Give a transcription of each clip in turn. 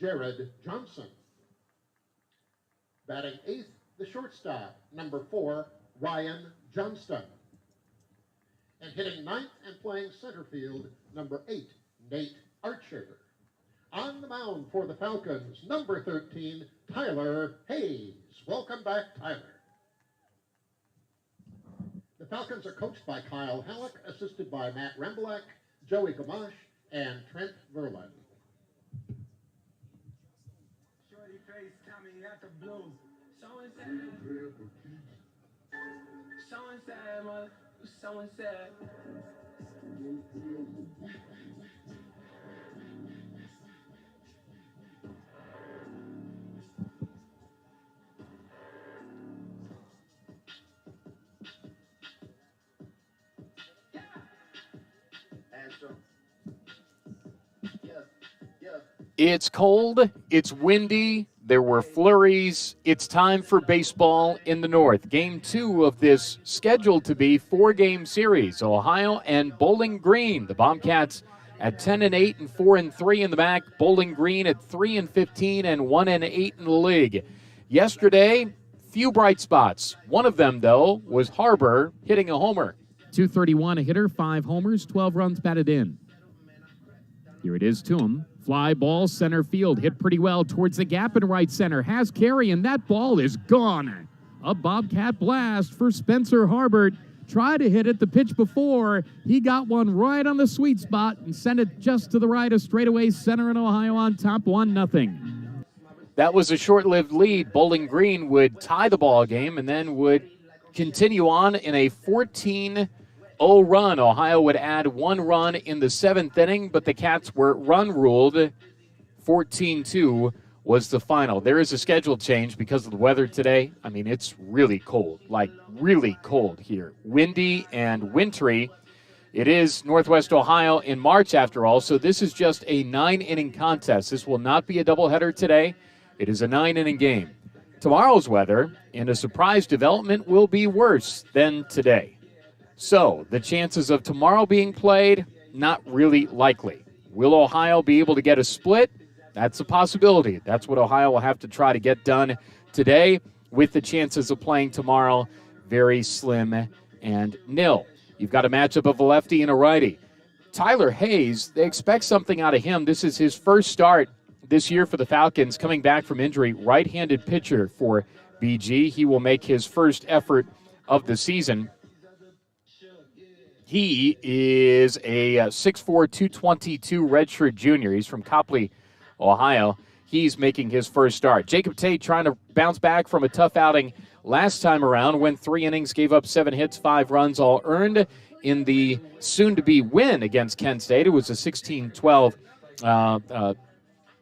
Jared Johnson. Batting eighth, the shortstop, number 4, Ryan Johnston. And hitting ninth and playing center field, number 8, Nate Archer. On the mound for the Falcons, number 13, Tyler Hayes. Welcome back, Tyler. The Falcons are coached by Kyle Halleck, assisted by Matt Remblek, Joey Gamache, and Trent Verlin. Shorty face, Tommy got the blues. Someone said, someone said. It's cold, it's windy, there were flurries. It's time for baseball in the North. Game 2 of this scheduled to be 4-game series. Ohio and Bowling Green. The Bobcats at 10-8 and 4-3 in the back. Bowling Green at 3-15 and 1-8 in the league. Yesterday, few bright spots. One of them, though, was Harbor hitting a homer. 231 a hitter, 5 homers, 12 runs batted in. Here it is to him. Fly ball, center field, hit pretty well towards the gap in right center. Has carry, and that ball is gone. A Bobcat blast for Spencer Harbert. Tried to hit it the pitch before. He got one right on the sweet spot and sent it just to the right of straightaway center, in Ohio on top 1-0. That was a short-lived lead. Bowling Green would tie the ball game and then would continue on in a 14-0 run. Ohio would add 1 run in the 7th inning, but the Cats were run-ruled. 14-2 was the final. There is a schedule change because of the weather today. I mean, it's really cold, like really cold here. Windy and wintry. It is Northwest Ohio in March, after all, so this is just a 9-inning contest. This will not be a doubleheader today. It is a 9-inning game. Tomorrow's weather, in a surprise development, will be worse than today. So, the chances of tomorrow being played, not really likely. Will Ohio be able to get a split? That's a possibility. That's what Ohio will have to try to get done today, with the chances of playing tomorrow very slim and nil. You've got a matchup of a lefty and a righty. Tyler Hayes, they expect something out of him. This is his first start this year for the Falcons, coming back from injury. Right-handed pitcher for BG. He will make his first effort of the season. He is a 6'4", 222 redshirt junior. He's from Copley, Ohio. He's making his first start. Jacob Tate trying to bounce back from a tough outing last time around. Went 3 innings, gave up 7 hits, 5 runs, all earned in the soon-to-be win against Kent State. It was a 16-12.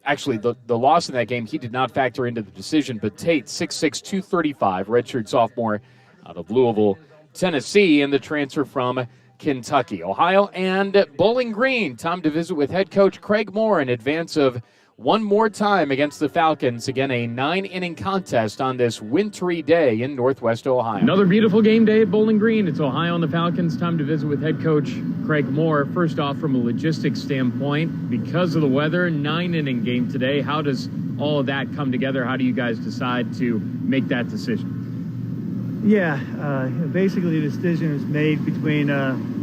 Actually, the loss in that game, he did not factor into the decision. But Tate, 6'6", 235, redshirt sophomore out of Louisville, Tennessee, and the transfer from Kentucky. Ohio and Bowling Green. Time to visit with head coach Craig Moore in advance of one more time against the Falcons. Again, a 9-inning contest on this wintry day in Northwest Ohio. Another beautiful game day at Bowling Green. It's Ohio and the Falcons. Time to visit with head coach Craig Moore. First off, from a logistics standpoint, because of the weather, 9-inning game today. How does all of that come together? How do you guys decide to make that decision? Yeah, basically the decision was made between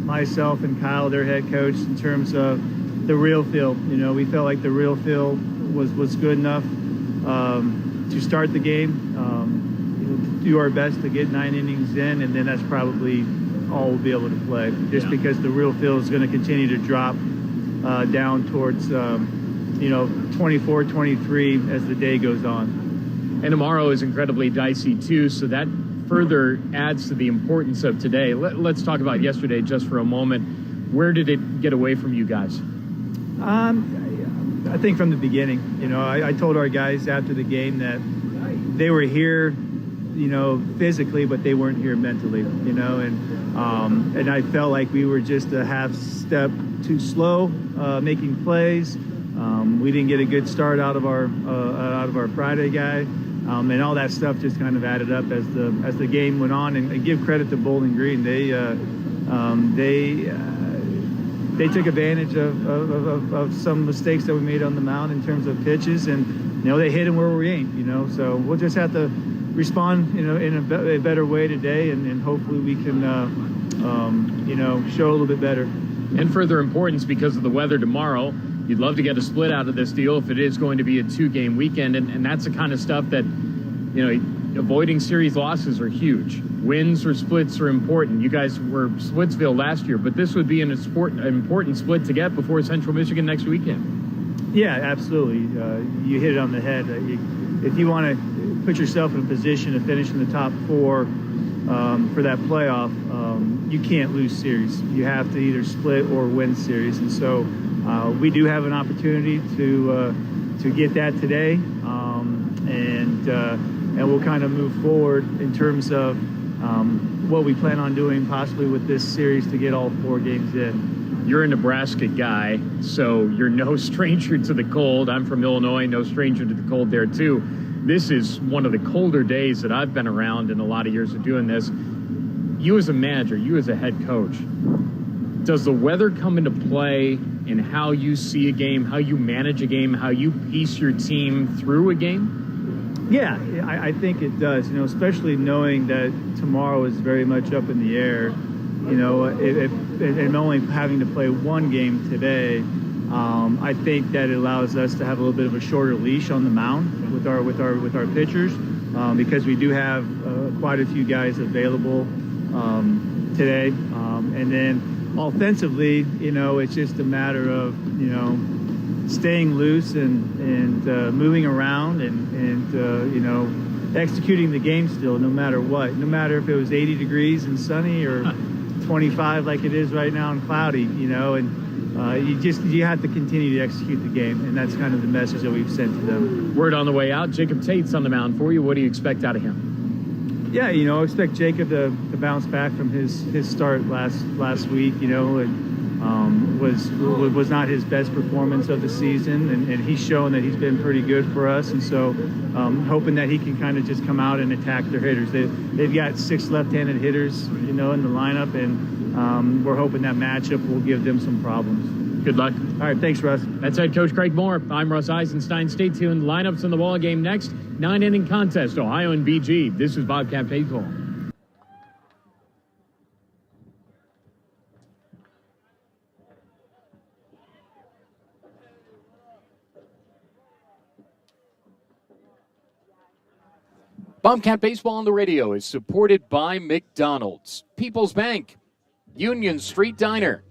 myself and Kyle, their head coach, in terms of the real field. You know, we felt like the real field was good enough to start the game, do our best to get 9 innings in, and then that's probably all we'll be able to play, just because the real field is going to continue to drop down towards, 24, 23 as the day goes on. And tomorrow is incredibly dicey, too, so that further adds to the importance of today. Let's talk about yesterday just for a moment. Where did it get away from you guys? I think from the beginning. You know, I told our guys after the game that they were here, physically, but they weren't here mentally, and I felt like we were just a half step too slow making plays. We didn't get a good start out of our Friday guy. And all that stuff just kind of added up as the game went on. And give credit to Bowling Green. They they took advantage of some mistakes that we made on the mound in terms of pitches, and they hit them where we ain't. So we'll just have to respond in a better way today, and hopefully we can show a little bit better. And further importance, because of the weather tomorrow, you'd love to get a split out of this deal if it is going to be a 2-game weekend, and that's the kind of stuff that avoiding series losses are huge. Wins or splits are important. You guys were Splitsville last year, but this would be an important split to get before Central Michigan next weekend. Yeah, absolutely. You hit it on the head. If you want to put yourself in a position to finish in the top 4 for that playoff, you can't lose series. You have to either split or win series, and so we do have an opportunity to get that today, and we'll kind of move forward in terms of what we plan on doing possibly with this series to get all 4 games in. You're a Nebraska guy, so you're no stranger to the cold. I'm from Illinois, no stranger to the cold there too. This is one of the colder days that I've been around in a lot of years of doing this. You as a manager, you as a head coach, does the weather come into play in how you see a game, how you manage a game, how you piece your team through a game? Yeah, I think it does, especially knowing that tomorrow is very much up in the air, and only having to play 1 game today. I think that it allows us to have a little bit of a shorter leash on the mound with our pitchers, because we do have quite a few guys available today, and then offensively, it's just a matter of staying loose and moving around and executing the game still, no matter what. No matter if it was 80 degrees and sunny or 25 like it is right now and cloudy, and you have to continue to execute the game, and that's kind of the message that we've sent to them. Word on the way out, Jacob Tate's on the mound for you. What do you expect out of him? Yeah, I expect Jacob to bounce back from his start last week, and was not his best performance of the season, and he's shown that he's been pretty good for us, and so hoping that he can kind of just come out and attack their hitters. They've got 6 left-handed hitters, in the lineup, and we're hoping that matchup will give them some problems. Good luck. All right, thanks, Russ. That's head coach Craig Moore. I'm Russ Eisenstein. Stay tuned. Lineups in the ball game next. 9-inning contest, Ohio and BG. This is Bobcat Baseball. Bobcat Baseball on the Radio is supported by McDonald's, People's Bank, Union Street Diner,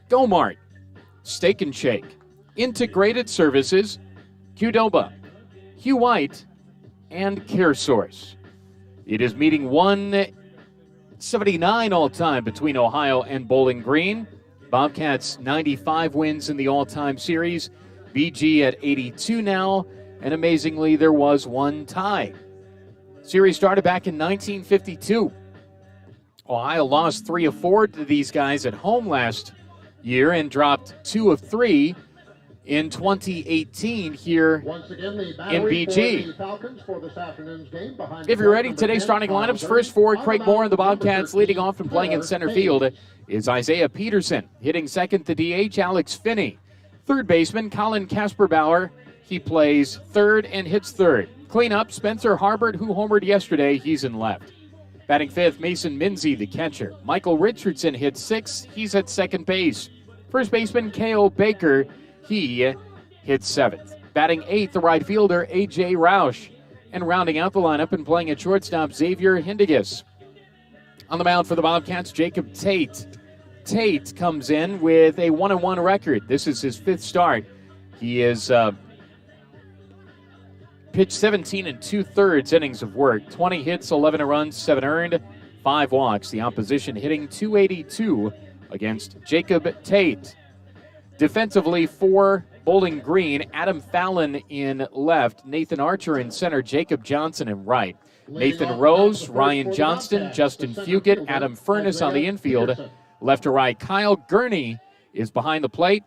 Go-Mart, Steak and Shake, Integrated Services, Qdoba, Hugh White, and CareSource. It is meeting 179 all-time between Ohio and Bowling Green. Bobcats 95 wins in the all-time series, BG at 82 now, and amazingly there was 1 tie. Series started back in 1952. Ohio lost 3 of 4 to these guys at home last year and dropped 2 of 3 in 2018 here in BG. If you're ready, today's starting lineups. First for Craig Moore and the Bobcats, leading off and playing in center field is Isaiah Peterson. Hitting second, the DH, Alex Finney. Third baseman, Colin Kasperbauer. He plays third and hits third. Cleanup, Spencer Harbert, who homered yesterday. He's in left. Batting fifth, Mason Minzy, the catcher. Michael Richardson hits sixth. He's at second base. First baseman, K.O. Baker. He hits seventh. Batting eighth, the right fielder, A.J. Roush. And rounding out the lineup and playing at shortstop, Xavier Hindigas. On the mound for the Bobcats, Jacob Tate. Tate comes in with a 1-1 record. This is his 5th start. He is pitched 17 2/3 innings of work, 20 hits, 11 runs, 7 earned, 5 walks. The opposition hitting .282 against Jacob Tate. Defensively for Bowling Green, Adam Fallon in left, Nathan Archer in center, Jacob Johnson in right. Nathan Rose, Ryan Johnston, Justin Fugit, Adam Furness on the infield. Left to right, Kyle Gurney is behind the plate.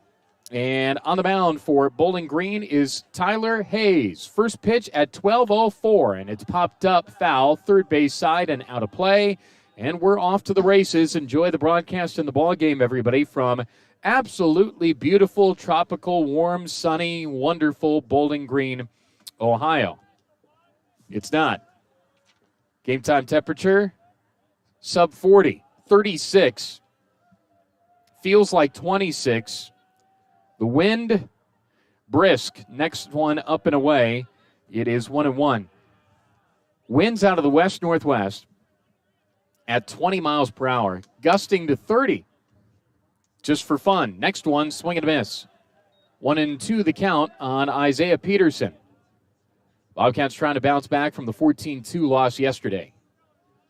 And on the mound for Bowling Green is Tyler Hayes. First pitch at 12:04, and it's popped up foul, third base side and out of play. And we're off to the races. Enjoy the broadcast and the ball game, everybody, from absolutely beautiful, tropical, warm, sunny, wonderful Bowling Green, Ohio. It's not. Game time temperature, sub 40, 36. Feels like 26. The wind, brisk. Next one up and away. It is 1-1. Winds out of the west-northwest at 20 miles per hour, gusting to 30. Just for fun. Next one, swing and a miss. 1-2 the count on Isaiah Peterson. Bobcats trying to bounce back from the 14-2 loss yesterday.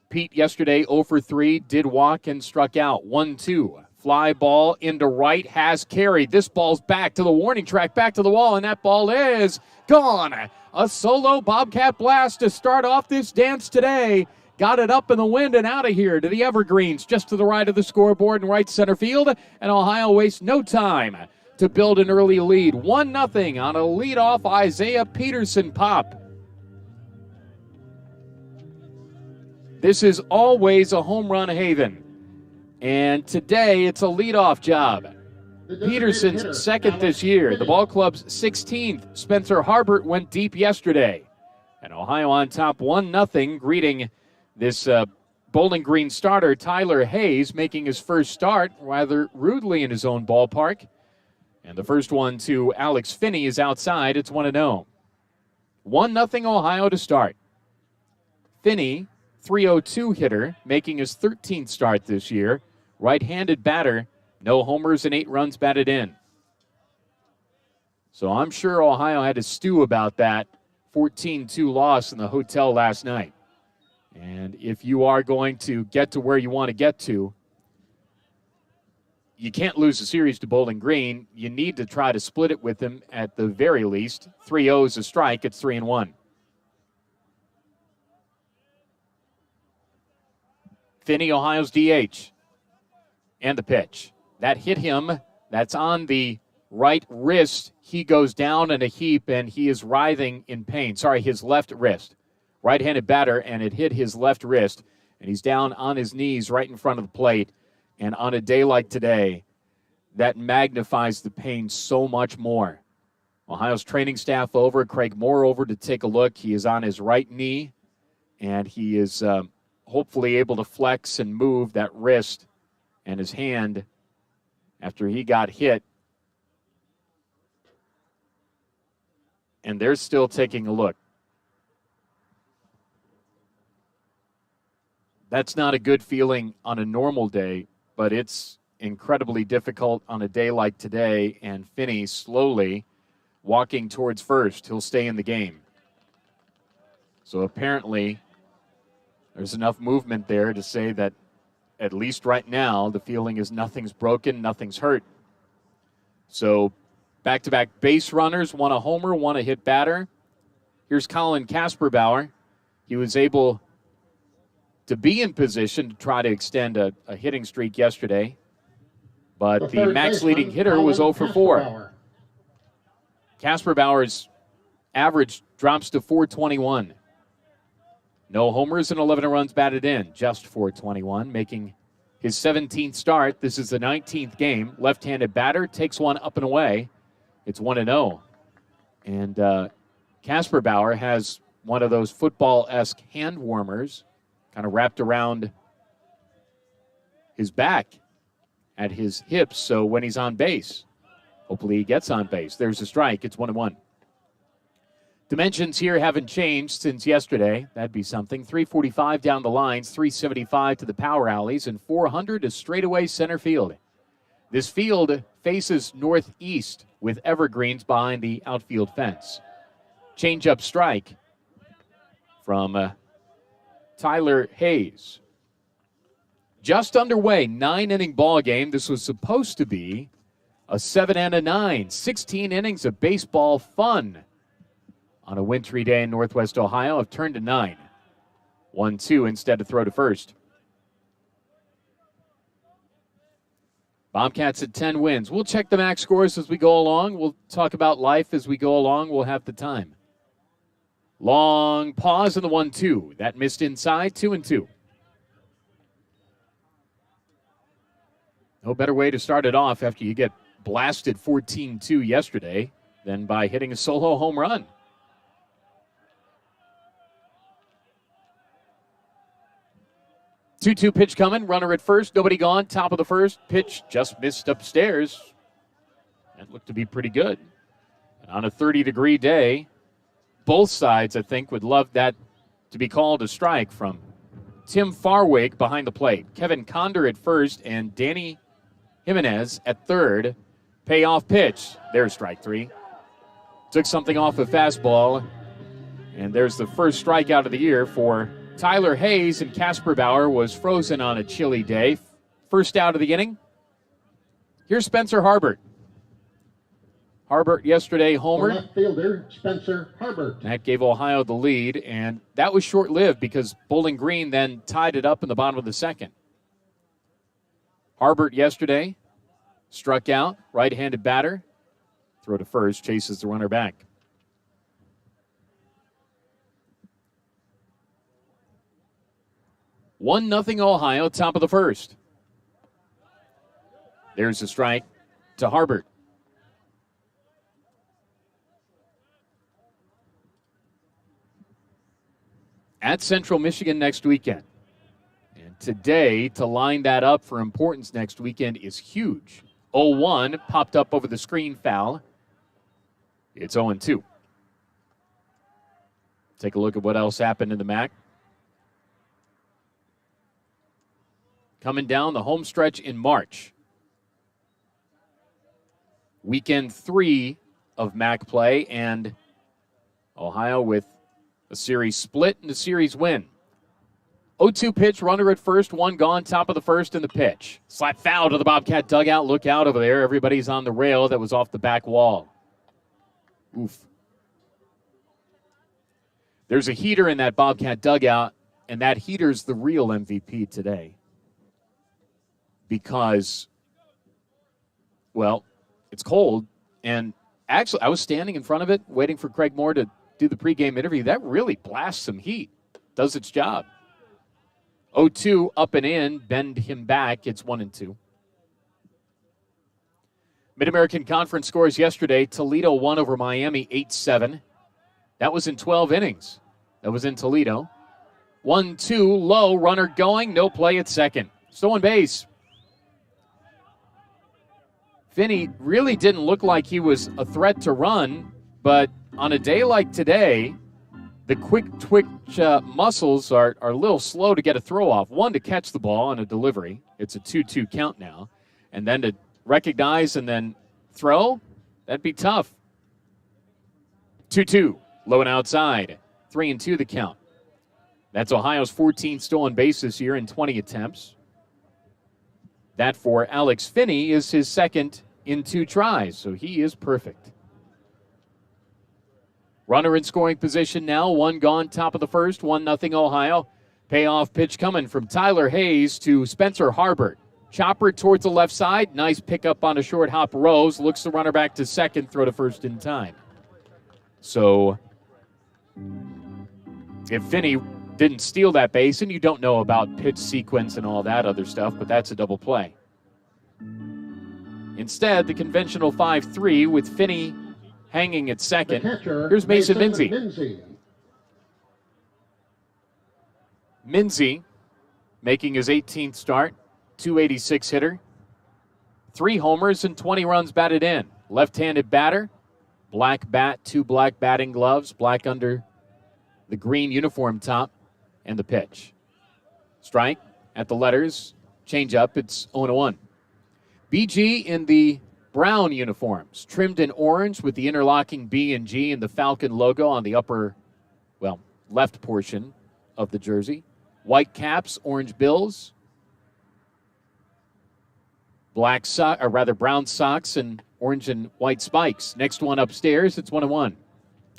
Pete yesterday 0 for 3, did walk and struck out. 1-2. Fly ball into right, has carried. This ball's back to the warning track, back to the wall, and that ball is gone. A solo Bobcat blast to start off this dance today. Got it up in the wind and out of here to the Evergreens, just to the right of the scoreboard in right center field. And Ohio wastes no time to build an early lead. 1-0 on a leadoff Isaiah Peterson pop. This is always a home run haven. And today it's a leadoff job. Peterson's second this year. The ball club's 16th. Spencer Harbert went deep yesterday. And Ohio on top 1-0, greeting this Bowling Green starter, Tyler Hayes, making his first start rather rudely in his own ballpark. And the first one to Alex Finney is outside. It's 1-0. 1-0 Ohio to start. Finney, .302 hitter, making his 13th start this year. Right-handed batter, no homers and 8 runs batted in. So I'm sure Ohio had to stew about that 14-2 loss in the hotel last night. And if you are going to get to where you want to get to, you can't lose the series to Bowling Green. You need to try to split it with them at the very least. 3-0 is a strike. It's 3-1. Finney, Ohio's DH. And the pitch. That hit him. That's on the right wrist. He goes down in a heap, and he is writhing in pain. Sorry, his left wrist. Right-handed batter, and it hit his left wrist. And he's down on his knees right in front of the plate. And on a day like today, that magnifies the pain so much more. Ohio's training staff over, Craig Moore over to take a look. He is on his right knee, and he is hopefully able to flex and move that wrist and his hand after he got hit. And they're still taking a look. That's not a good feeling on a normal day, but it's incredibly difficult on a day like today, and Finney slowly walking towards first. He'll stay in the game. So apparently there's enough movement there to say that at least right now the feeling is nothing's broken, nothing's hurt. So back-to-back base runners, one a homer, one a hit batter. Here's Colin Kasperbauer. He was able to be in position to try to extend a hitting streak yesterday. But the max leading hitter was 0 for 4. Kasperbauer's average drops to .421. No homers and 11 runs batted in, just .421, making his 17th start. This is the 19th game. Left-handed batter takes one up and away. It's 1-0. And Kasperbauer has one of those football-esque hand warmers kind of wrapped around his back at his hips, so when he's on base, hopefully he gets on base. There's a strike. It's 1-1. Dimensions here haven't changed since yesterday. That'd be something. 345 down the lines, 375 to the power alleys, and 400 to straightaway center field. This field faces northeast with evergreens behind the outfield fence. Change-up strike from Tyler Hayes. Just underway, 9-inning ball game. This was supposed to be a 7-9, 16 innings of baseball fun on a wintry day in Northwest Ohio. Have turned to 9. 1-2 instead of throw to first. Bobcats at 10 wins. We'll check the max scores as we go along. We'll talk about life as we go along. We'll have the time. Long pause in the 1-2. That missed inside, 2-2. No better way to start it off after you get blasted 14-2 yesterday than by hitting a solo home run. 2-2 pitch coming. Runner at first. Nobody gone. Top of the first. Pitch just missed upstairs. That looked to be pretty good. On a 30-degree day, both sides, I think, would love that to be called a strike from Tim Farwig behind the plate. Kevin Condor at first and Danny Jimenez at third. Payoff pitch. There's strike three. Took something off a fastball. And there's the first strikeout of the year for Tyler Hayes, and Casper Bauer was frozen on a chilly day. First out of the inning. Here's Spencer Harbert. Harbert yesterday homered. Left fielder Spencer Harbert. That gave Ohio the lead, and that was short-lived because Bowling Green then tied it up in the bottom of the second. Harbert yesterday struck out, right-handed batter. Throw to first, chases the runner back. One nothing Ohio, top of the first. There's a strike to Harbert. At Central Michigan next weekend. And today, to line that up for importance next weekend is huge. 0-1 popped up over the screen foul. It's 0-2. Take a look at what else happened in the MAC. Coming down the home stretch in March. Weekend 3 of MAC play, and Ohio with a series split and a series win. 0-2 pitch, runner at first, one gone, top of the first in the pitch. Slap foul to the Bobcat dugout. Look out over there. Everybody's on the rail that was off the back wall. Oof. There's a heater in that Bobcat dugout, and that heater's the real MVP today. Because, well, it's cold. And actually, I was standing in front of it, waiting for Craig Moore to do the pregame interview. That really blasts some heat. Does its job. 0-2 up and in. Bend him back. It's 1-2. Mid-American Conference scores yesterday. Toledo won over Miami 8-7. That was in 12 innings. That was in Toledo. 1-2 low. Runner going. No play at second. Stolen base. Finney really didn't look like he was a threat to run, but on a day like today, the quick twitch muscles are a little slow to get a throw off. One, to catch the ball on a delivery. It's a 2-2 count now. And then to recognize and then throw, that'd be tough. 2-2, low and outside. 3-2 the count. That's Ohio's 14th stolen base this year in 20 attempts. That for Alex Finney is his second in 2 tries, so he is perfect. Runner in scoring position now, one gone, top of the first, 1-0 Ohio. Payoff pitch coming from Tyler Hayes to Spencer Harbert. Chopper towards the left side, nice pickup on a short hop. Rose looks the runner back to second, throw to first in time. So if Finney didn't steal that base, and you don't know about pitch sequence and all that other stuff, but that's a double play. Instead, the conventional 5-3 with Finney hanging at second. Here's Mason Minzy. Minzy making his 18th start, 286 hitter, 3 homers and 20 runs batted in. Left-handed batter, black bat, 2 black batting gloves, black under the green uniform top, and the pitch. Strike at the letters, change up, it's 0-1. BG in the brown uniforms, trimmed in orange with the interlocking B and G and the Falcon logo on the upper, left portion of the jersey. White caps, orange bills, brown socks, and orange and white spikes. Next one upstairs, it's 1-1.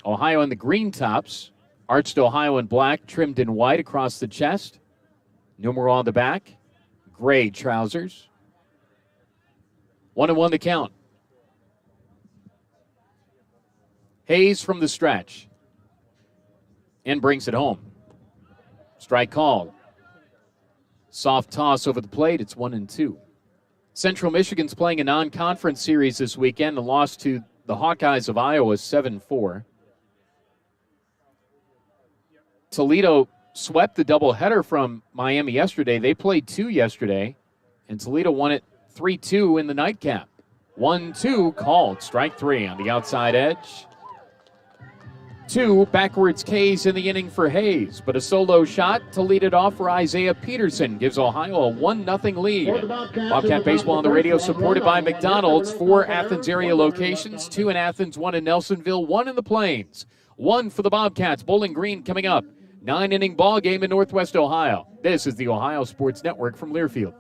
Ohio in the green tops, arched Ohio in black, trimmed in white across the chest. Numeral on the back, gray trousers. 1-1 the count. Hayes from the stretch. And brings it home. Strike called. Soft toss over the plate. It's 1-2. Central Michigan's playing a non-conference series this weekend. The loss to the Hawkeyes of Iowa 7-4. Toledo swept the doubleheader from Miami yesterday. They played 2 yesterday, and Toledo won it 3-2 in the nightcap. 1-2 called. Strike 3 on the outside edge. 2 backwards Ks in the inning for Hayes, but a solo shot to lead it off for Isaiah Peterson gives Ohio a 1-0 lead. Bobcat Baseball on the radio supported by McDonald's. 4 Athens area locations, 2 in Athens, 1 in Nelsonville, 1 in the Plains. 1 for the Bobcats. Bowling Green coming up. 9-inning ball game in Northwest Ohio. This is the Ohio Sports Network from Learfield.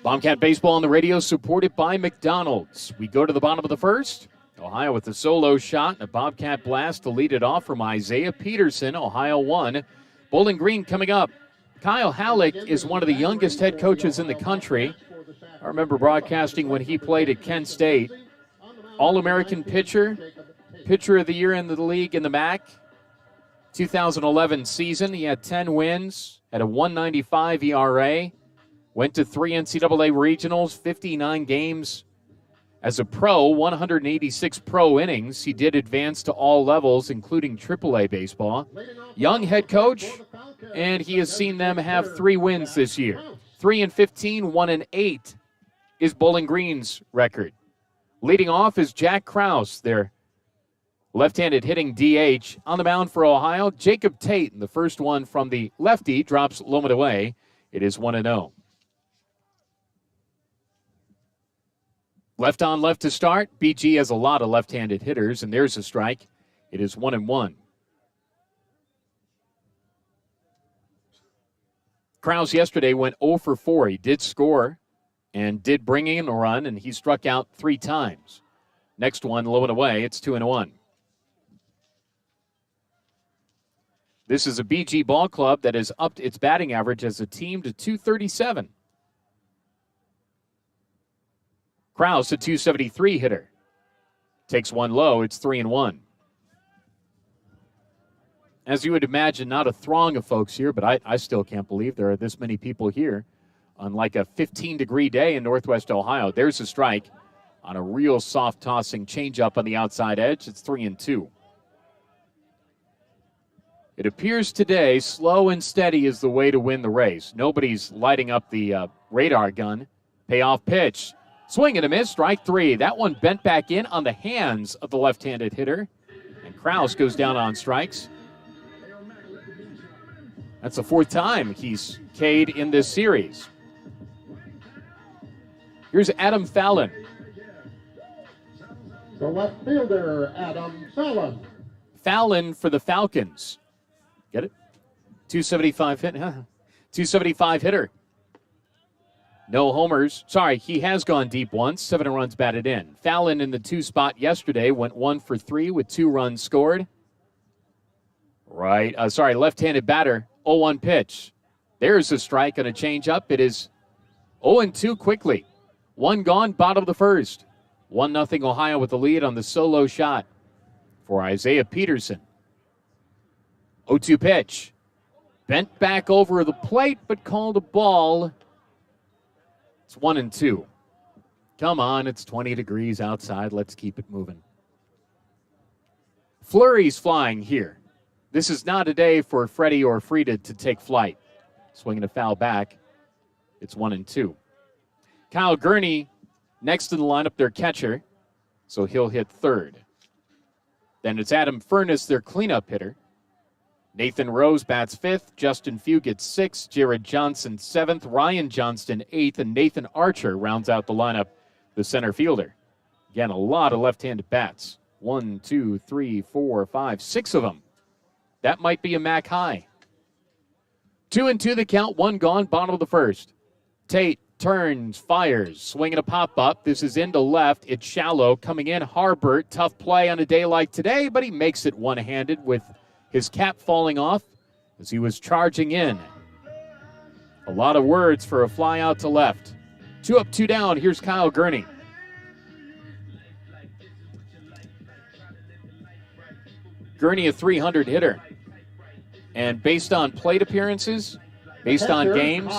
Bobcat Baseball on the radio supported by McDonald's. We go to the bottom of the first. Ohio with a solo shot and a Bobcat blast to lead it off from Isaiah Peterson. Ohio 1. Bowling Green coming up. Kyle Halleck is one of the youngest head coaches in the country. I remember broadcasting when he played at Kent State. All-American pitcher, pitcher of the year in the league in the MAC. 2011 season, he had 10 wins, had a 1.95 ERA. Went to 3 NCAA regionals, 59 games as a pro, 186 pro innings. He did advance to all levels, including AAA baseball. Young head coach, and he has seen them have 3 wins this year. 3-15, 1-8 is Bowling Green's record. Leading off is Jack Krause, their left-handed hitting DH. On the mound for Ohio, Jacob Tate, and the first one from the lefty drops low and away. It is 1-0. Left on left to start. BG has a lot of left-handed hitters, and there's a strike. It is 1-1. Krause yesterday went 0 for 4. He did score and did bring in a run, and he struck out 3 times. Next one, low and away. It's 2-1. This is a BG ball club that has upped its batting average as a team to .237. Krause, a .273 hitter. Takes one low. It's 3-1. As you would imagine, not a throng of folks here, but I still can't believe there are this many people here on like a 15-degree day in Northwest Ohio. There's a strike on a real soft tossing changeup on the outside edge. It's 3-2. It appears today slow and steady is the way to win the race. Nobody's lighting up the radar gun. Payoff pitch. Swing and a miss, strike 3. That one bent back in on the hands of the left-handed hitter. And Krause goes down on strikes. That's the 4th time he's K'd in this series. Here's Adam Fallon. The left fielder, Adam Fallon. Fallon for the Falcons. Get it? 275 hit. 275 hitter. No homers. Sorry, he has gone deep once. 7 runs batted in. Fallon in the 2 spot yesterday went 1 for 3 with 2 runs scored. Left-handed batter. 0-1 pitch. There's a strike and a changeup. It is 0-2 quickly. 1 gone, bottom of the first. 1-0 Ohio with the lead on the solo shot for Isaiah Peterson. 0-2 pitch. Bent back over the plate, but called a ball. It's 1-2. Come on, it's 20 degrees outside. Let's keep it moving. Flurries flying here. This is not a day for Freddie or Frieda to take flight. Swinging a foul back. It's 1-2. Kyle Gurney next in the lineup, their catcher, so he'll hit third. Then it's Adam Furness, their cleanup hitter. Nathan Rose bats fifth, Justin Few gets sixth, Jared Johnson seventh, Ryan Johnston eighth, and Nathan Archer rounds out the lineup, the center fielder. Again, a lot of left-handed bats. 1, 2, 3, 4, 5, 6 of them. That might be a MAC high. 2-2 the count, one gone, bottom of the first. Tate turns, fires, swinging a pop-up. This is into left. It's shallow. Coming in, Harbert. Tough play on a day like today, but he makes it one-handed with his cap falling off as he was charging in. A lot of words for a fly out to left. 2 up, 2 down. Here's Kyle Gurney. Gurney, a 300 hitter. And based on plate appearances, based on games,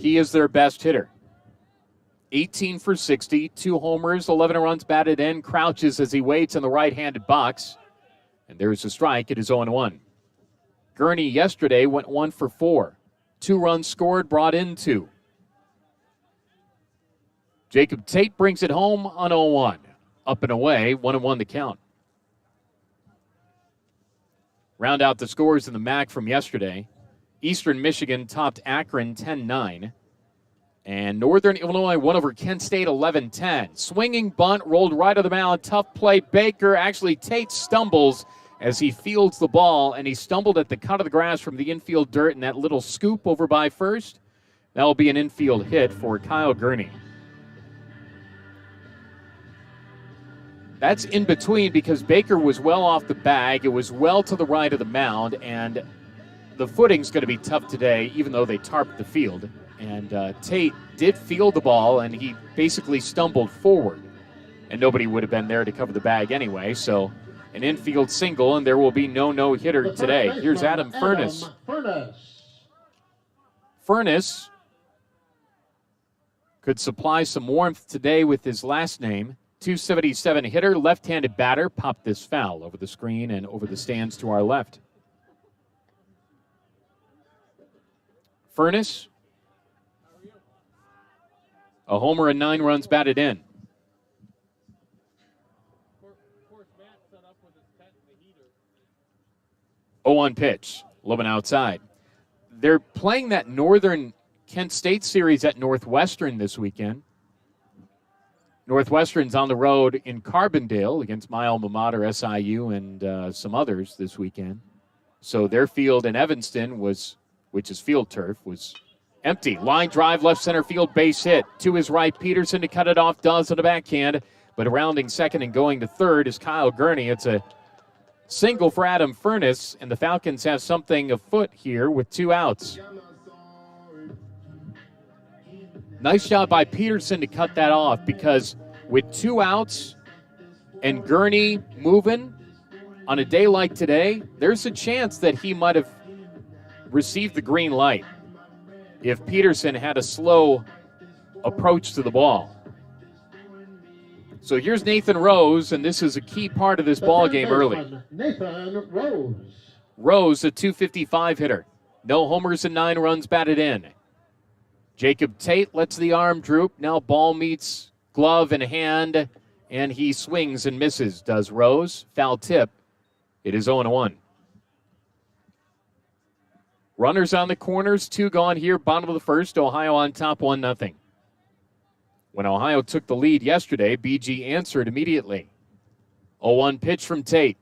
he is their best hitter. 18 for 60, 2 homers, 11 runs batted in, crouches as he waits in the right-handed box. And there's a strike. It is 0-1. Gurney yesterday went 1 for 4. 2 runs scored, brought in 2. Jacob Tate brings it home on 0-1. Up and away, 1-1 the count. Round out the scores in the MAC from yesterday. Eastern Michigan topped Akron 10-9. And Northern Illinois won over Kent State 11-10. Swinging bunt, rolled right of the mound. Tough play. Baker, actually Tate stumbles as he fields the ball, and he stumbled at the cut of the grass from the infield dirt, and that little scoop over by first, that will be an infield hit for Kyle Gurney. That's in between because Baker was well off the bag. It was well to the right of the mound, and the footing's going to be tough today, even though they tarped the field. And Tate did field the ball, and he basically stumbled forward. And nobody would have been there to cover the bag anyway, so an infield single, and there will be no no-hitter today. Here's Adam Furness. Furness could supply some warmth today with his last name. 277 hitter, left-handed batter, popped this foul over the screen and over the stands to our left. Furness, a homer and 9 runs batted in. 0-1 pitch, Loven outside. They're playing that Northern Kent State series at Northwestern this weekend. Northwestern's on the road in Carbondale against my alma mater, SIU, and some others this weekend. So their field in Evanston which is field turf, was empty. Line drive, left center field, base hit. To his right, Peterson to cut it off, does on the backhand. But rounding second and going to third is Kyle Gurney. It's a single for Adam Furness, and the Falcons have something afoot here with 2 outs. Nice job by Peterson to cut that off, because with 2 outs and Gurney moving on a day like today, there's a chance that he might have received the green light if Peterson had a slow approach to the ball. So here's Nathan Rose, and this is a key part of this ball game early. Nathan Rose. Rose, a 255 hitter. No homers and 9 runs batted in. Jacob Tate lets the arm droop. Now ball meets glove in hand, and he swings and misses, does Rose. Foul tip. It is 0-1. Runners on the corners, 2 gone here, bottom of the first. Ohio on top, 1-0. When Ohio took the lead yesterday, BG answered immediately. 0-1 pitch from Tate.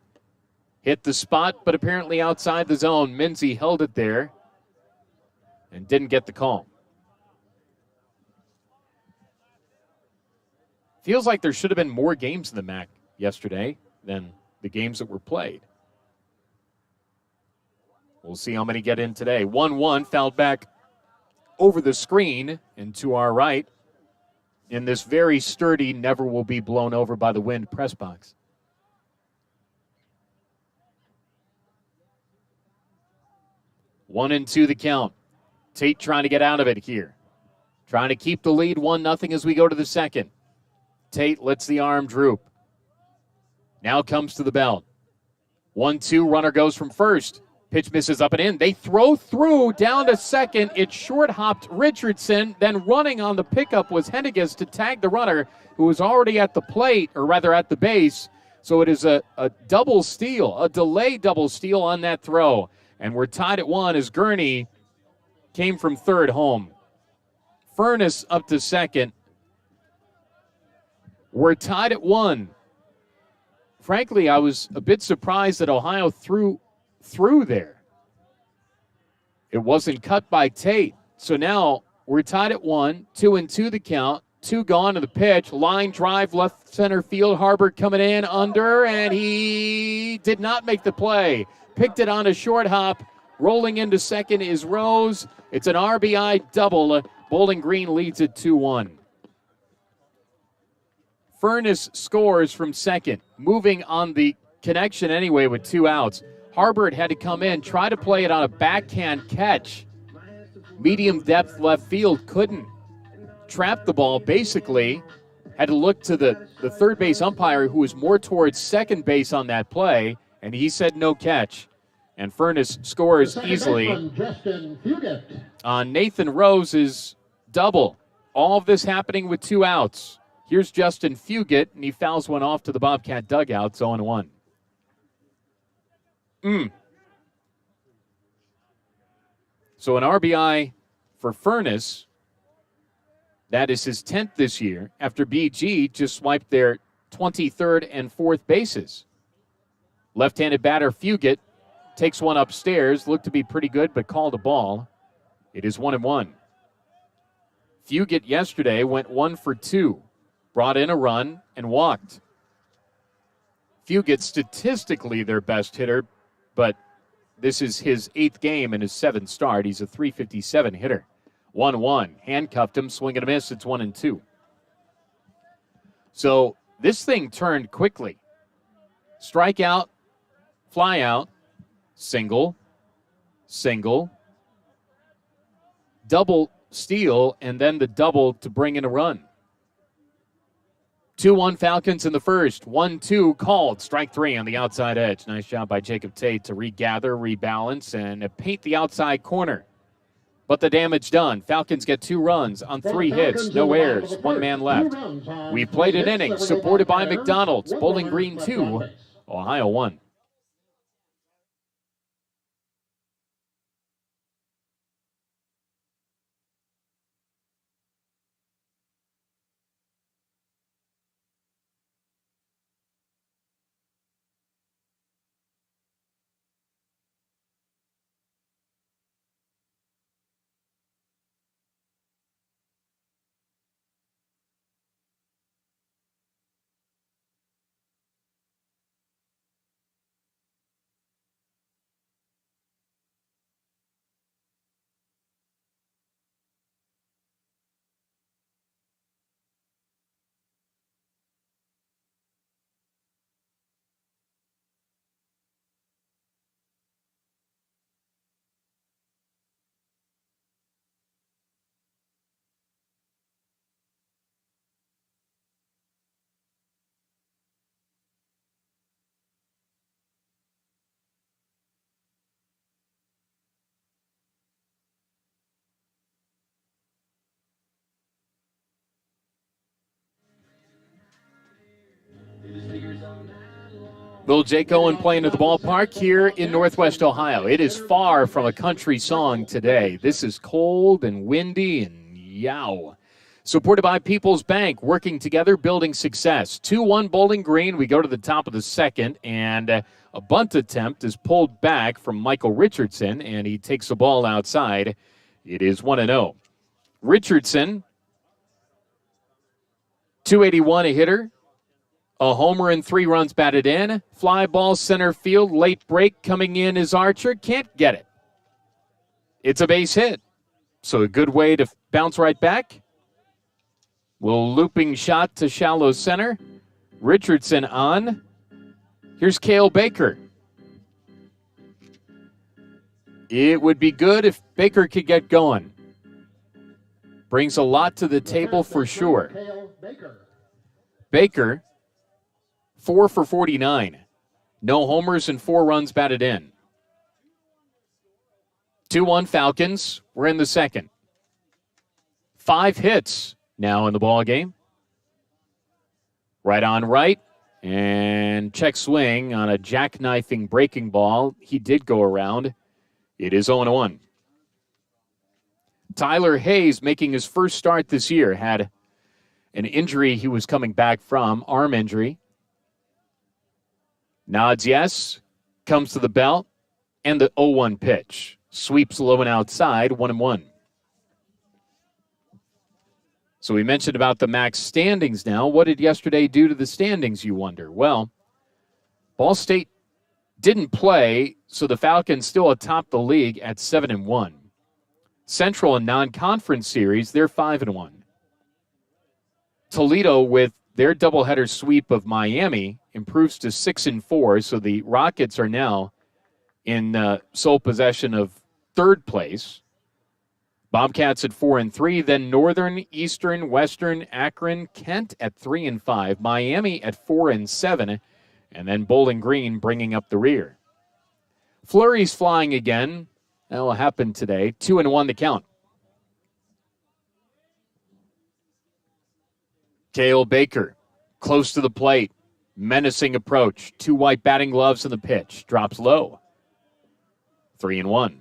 Hit the spot, but apparently outside the zone. Minzy held it there and didn't get the call. Feels like there should have been more games in the MAC yesterday than the games that were played. We'll see how many get in today. 1-1, fouled back over the screen and to our right in this very sturdy, never will be blown over by the wind press box. 1-2 the count. Tate trying to get out of it here. Trying to keep the lead 1-0 as we go to the second. Tate lets the arm droop. Now comes to the belt. 1-2, runner goes from first. Pitch misses up and in. They throw through down to second. It short-hopped Richardson. Then running on the pickup was Henniges to tag the runner who was already at the plate, or rather at the base. So it is a double steal, a delay double steal on that throw. And we're tied at 1 as Gurney came from third home. Furness up to second. We're tied at 1. Frankly, I was a bit surprised that Ohio threw there. It wasn't cut by Tate. So now we're tied at 1, 2-2 the count, 2 gone to the pitch. Line drive, left center field. Harbert coming in under, and he did not make the play. Picked it on a short hop. Rolling into second is Rose. It's an RBI double. Bowling Green leads it 2-1. Furness scores from second, moving on the connection anyway with 2 outs. Harbert had to come in, try to play it on a backhand catch. Medium depth left field, couldn't. Trapped the ball, basically. Had to look to the third base umpire, who was more towards second base on that play, and he said no catch. And Furness scores easily on Nathan Rose's double. All of this happening with 2 outs. Here's Justin Fugit, and he fouls one off to the Bobcat dugout. 0-1. So an RBI for Furness. That is his 10th this year, after BG just swiped their 23rd and 4th bases. Left-handed batter Fugit takes one upstairs. Looked to be pretty good, but called a ball. It is 1-1. Fugit yesterday went 1 for 2. Brought in a run and walked. Fugit statistically their best hitter, but this is his 8th game and his 7th start. He's a .357 hitter. 1-1. Handcuffed him, swing and a miss. It's 1-2. So this thing turned quickly. Strikeout, fly out, single, double steal, and then the double to bring in a run. 2-1 Falcons in the first. 1-2 called. Strike 3 on the outside edge. Nice job by Jacob Tate to regather, rebalance, and paint the outside corner. But the damage done. Falcons get 2 runs on 3 hits. No errors. 1 man left. We played an inning supported by McDonald's. Bowling Green 2, Ohio 1. Little Jake Owen playing at the ballpark here in Northwest Ohio. It is far from a country song today. This is cold and windy and yow. Supported by People's Bank, working together, building success. 2-1 Bowling Green. We go to the top of the second, and a bunt attempt is pulled back from Michael Richardson, and he takes the ball outside. It is 1-0. Richardson, 281 a hitter. A homer and 3 runs batted in. Fly ball center field. Late break coming in is Archer. Can't get it. It's a base hit. So a good way to bounce right back. Little looping shot to shallow center. Richardson on. Here's Cale Baker. It would be good if Baker could get going. Brings a lot to the table for sure. Baker, 4 for 49. No homers and 4 runs batted in. 2-1 Falcons. We're in the second. 5 hits now in the ball game. Right on right. And check swing on a jackknifing breaking ball. He did go around. It is 0-1. Tyler Hayes making his first start this year. Had an injury he was coming back from, arm injury. Nods yes, comes to the belt, and the 0-1 pitch. Sweeps low and outside, 1-1. So we mentioned about the MAC standings now. What did yesterday do to the standings, you wonder? Well, Ball State didn't play, so the Falcons still atop the league at 7-1. Central and non-conference series, they're 5-1. Toledo, with their doubleheader sweep of Miami, improves to 6-4, so the Rockets are now in sole possession of third place. Bobcats at 4-3, then Northern, Eastern, Western, Akron, Kent at 3-5, Miami at 4-7, and then Bowling Green bringing up the rear. Flurries flying again. That will happen today. 2-1 the count. Cale Baker, close to the plate. Menacing approach. 2 white batting gloves in the pitch. Drops low. 3-1.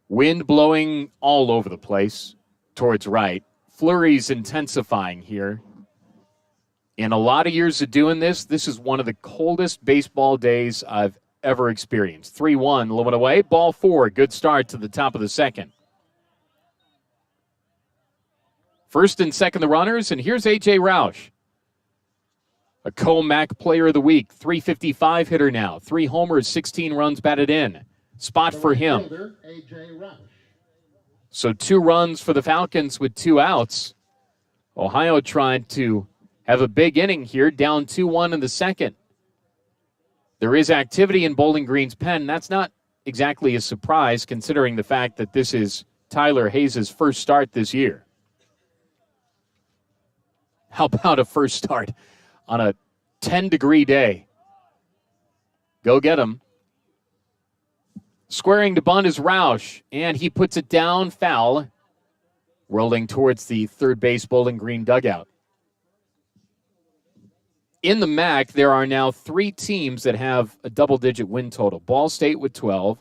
Wind blowing all over the place towards right. Flurries intensifying here. In a lot of years of doing this, this is one of the coldest baseball days I've ever experienced. 3-1, low and away. Ball 4, good start to the top of the second. First and second the runners, and here's A.J. Roush. A co-MAC player of the week, 355 hitter now. 3 homers, 16 runs batted in. Spot for him. So 2 runs for the Falcons with 2 outs. Ohio tried to have a big inning here, down 2-1 in the second. There is activity in Bowling Green's pen. That's not exactly a surprise considering the fact that this is Tyler Hayes' first start this year. How about a first start on a 10-degree day? Go get him. Squaring to bunt is Roush, and he puts it down foul, rolling towards the third base Bowling Green dugout. In the MAC, there are now 3 teams that have a double-digit win total. Ball State with 12,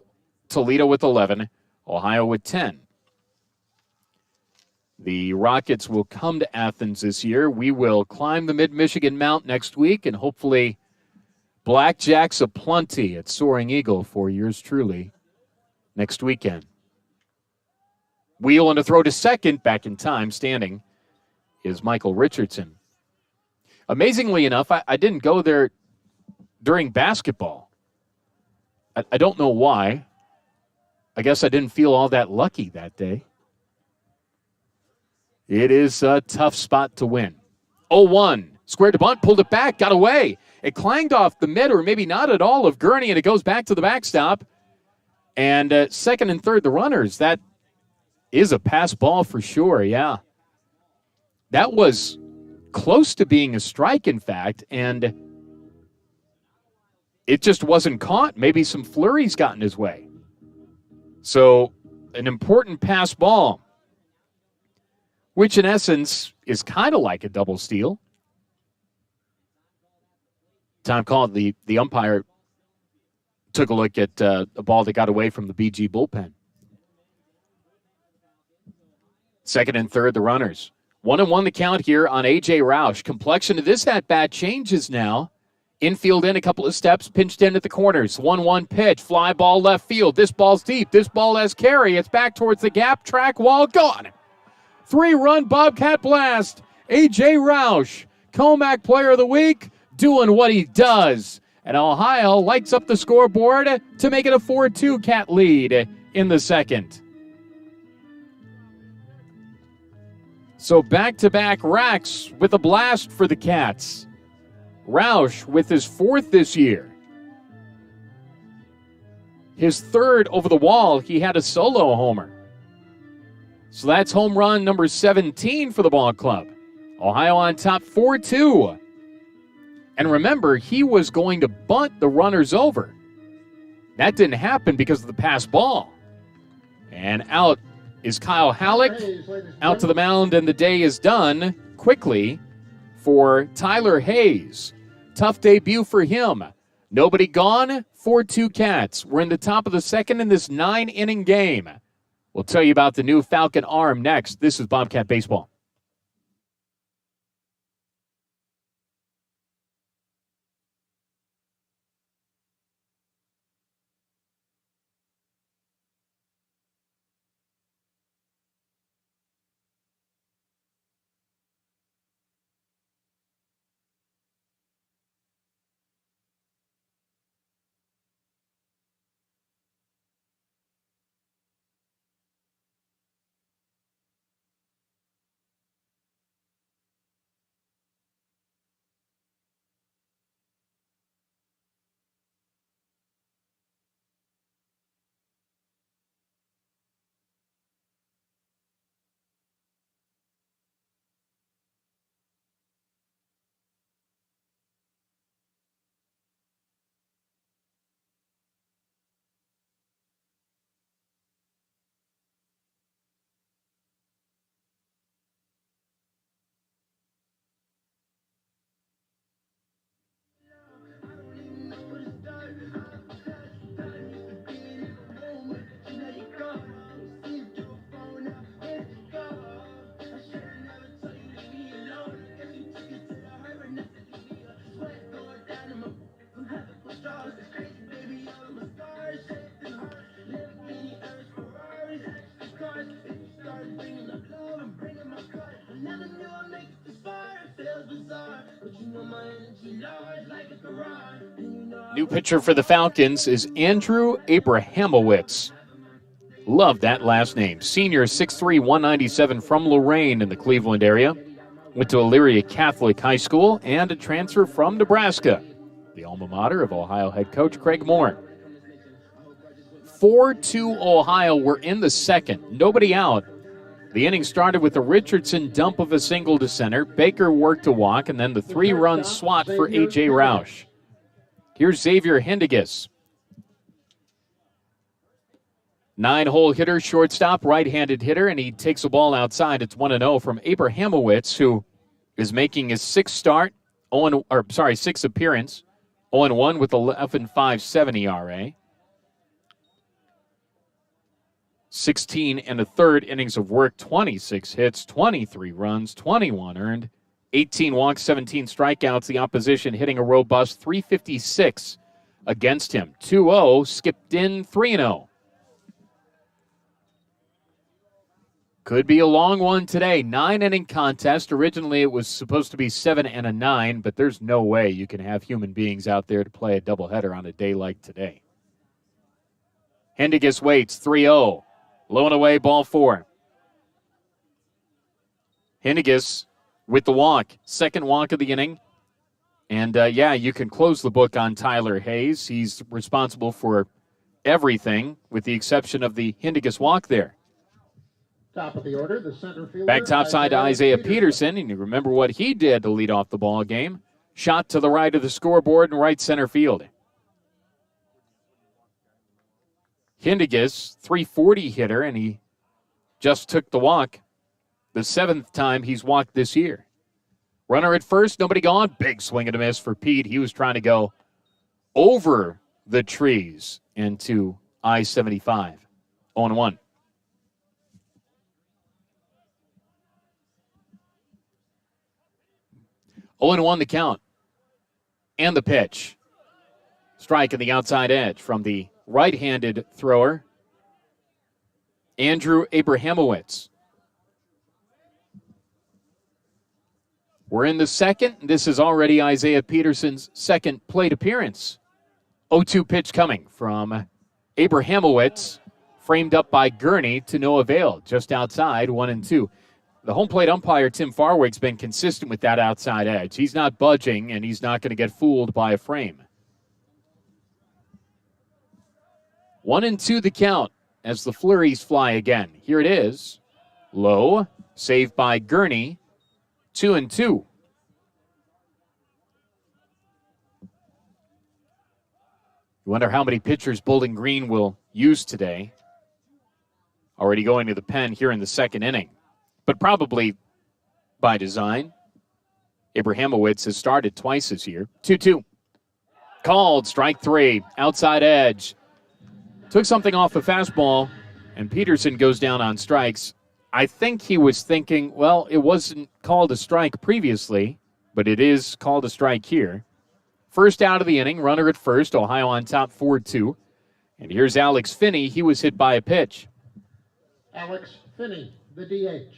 Toledo with 11, Ohio with 10. The Rockets will come to Athens this year. We will climb the Mid-Michigan Mount next week, and hopefully blackjacks aplenty at Soaring Eagle for yours truly next weekend. Wheel and a throw to second, back in time, standing, is Michael Richardson. Amazingly enough, I didn't go there during basketball. I don't know why. I guess I didn't feel all that lucky that day. It is a tough spot to win. 0-1. Squared to bunt, pulled it back, got away. It clanged off the mid, or maybe not at all, of Gurney, and it goes back to the backstop. And second and third, the runners. That is a pass ball for sure, yeah. That was close to being a strike, in fact, and it just wasn't caught. Maybe some flurries got in his way. So an important pass ball, which in essence is kind of like a double steal. Time called, the umpire took a look at a ball that got away from the BG bullpen. Second and third, the runners. 1-1 the count here on A.J. Roush. Complexion of this at-bat changes now. Infield in a couple of steps, pinched in at the corners. 1-1 pitch, fly ball left field. This ball's deep. This ball has carry. It's back towards the gap. Track wall, gone. 3-run Bobcat blast. A.J. Roush, COMAC Player of the Week, doing what he does. And Ohio lights up the scoreboard to make it a 4-2 Cat lead in the second. So back-to-back racks with a blast for the Cats. Roush with his 4th this year. his third over the wall. He had a solo homer. So that's home run number 17 for the ball club. Ohio on top 4-2. And remember, he was going to bunt the runners over. That didn't happen because of the pass ball. And out is Kyle Halleck, out to the mound, and the day is done quickly for Tyler Hayes. Tough debut for him. Nobody gone, 4-2 Cats. We're in the top of the second in this 9-inning game. We'll tell you about the new Falcon arm next. This is Bobcat Baseball. New pitcher for the Falcons is Andrew Abrahamowitz. Love that last name. Senior, 6'3", 197 from Lorain in the Cleveland area. Went to Elyria Catholic High School and a transfer from Nebraska, the alma mater of Ohio head coach Craig Moore. 4-2 Ohio. We're in the second. Nobody out. The inning started with a Richardson dump of a single to center. Baker worked a walk, and then the 3-run swat for A.J. Roush. Here's Xavier Hendigas. 9-hole hitter, shortstop, right-handed hitter, and he takes a ball outside. It's 1-0 from Abrahamowitz, who is making his sixth appearance. 0-1 with 11.57 ERA. 16 and a third innings of work, 26 hits, 23 runs, 21 earned, 18 walks, 17 strikeouts. The opposition hitting a robust 356 against him. 2-0, skipped in 3-0. Could be a long one today. 9-inning contest. Originally it was supposed to be 7 and a 9, but there's no way you can have human beings out there to play a doubleheader on a day like today. Hendigas waits, 3-0. Low and away, ball 4. Hendigas with the walk. Second walk of the inning. And, you can close the book on Tyler Hayes. He's responsible for everything with the exception of the Hendigas walk there. Top of the order, the center fielder. Back topside to Isaiah Peterson, and you remember what he did to lead off the ball game. Shot to the right of the scoreboard in right center field. Hendigas, 340 hitter, and he just took the walk. The 7th time he's walked this year. Runner at first, nobody gone. Big swing and a miss for Pete. He was trying to go over the trees into I-75. 0-1. 0-1 the count. And the pitch. Strike in the outside edge from the right-handed thrower, Andrew Abrahamowitz. We're in the second. This is already Isaiah Peterson's second plate appearance. 0-2 pitch coming from Abrahamowitz, framed up by Gurney to no avail, just outside, 1-2. The home plate umpire, Tim Farwig's been consistent with that outside edge. He's not budging, and he's not going to get fooled by a frame. 1-2 the count as the flurries fly again. Here it is. Low, saved by Gurney. 2-2. You wonder how many pitchers Bowling Green will use today. Already going to the pen here in the second inning, but probably by design. Abrahamowitz has started twice this year. 2-2. Called, strike three, outside edge. Took something off a fastball, and Peterson goes down on strikes. I think he was thinking, well, it wasn't called a strike previously, but it is called a strike here. First out of the inning, runner at first, Ohio on top 4-2. And here's Alex Finney. He was hit by a pitch. Alex Finney, the DH.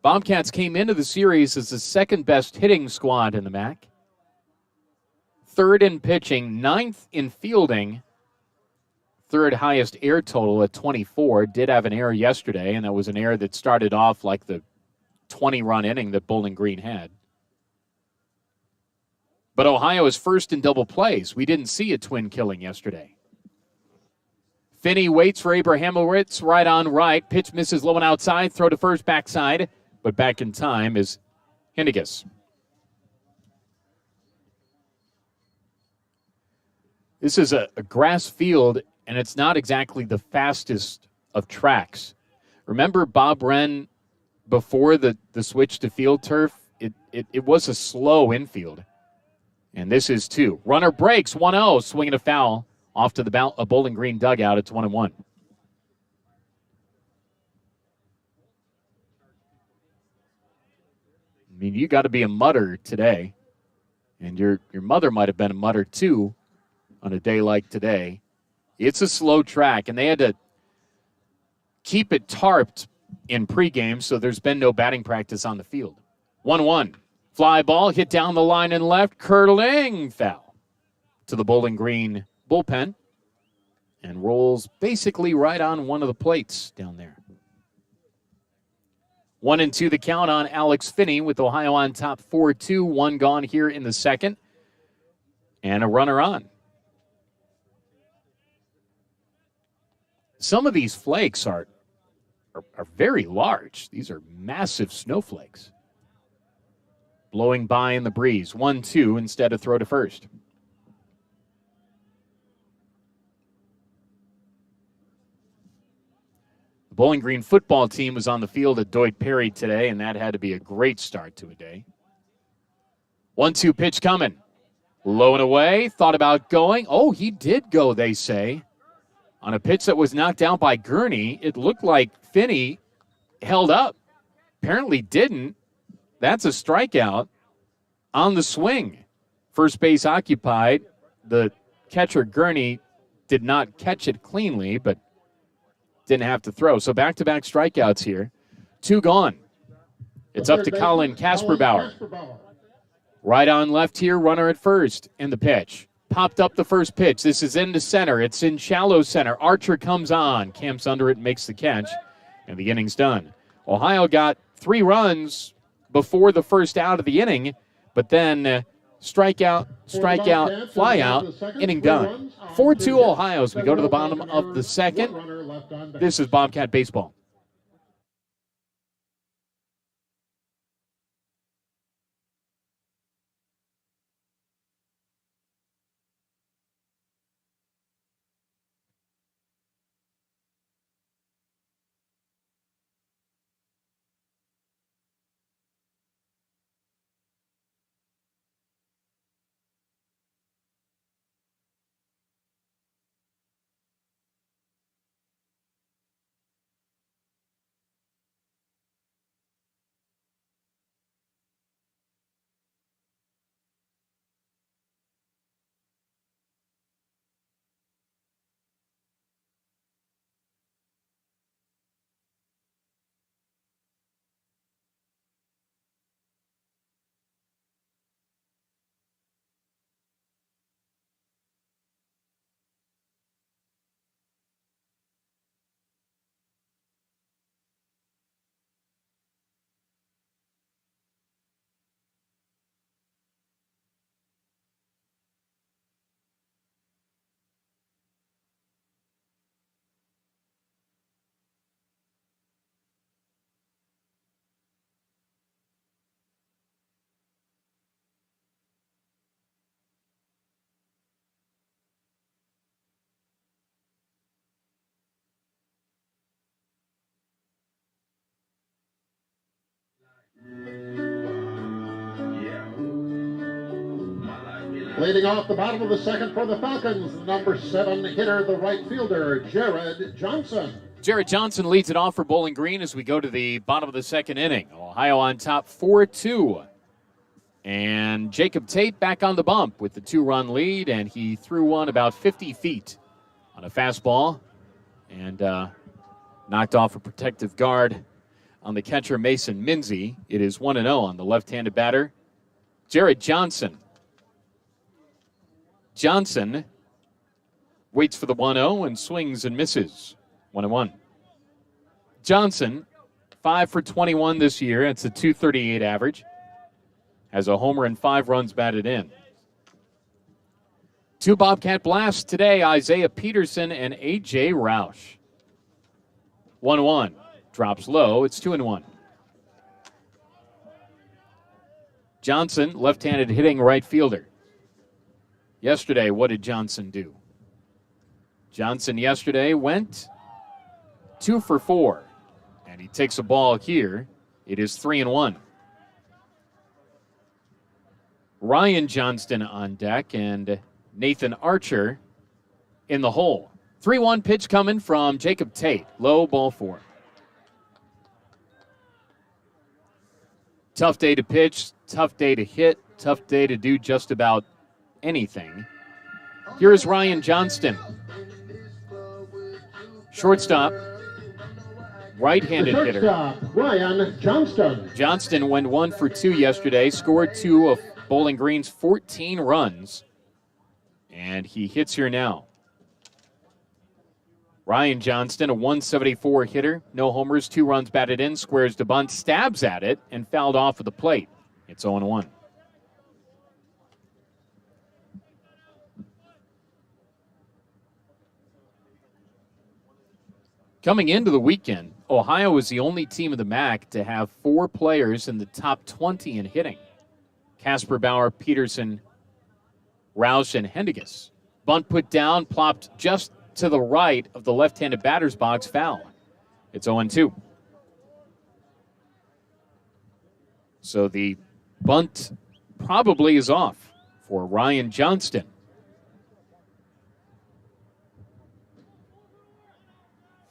Bobcats came into the series as the second-best hitting squad in the MAC. Third in pitching, ninth in fielding. Third highest air total at 24. Did have an error yesterday, and that was an error that started off like the 20-run inning that Bowling Green had. But Ohio is first in double plays. We didn't see a twin killing yesterday. Finney waits for Abrahamowitz, right on right. Pitch misses low and outside. Throw to first, backside. But back in time is Henniges. This is a grass field, and it's not exactly the fastest of tracks. Remember Bob Wren before the switch to field turf? It was a slow infield. And this is too. Runner breaks, 1-0, swinging a foul off to the Bowling Green dugout. It's 1-1. I mean, you got to be a mutter today. And your mother might have been a mutter too on a day like today. It's a slow track, and they had to keep it tarped in pregame, so there's been no batting practice on the field. 1-1. Fly ball hit down the line and left, curling foul to the Bowling Green bullpen, and rolls basically right on one of the plates down there. 1-2 the count on Alex Finney with Ohio on top 4-2. One gone here in the second, and a runner on. Some of these flakes are very large. These are massive snowflakes. Blowing by in the breeze. 1-2 instead of throw to first. The Bowling Green football team was on the field at Deutsch Perry today, and that had to be a great start to a day. 1-2 pitch coming. Low and away. Thought about going. Oh, he did go, they say. On a pitch that was knocked out by Gurney, it looked like Finney held up. Apparently didn't. That's a strikeout on the swing. First base occupied. The catcher, Gurney, did not catch it cleanly, but didn't have to throw. So back-to-back strikeouts here. Two gone. It's up to Colin Kasperbauer. Right on left here, runner at first. And the pitch. Popped up the first pitch. This is into center. It's in shallow center. Archer comes on. Camps under it, makes the catch. And the inning's done. Ohio got 3 runs before the first out of the inning, but then strikeout, fly out, inning done. 4-2 Ohio as we go to the bottom of the second. This is Bobcat Baseball. Leading off the bottom of the second for the Falcons, number 7 hitter, the right fielder, Jared Johnson. Jared Johnson leads it off for Bowling Green as we go to the bottom of the second inning. Ohio on top 4-2. And Jacob Tate back on the bump with the 2-run lead, and he threw one about 50 feet on a fastball and knocked off a protective guard on the catcher, Mason Minzy. It is 1-0 on the left-handed batter, Jared Johnson. Johnson waits for the 1-0 and swings and misses. 1-1. Johnson, 5 for 21 this year. It's a .238 average. Has a homer and 5 runs batted in. 2 Bobcat blasts today, Isaiah Peterson and A.J. Roush. 1-1. Drops low. It's 2-1. Johnson, left-handed hitting right fielder. Yesterday, what did Johnson do? Johnson yesterday went 2 for 4. And he takes a ball here. It is 3-1. Ryan Johnston on deck and Nathan Archer in the hole. 3-1 pitch coming from Jacob Tate. Low, ball 4. Tough day to pitch, tough day to hit, tough day to do just about anything. Here is Ryan Johnston. Shortstop, right-handed hitter. Ryan Johnston. Johnston went 1 for 2 yesterday, scored 2 of Bowling Green's 14 runs, and he hits here now. Ryan Johnston, a .174 hitter, no homers, 2 runs batted in, squares to bunt, stabs at it, and fouled off of the plate. It's 0-1. Coming into the weekend, Ohio was the only team in the MAC to have 4 players in the top 20 in hitting. Casper Bauer, Peterson, Roush, and Hendiges. Bunt put down, plopped just to the right of the left-handed batter's box, foul. It's 0-2. So the bunt probably is off for Ryan Johnston.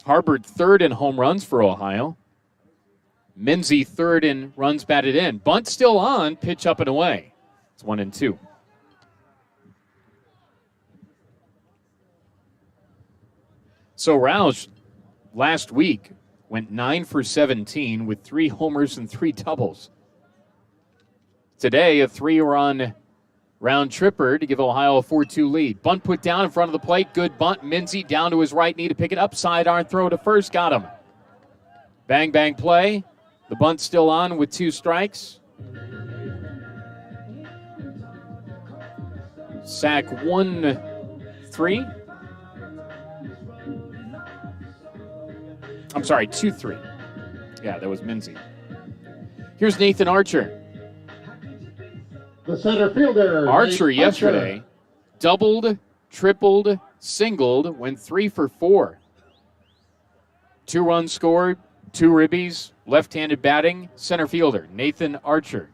Harbert third in home runs for Ohio. Minzy third in runs batted in. Bunt still on, pitch up and away. It's 1-2. So Roush last week went 9 for 17 with 3 homers and 3 doubles. Today, a 3-run round tripper to give Ohio a 4-2 lead. Bunt put down in front of the plate. Good bunt. Minzy down to his right knee to pick it up. Sidearm throw to first. Got him. Bang, bang play. The bunt still on with 2 strikes. Sack 1-3. I'm sorry, 2-3. Yeah, that was Minzy. Here's Nathan Archer. The center fielder. Archer yesterday doubled, tripled, singled, went 3 for 4. 2 runs scored, 2 ribbies, left-handed batting, center fielder, Nathan Archer.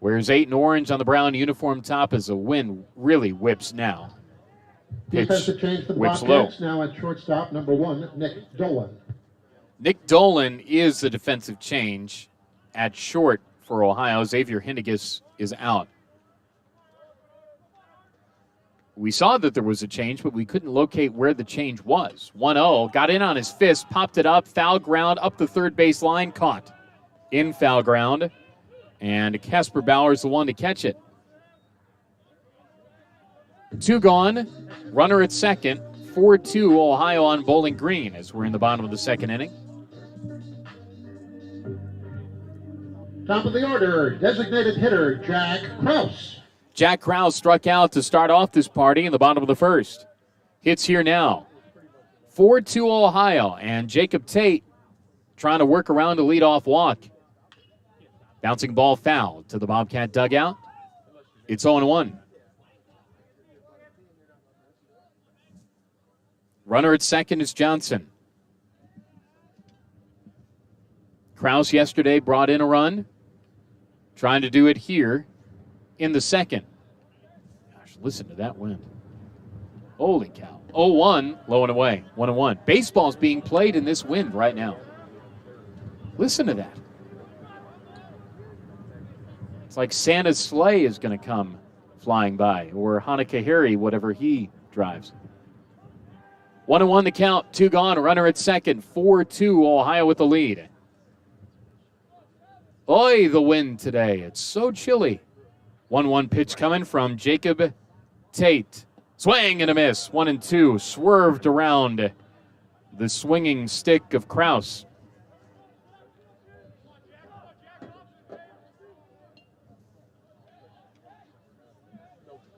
Wears 8 in orange on the brown uniform top as the wind really whips now. Defensive change for the Bobcats, now at shortstop, number 1, Nick Dolan. Nick Dolan is the defensive change at short for Ohio. Xavier Hendiges is out. We saw that there was a change, but we couldn't locate where the change was. 1-0, got in on his fist, popped it up, foul ground, up the third base line, caught in foul ground, and Casper Bauer's the one to catch it. 2 gone, runner at second, 4-2 Ohio on Bowling Green as we're in the bottom of the second inning. Top of the order, designated hitter Jack Krause. Jack Krause struck out to start off this party in the bottom of the first. Hits here now. 4-2 Ohio, and Jacob Tate trying to work around a leadoff walk. Bouncing ball foul to the Bobcat dugout. It's 0-1. Runner at second is Johnson. Krause yesterday brought in a run. Trying to do it here in the second. Gosh, listen to that wind. Holy cow. 0-1, low and away. 1-1. Baseball's being played in this wind right now. Listen to that. It's like Santa's sleigh is going to come flying by, or Hanukkah Harry, whatever he drives. 1-1 the count, 2 gone, runner at second, 4-2, Ohio with the lead. Oy, the wind today. It's so chilly. 1-1 pitch coming from Jacob Tate. Swing and a miss. 1-2. Swerved around the swinging stick of Kraus.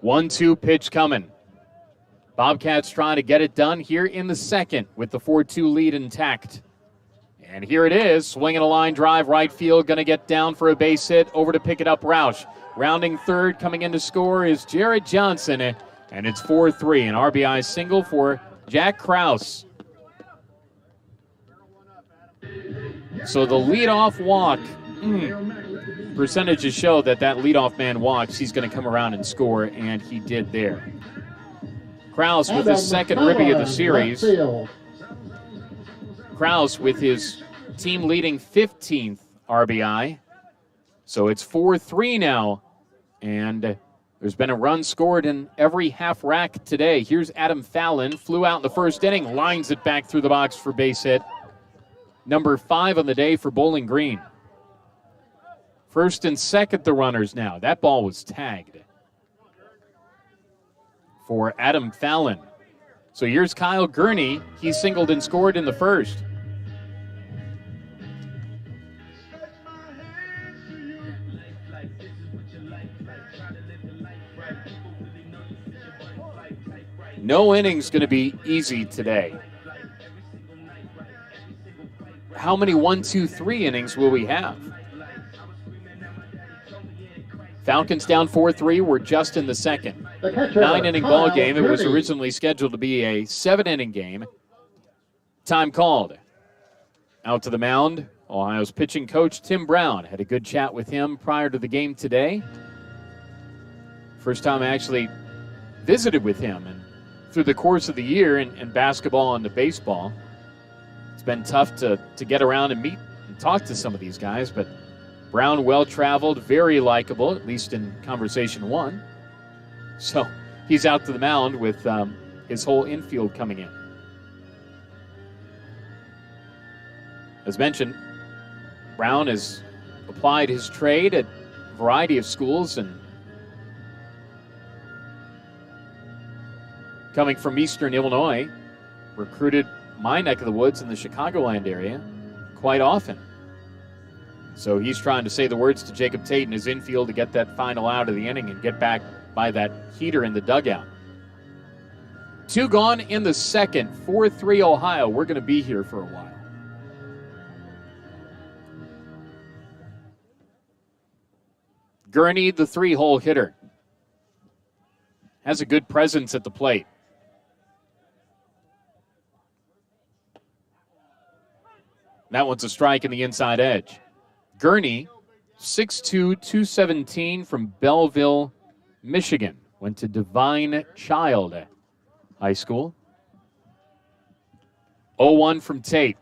One-two pitch coming. Bobcats trying to get it done here in the second with the 4-2 lead intact. And here it is. Swinging a line drive, right field. Going to get down for a base hit. Over to pick it up, Roush. Rounding third, coming in to score is Jared Johnson. And it's 4-3. An RBI single for Jack Kraus. So the leadoff walk. Percentages show that leadoff man walks. He's going to come around and score, and he did there. Kraus with his second ribby of the series. Kraus with his team-leading 15th RBI. So it's 4-3 now, and there's been a run scored in every half rack today. Here's Adam Fallon. Flew out in the first inning, lines it back through the box for base hit. Number 5 on the day for Bowling Green. First and second, the runners now. That ball was tagged for Adam Fallon. So here's Kyle Gurney. He singled and scored in the first. No innings going to be easy today. How many 1, 2, 3 innings will we have? Falcons down 4-3. We're just in the second. 9-inning ball game. It was originally scheduled to be a 7-inning game. Time called. Out to the mound, Ohio's pitching coach, Tim Brown. Had a good chat with him prior to the game today. First time I actually visited with him. And through the course of the year in basketball and the baseball, it's been tough to get around and meet and talk to some of these guys, but Brown, well-traveled, very likable, at least in Conversation 1. So he's out to the mound with his whole infield coming in. As mentioned, Brown has applied his trade at a variety of schools, and coming from Eastern Illinois, recruited my neck of the woods in the Chicagoland area quite often. So he's trying to say the words to Jacob Tate in his infield to get that final out of the inning and get back by that heater in the dugout. 2 gone in the second. 4-3 Ohio. We're going to be here for a while. Gurney, the 3-hole hitter, has a good presence at the plate. That one's a strike in the inside edge. Gurney, 6'2", 217 from Belleville, Michigan. Went to Divine Child High School. 0-1 from Tate.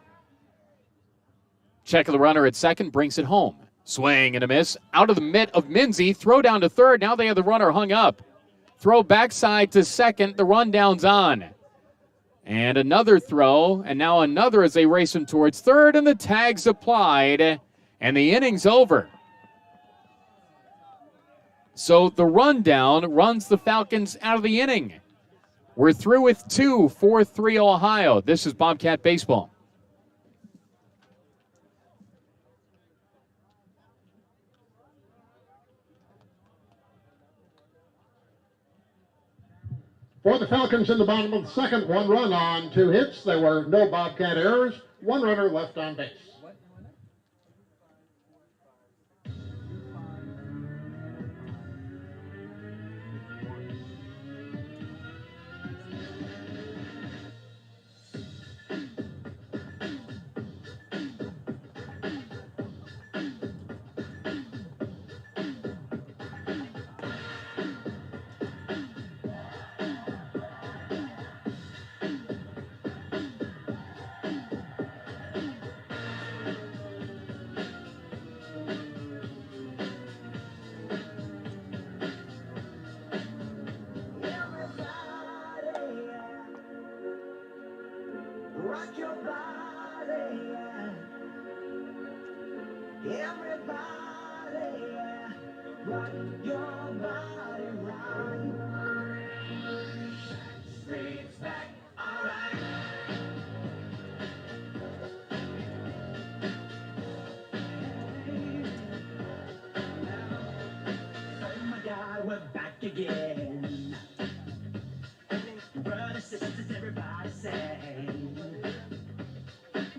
Check of the runner at second, brings it home. Swing and a miss. Out of the mitt of Minzy. Throw down to third. Now they have the runner hung up. Throw backside to second. The rundown's on. And another throw, and now another as they race him towards third, and the tag's applied. And the inning's over. So the rundown runs the Falcons out of the inning. We're through with 2, 4-3 Ohio. This is Bobcat Baseball. For the Falcons in the bottom of the second, 1 run on 2 hits. There were no Bobcat errors. 1 runner left on base. Rock your body, yeah. Everybody, yeah. Rock your body right. Streets back, alright. Oh my God, we're back again. Brothers, sisters, everybody say,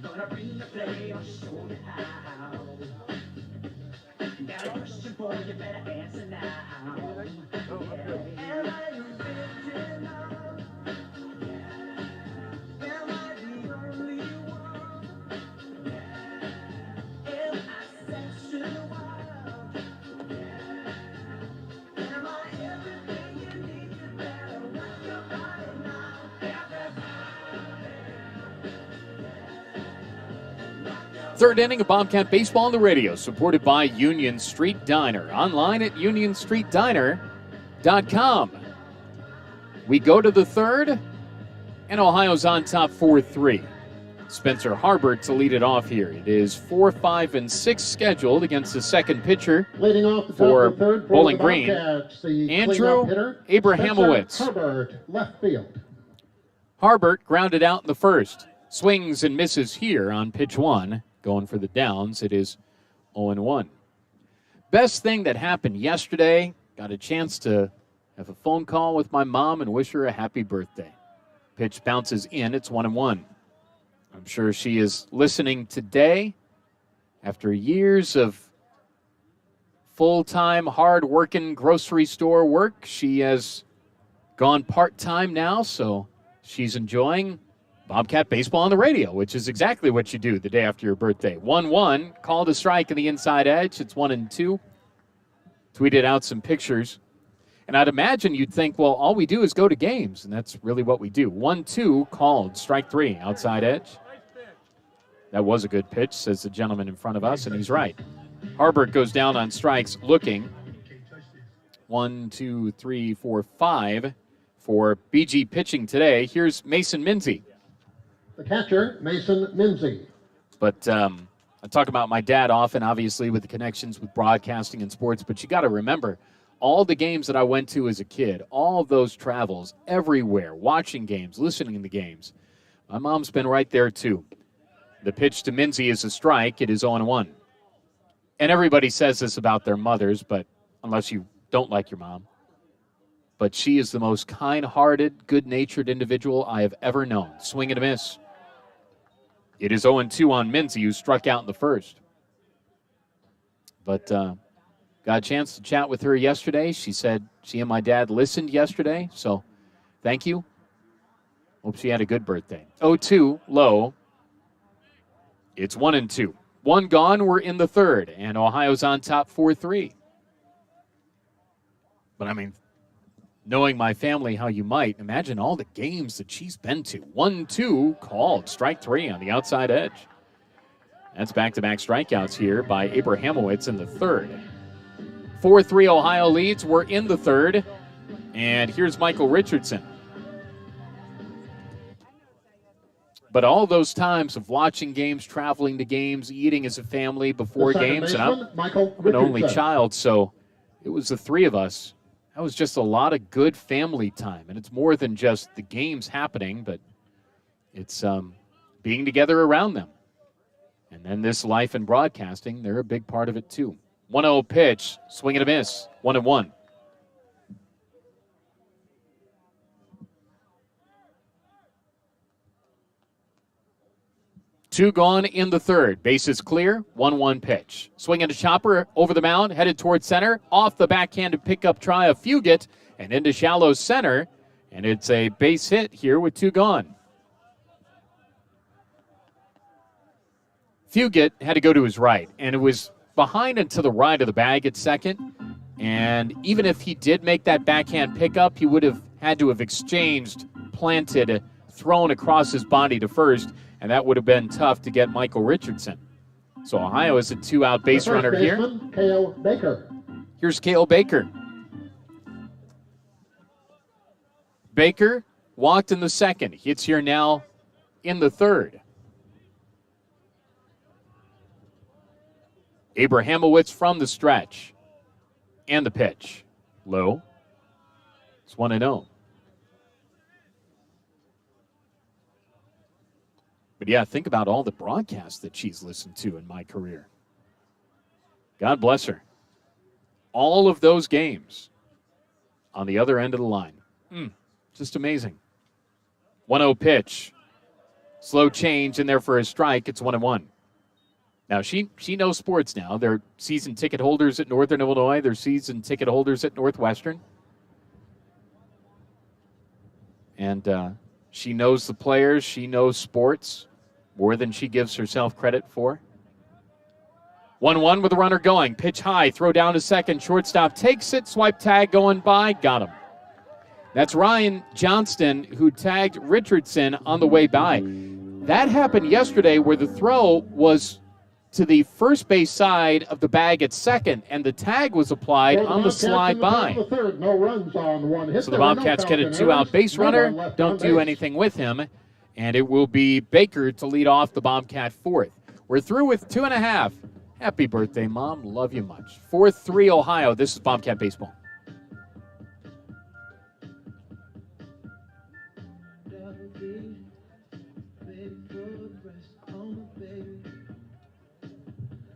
gonna bring the play, I'll show you how. Got a question for you, better answer now. Am I your victim now? Am I the only one? Am I sexual? Am I everything you need? You better rock your body now. Third inning of Bobcat Baseball on the radio, supported by Union Street Diner. Online at unionstreetdiner.com. We go to the third, and Ohio's on top 4-3. Spencer Harbert to lead it off here. It is 4, 5, and 6 scheduled against the second pitcher Leading off the top for of the third for Bowling the Green, Bobcats, the Andrew cleanup hitter, Abrahamowitz. Spencer Herbert, left field. Harbert grounded out in the first. Swings and misses here on pitch one. Going for the downs, it is 0-1. Best thing that happened yesterday, got a chance to have a phone call with my mom and wish her a happy birthday. Pitch bounces in, it's 1-1. I'm sure she is listening today. After years of full-time, hard-working grocery store work, she has gone part-time now, so she's enjoying Bobcat Baseball on the radio, which is exactly what you do the day after your birthday. 1-1, called a strike in the inside edge. It's 1-2. Tweeted out some pictures. And I'd imagine you'd think, well, all we do is go to games, and that's really what we do. 1-2, called, strike 3, outside edge. That was a good pitch, says the gentleman in front of us, and he's right. Harbert goes down on strikes looking. 1, 2, 3, 4, 5 for BG pitching today. Here's Mason Minzy. The catcher, Mason Minzy. But I talk about my dad often, obviously, with the connections with broadcasting and sports. But you got to remember, all the games that I went to as a kid, all of those travels, everywhere, watching games, listening to games. My mom's been right there, too. The pitch to Minzy is a strike. It is 0-1. And everybody says this about their mothers, but unless you don't like your mom. But she is the most kind-hearted, good-natured individual I have ever known. Swing and a miss. It is 0-2 on Minzy, who struck out in the first. But got a chance to chat with her yesterday. She said she and my dad listened yesterday, so thank you. Hope she had a good birthday. 0-2, low. It's 1-2. One gone, we're in the third, and Ohio's on top 4-3. But, I mean, knowing my family how you might, imagine all the games that she's been to. 1-2, called, strike 3 on the outside edge. That's back-to-back strikeouts here by Abrahamowitz in the third. 4-3 Ohio leads. We're in the third. And here's Michael Richardson. But all those times of watching games, traveling to games, eating as a family before games, and I'm an only child, so it was the three of us. That was just a lot of good family time. And it's more than just the games happening, but it's being together around them. And then this life in broadcasting, they're a big part of it too. 1-0 pitch, swing and a miss, 1-1. Two gone in the third. Bases clear. 1-1 pitch. Swing and a chopper over the mound, headed towards center. Off the backhanded pickup try of Fugit and into shallow center. And it's a base hit here with two gone. Fugit had to go to his right, and it was behind and to the right of the bag at second. And even if he did make that backhand pickup, he would have had to have exchanged, planted, thrown across his body to first. And that would have been tough to get Michael Richardson. So Ohio is a two-out base runner here. Cale Baker. Here's Cale Baker. Baker walked in the second. Hits here now in the third. Abrahamowitz from the stretch. And the pitch. Low. It's 1-0. But yeah, think about all the broadcasts that she's listened to in my career. God bless her. All of those games on the other end of the line. Just amazing. 1-0 pitch. Slow change in there for a strike. It's 1-1. Now, she knows sports now. They're season ticket holders at Northern Illinois. They're season ticket holders at Northwestern. And she knows the players. She knows sports more than she gives herself credit for. 1-1 with the runner going. Pitch high. Throw down to second. Shortstop takes it. Swipe tag going by. Got him. That's Ryan Johnston who tagged Richardson on the way by. That happened yesterday where the throw was to the first base side of the bag at second, and the tag was applied on the slide by. So the Bobcats get a 2-out base runner, don't do anything with him, and it will be Baker to lead off the Bobcat fourth. We're through with 2.5. Happy birthday, Mom. Love you much. 4-3 Ohio. This is Bobcat Baseball.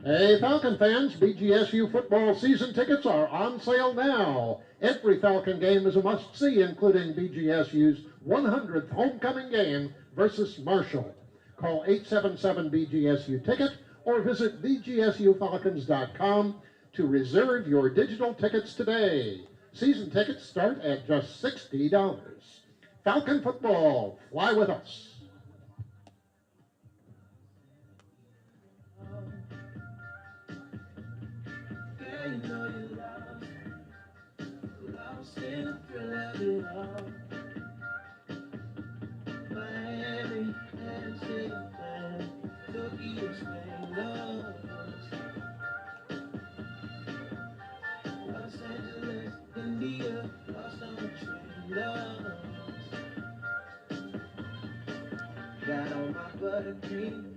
Hey, Falcon fans, BGSU football season tickets are on sale now. Every Falcon game is a must-see, including BGSU's 100th homecoming game versus Marshall. Call 877-BGSU-TICKET or visit bgsufalcons.com to reserve your digital tickets today. Season tickets start at just $60. Falcon football, fly with us. Got on my buttercream.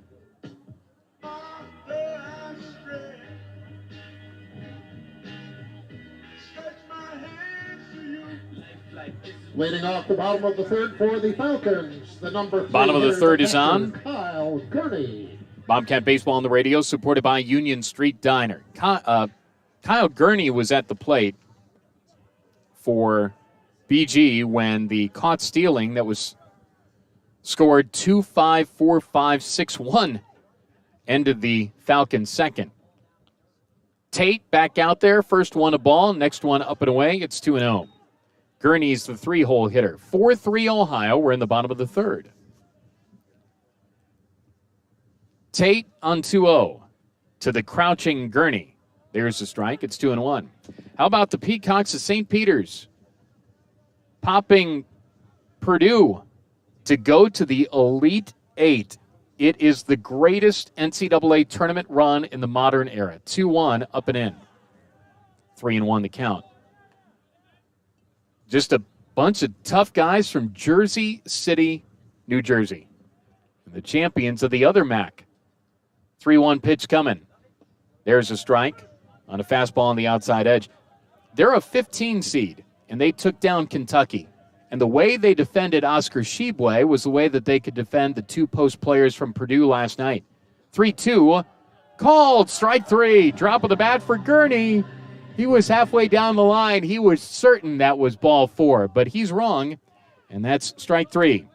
Leading off the bottom of the third for the Falcons, the number 3 Bottom of the third is on. Kyle Gurney. Bobcat Baseball on the radio, supported by Union Street Diner. Kyle Gurney was at the plate for BG when the caught stealing that was scored 2-5, 4-5, 6-1 ended the Falcons' second. Tate back out there, first one a ball, next one up and away. It's 2-0. Gurney's the 3-hole hitter. 4-3 Ohio. We're in the bottom of the third. Tate on 2-0 to the crouching Gurney. There's the strike. It's 2-1. How about the Peacocks of St. Peter's popping Purdue to go to the Elite Eight? It is the greatest NCAA tournament run in the modern era. 2-1 up and in. 3-1 the count. Just a bunch of tough guys from Jersey City, New Jersey. And the champions of the other MAC. 3-1 pitch coming. There's a strike on a fastball on the outside edge. They're a 15 seed, and they took down Kentucky. And the way they defended Oscar Shibwe was the way that they could defend the two post players from Purdue last night. 3-2, called, strike 3. Drop of the bat for Gurney. He was halfway down the line. He was certain that was ball 4, but he's wrong, and that's strike 3.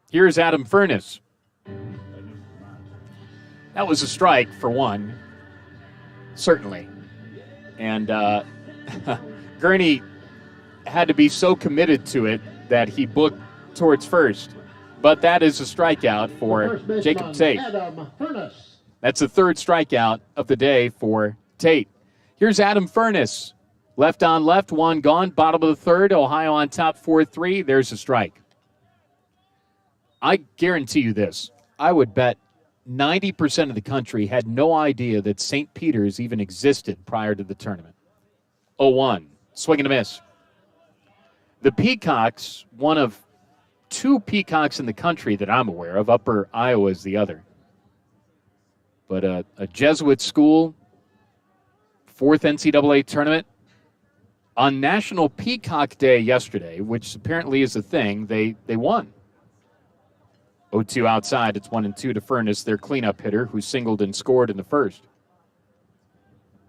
Here's Adam Furness. That was a strike for one, certainly. And Gurney had to be so committed to it that he booked towards first. But that is a strikeout for Jacob Tate. That's the third strikeout of the day for Tate. Here's Adam Furness. Left on left, one gone, bottom of the third. Ohio on top 4-3. There's a strike. I guarantee you this. I would bet 90% of the country had no idea that St. Peter's even existed prior to the tournament. 0-1. Swing and a miss. The Peacocks, one of 2 Peacocks in the country that I'm aware of. Upper Iowa is the other. But a Jesuit school, 4th NCAA tournament. On National Peacock Day yesterday, which apparently is a thing, they won. 0-2 outside. It's 1-2 to Furness, their cleanup hitter, who singled and scored in the first.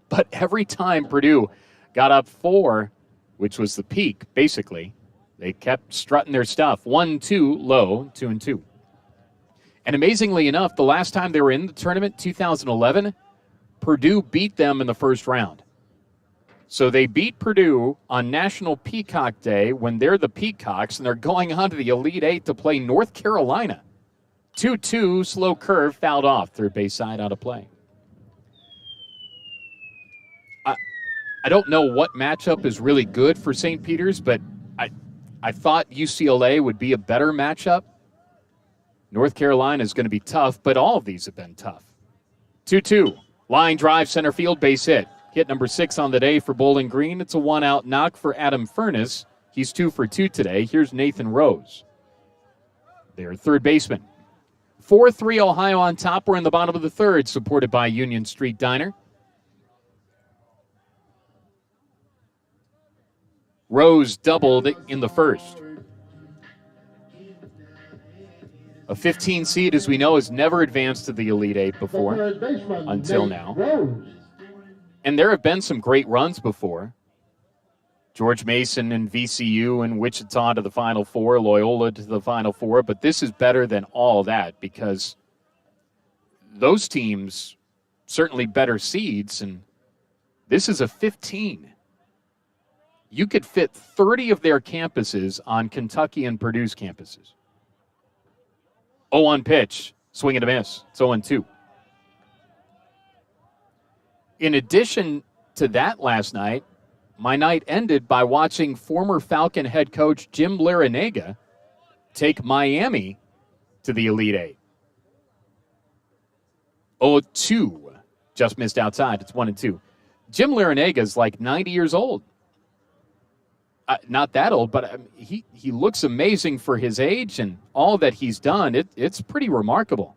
But every time Purdue got up 4, which was the peak, basically, they kept strutting their stuff. 1-2 low, 2-2. And amazingly enough, the last time they were in the tournament, 2011, Purdue beat them in the first round. So they beat Purdue on National Peacock Day when they're the Peacocks, and they're going on to the Elite Eight to play North Carolina. 2-2, slow curve, fouled off. Third base side out of play. I don't know what matchup is really good for St. Peter's, but I thought UCLA would be a better matchup. North Carolina is going to be tough, but all of these have been tough. 2-2, line drive, center field, base hit. Hit number 6 on the day for Bowling Green. It's a 1-out knock for Adam Furness. He's 2 for 2 today. Here's Nathan Rose, their third baseman. 4-3 Ohio on top. We're in the bottom of the third, supported by Union Street Diner. Rose doubled in the first. A 15 seed, as we know, has never advanced to the Elite Eight before until now. And there have been some great runs before. George Mason and VCU and Wichita to the Final Four, Loyola to the Final Four, but this is better than all that because those teams certainly better seeds, and this is a 15. You could fit 30 of their campuses on Kentucky and Purdue's campuses. 0-1 pitch, swing and a miss. It's 0-2. In addition to that last night, my night ended by watching former Falcon head coach Jim Larrañaga take Miami to the Elite Eight. 0-2, just missed outside. It's 1-2. Jim Larrañaga is like 90 years old. Not that old, but he looks amazing for his age and all that he's done. It's pretty remarkable.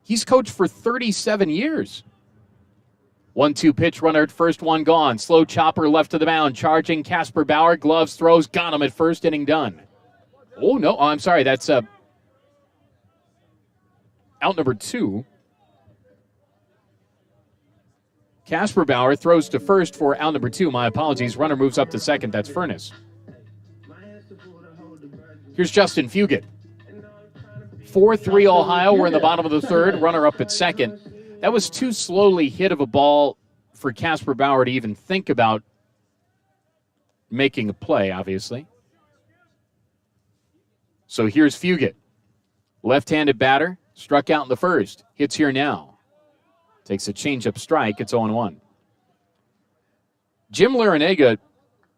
He's coached for 37 years. 1-2 pitch, runner at first, one gone. Slow chopper left to the mound, charging Casper Bauer. Gloves, throws, got him at first, inning done. Oh, no, I'm sorry, that's out number 2. Casper Bauer throws to first for out number 2. My apologies. Runner moves up to second. That's Furness. Here's Justin Fugit. 4-3 Ohio. We're in the bottom of the third. Runner up at second. That was too slowly hit of a ball for Casper Bauer to even think about making a play, obviously. So here's Fugit. Left-handed batter. Struck out in the first. Hits here now. Takes a changeup strike. It's 0-1. Jim Larrañaga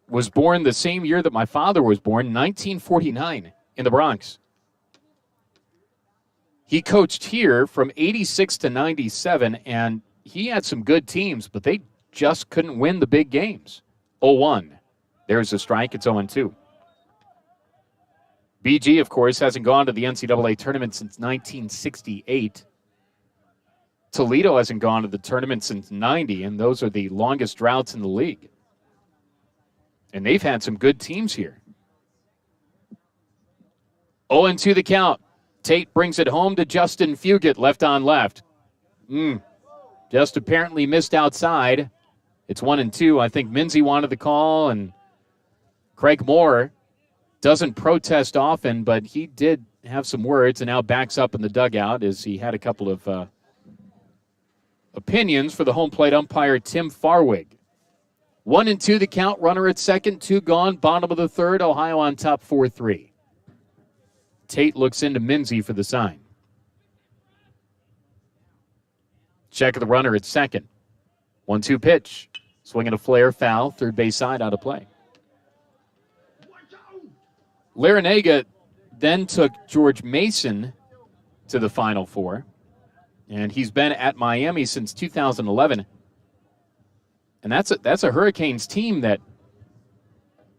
was born the same year that my father was born, 1949, in the Bronx. He coached here from 86 to 97, and he had some good teams, but they just couldn't win the big games. 0-1. There's a strike. It's 0-2. BG, of course, hasn't gone to the NCAA tournament since 1968. Toledo hasn't gone to the tournament since 90, and those are the longest droughts in the league. And they've had some good teams here. 0-2 the count. Tate brings it home to Justin Fugit, left on left. Just apparently missed outside. It's 1-2. I think Minzy wanted the call, and Craig Moore doesn't protest often, but he did have some words and now backs up in the dugout as he had a couple of opinions for the home plate umpire, Tim Farwig. 1-2 the count, runner at second, 2 gone, bottom of the third, Ohio on top 4-3. Tate looks into Minzy for the sign. Check of the runner at second. 1-2 pitch. Swinging a flare, foul, third base side, out of play. Larrañaga then took George Mason to the Final Four. And he's been at Miami since 2011. And that's a Hurricanes team that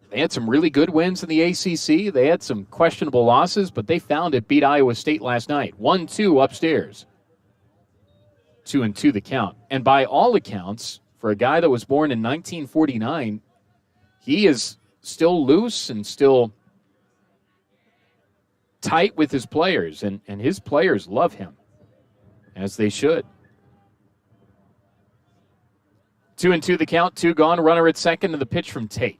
they had some really good wins in the ACC. They had some questionable losses, but they found it, beat Iowa State last night. 1-2 upstairs. 2-2 the count. And by all accounts, for a guy that was born in 1949, he is still loose and still tight with his players, and his players love him, as they should. 2-2 the count, 2 gone, runner at second, and the pitch from Tate.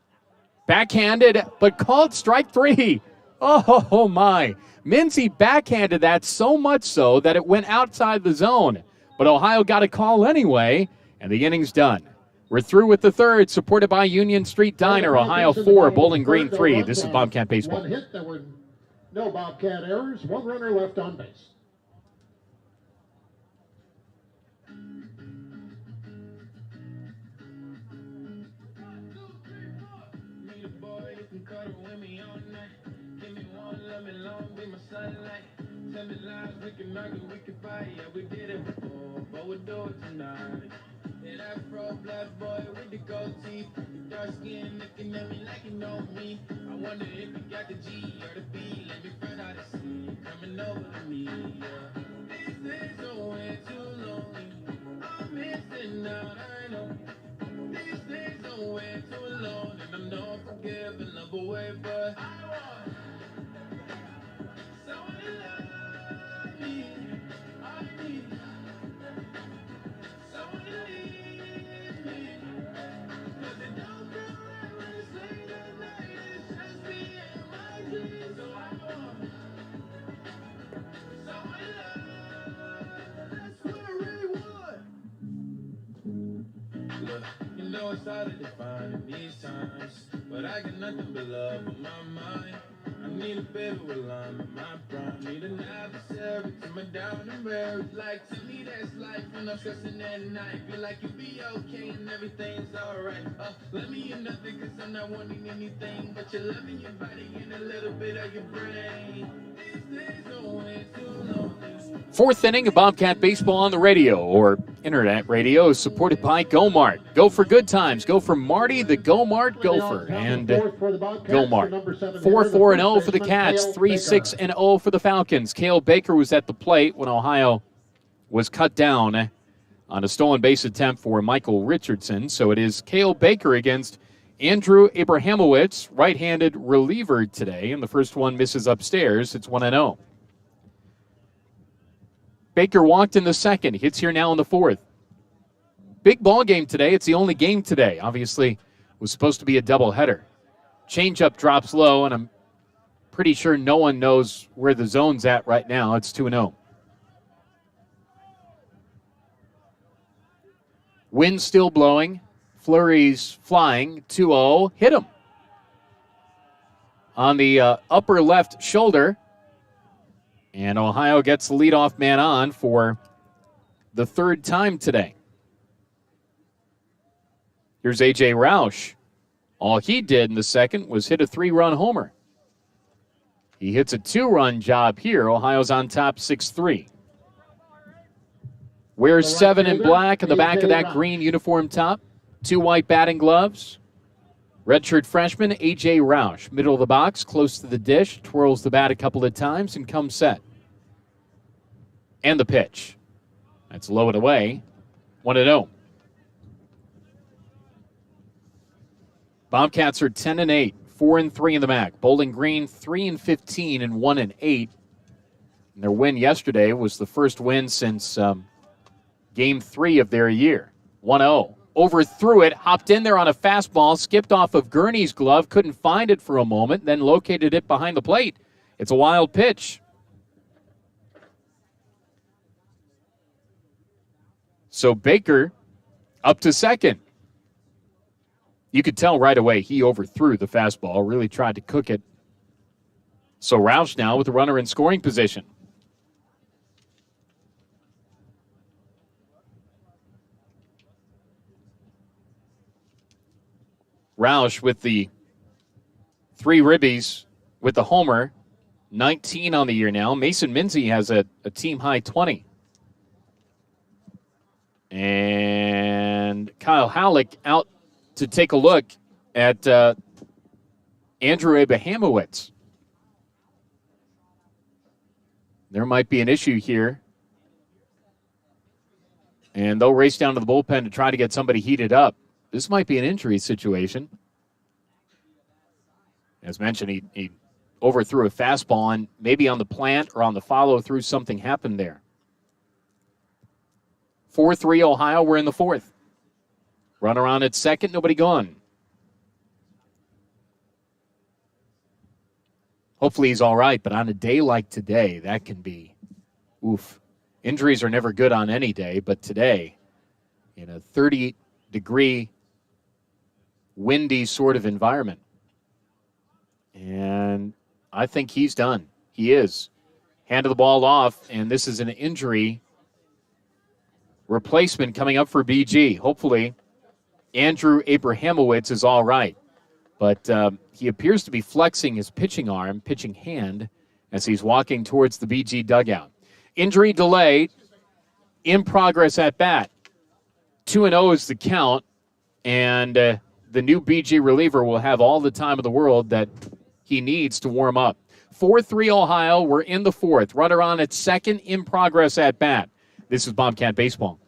Backhanded, but called strike 3. Oh, my. Mincy backhanded that so much so that it went outside the zone. But Ohio got a call anyway, and the inning's done. We're through with the third, supported by Union Street Diner. Ohio 4, Bowling Green 3. This is Bobcat Baseball. 1 hit, there were no Bobcat errors, 1 runner left on base. Tell me lies, we can argue, we can fight, yeah, we did it before, but we'll do it tonight. Yeah, that fro black boy with the gold teeth, the dark skin looking at me like you know me. I wonder if you got the G or the B, let me find out the C, coming over to me, yeah. These days are way too lonely, I'm missing out, I know. These days are way too long, and I know I'm forgiving, love away, but I want someone to love me. I need someone to leave me. 'Cause it don't feel right when it's late at night. It's just me and my dreams. So I want someone to love. That's what I really want. Look, you know it's hard to define in these times, but I got nothing but love on my mind. I need a baby while I'm in my prime. Need an adversary to my down and married. Like, to me that's life when I'm stressing at night. Feel like you'll be okay and everything's alright. Let me in nothing 'cause I'm not wanting anything but your love in your body and a little bit of your brain. These days are way too long. Fourth inning of Bobcat Baseball on the radio, or internet radio, is supported by Go Mart. Go for good times. Go for Marty, the Go Mart gopher. And Go Mart. 4-4-0 for the Cats. 3-6-0 for the Falcons. Cale Baker was at the plate when Ohio was cut down on a stolen base attempt for Michael Richardson. So it is Cale Baker against Andrew Abrahamowitz, right-handed reliever today. And the first one misses upstairs. It's 1-0. Baker walked in the second. Hits here now in the fourth. Big ball game today. It's the only game today. Obviously, it was supposed to be a doubleheader. Changeup drops low, and I'm pretty sure no one knows where the zone's at right now. It's 2-0. Wind still blowing. Flurries flying. 2-0. Hit him on the upper left shoulder. And Ohio gets the leadoff man on for the third time today. Here's A.J. Roush. All he did in the second was hit a 3-run homer. He hits a 2-run job here. Ohio's on top 6-3. Wears 7 in black in the back of that green uniform top. 2 white batting gloves. Redshirt freshman A.J. Roush, middle of the box, close to the dish, twirls the bat a couple of times and comes set. And the pitch. That's low and away. 1-0. Bobcats are 10-8, 4-3 in the MAC. Bowling Green 3-15 and 1-8. And their win yesterday was the first win since Game 3 of their year. 1-0. Overthrew it, hopped in there on a fastball, skipped off of Gurney's glove, couldn't find it for a moment, then located it behind the plate. It's a wild pitch. So Baker up to second. You could tell right away he overthrew the fastball, really tried to cook it. So Roush now with the runner in scoring position. Roush with the 3 ribbies with the homer, 19 on the year now. Mason Minzy has a team-high 20. And And Kyle Halleck out to take a look at Andrew Abrahamowitz. There might be an issue here. And they'll race down to the bullpen to try to get somebody heated up. This might be an injury situation. As mentioned, he overthrew a fastball, and maybe on the plant or on the follow-through, something happened there. 4-3 Ohio, we're in the fourth. Runner on at second, nobody gone. Hopefully he's all right, but on a day like today, that can be oof. Injuries are never good on any day, but today, in a 30-degree, windy sort of environment. And I think he's done. He is. Handed the ball off, and this is an injury replacement coming up for BG. Hopefully, Andrew Abrahamowitz is all right. But he appears to be flexing his pitching arm, pitching hand, as he's walking towards the BG dugout. Injury delay, in progress at bat. 2-0 is the count, and the new BG reliever will have all the time in the world that he needs to warm up. 4-3 Ohio, we're in the fourth. Runner on at second, in progress at bat. This is Bobcat Baseball.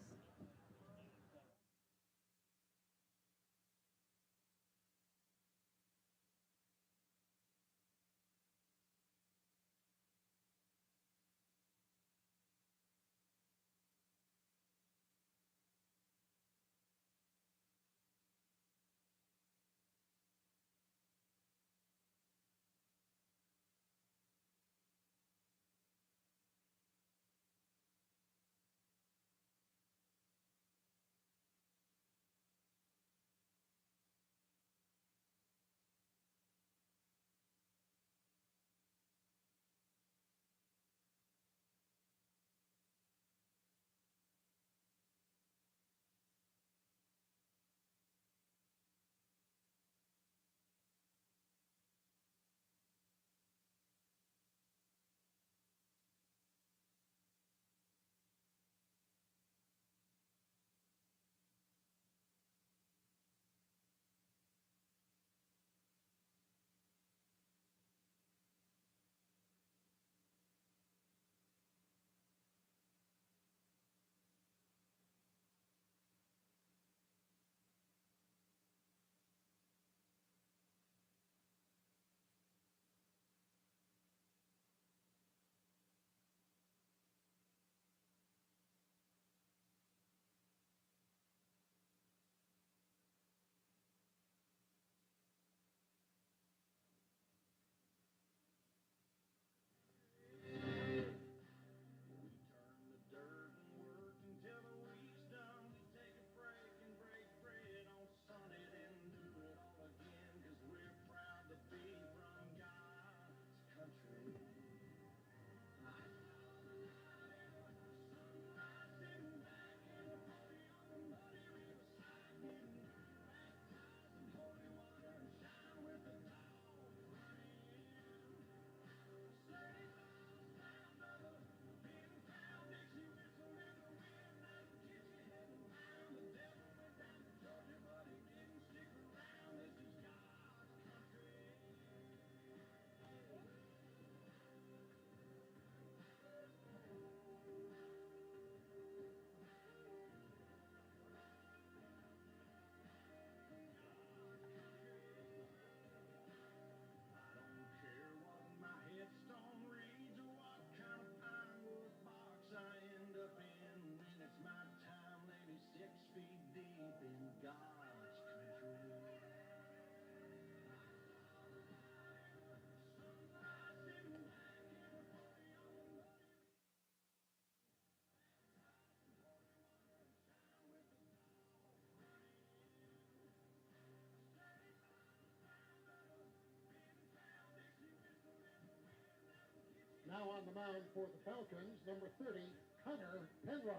Now on the mound for the Falcons, number 30, Hunter Penrod.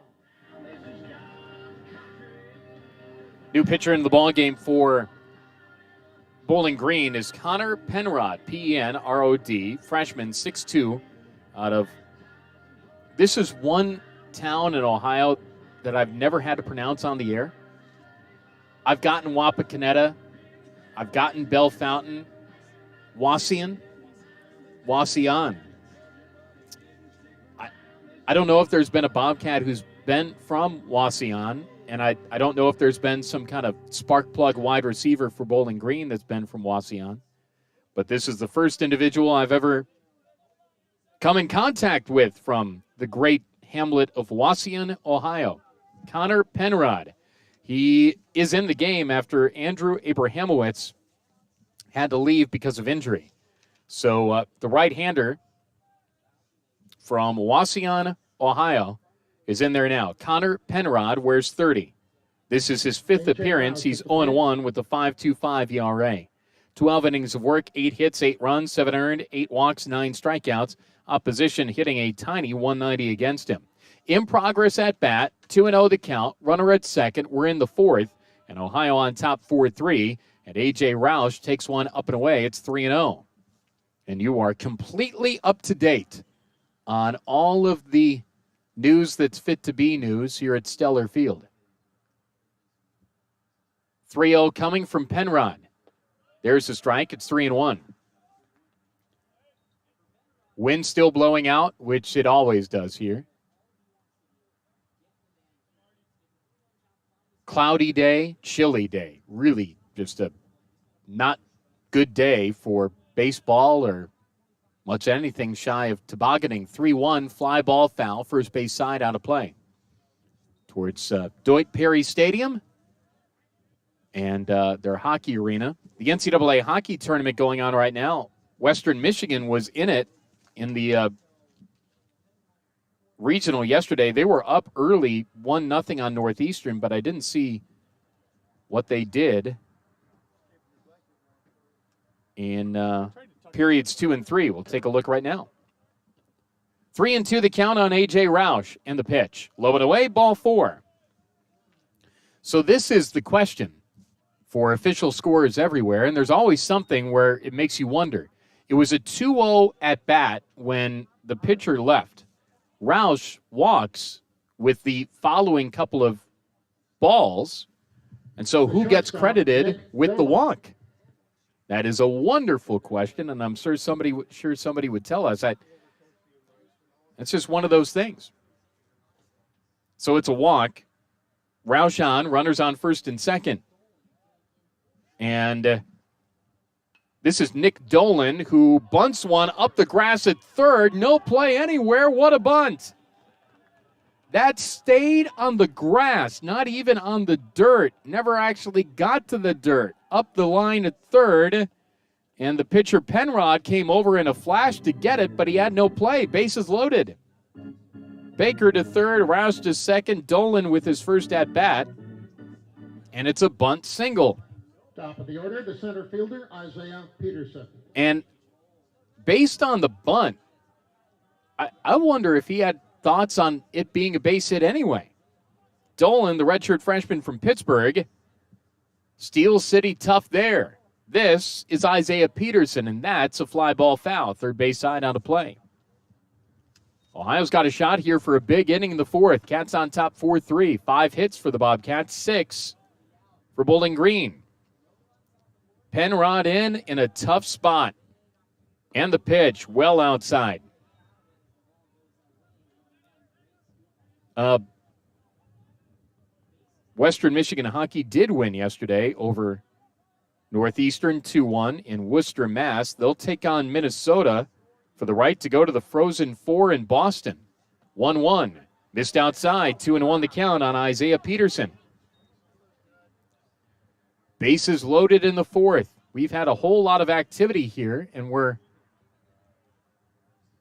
New pitcher in the ballgame for Bowling Green is Connor Penrod, P-E-N-R-O-D, freshman, 6'2", out of... This is one town in Ohio that I've never had to pronounce on the air. I've gotten Wapakoneta. I've gotten Bell Fountain. Wauseon. I don't know if there's been a Bobcat who's been from Wauseon, and I don't know if there's been some kind of spark plug wide receiver for Bowling Green that's been from Wauseon. But this is the first individual I've ever come in contact with from the great hamlet of Wauseon, Ohio. Connor Penrod. He is in the game after Andrew Abrahamowitz had to leave because of injury. So the right-hander from Wauseon, Ohio, is in there now. Connor Penrod wears 30. This is his fifth appearance. He's 0-1 with a 5.25 ERA. 12 innings of work, 8 hits, 8 runs, 7 earned, 8 walks, 9 strikeouts. Opposition hitting a tiny 190 against him. In progress at bat, 2-0 the count. Runner at second. We're in the fourth, and Ohio on top 4-3. And A.J. Roush takes one up and away. It's 3-0. And you are completely up to date on all of the news that's fit to be news here at Stellar Field. 3-0 coming from Penrod. There's a strike. It's 3-1. Wind still blowing out, which it always does here. Cloudy day, chilly day. Really just a not good day for baseball or much anything shy of tobogganing. 3-1, fly ball foul, first base side out of play. Towards Deutsch Perry Stadium and their hockey arena. The NCAA hockey tournament going on right now. Western Michigan was in it in the regional yesterday. They were up early, 1-0 on Northeastern, but I didn't see what they did in periods 2 and 3. We'll take a look right now. 3-2 the count on A.J. Roush and the pitch. Low and away, ball 4. So this is the question for official scorers everywhere, and there's always something where it makes you wonder. It was a 2-0 at bat when the pitcher left. Roush walks with the following couple of balls, and so who gets credited with the walk? That is a wonderful question, and I'm sure somebody would tell us that. It's just one of those things. So it's a walk. Roush on, runners on first and second. And this is Nick Dolan, who bunts one up the grass at third. No play anywhere. What a bunt. That stayed on the grass, not even on the dirt. Never actually got to the dirt. Up the line at third. And the pitcher Penrod came over in a flash to get it, but he had no play. Bases loaded. Baker to third, Roush to second, Dolan with his first at-bat. And it's a bunt single. Top of the order, the center fielder, Isaiah Peterson. And based on the bunt, I wonder if he had thoughts on it being a base hit anyway. Dolan, the redshirt freshman from Pittsburgh, Steel City tough there. This is Isaiah Peterson, and that's a fly ball foul. Third base side out of play. Ohio's got a shot here for a big inning in the fourth. Cats on top 4-3. 5 hits for the Bobcats, 6 for Bowling Green. Penrod in a tough spot. And the pitch well outside. Western Michigan hockey did win yesterday over Northeastern 2-1 in Worcester, Mass. They'll take on Minnesota for the right to go to the Frozen Four in Boston. 1-1. Missed outside. 2-1 the count on Isaiah Peterson. Bases loaded in the fourth. We've had a whole lot of activity here, and we're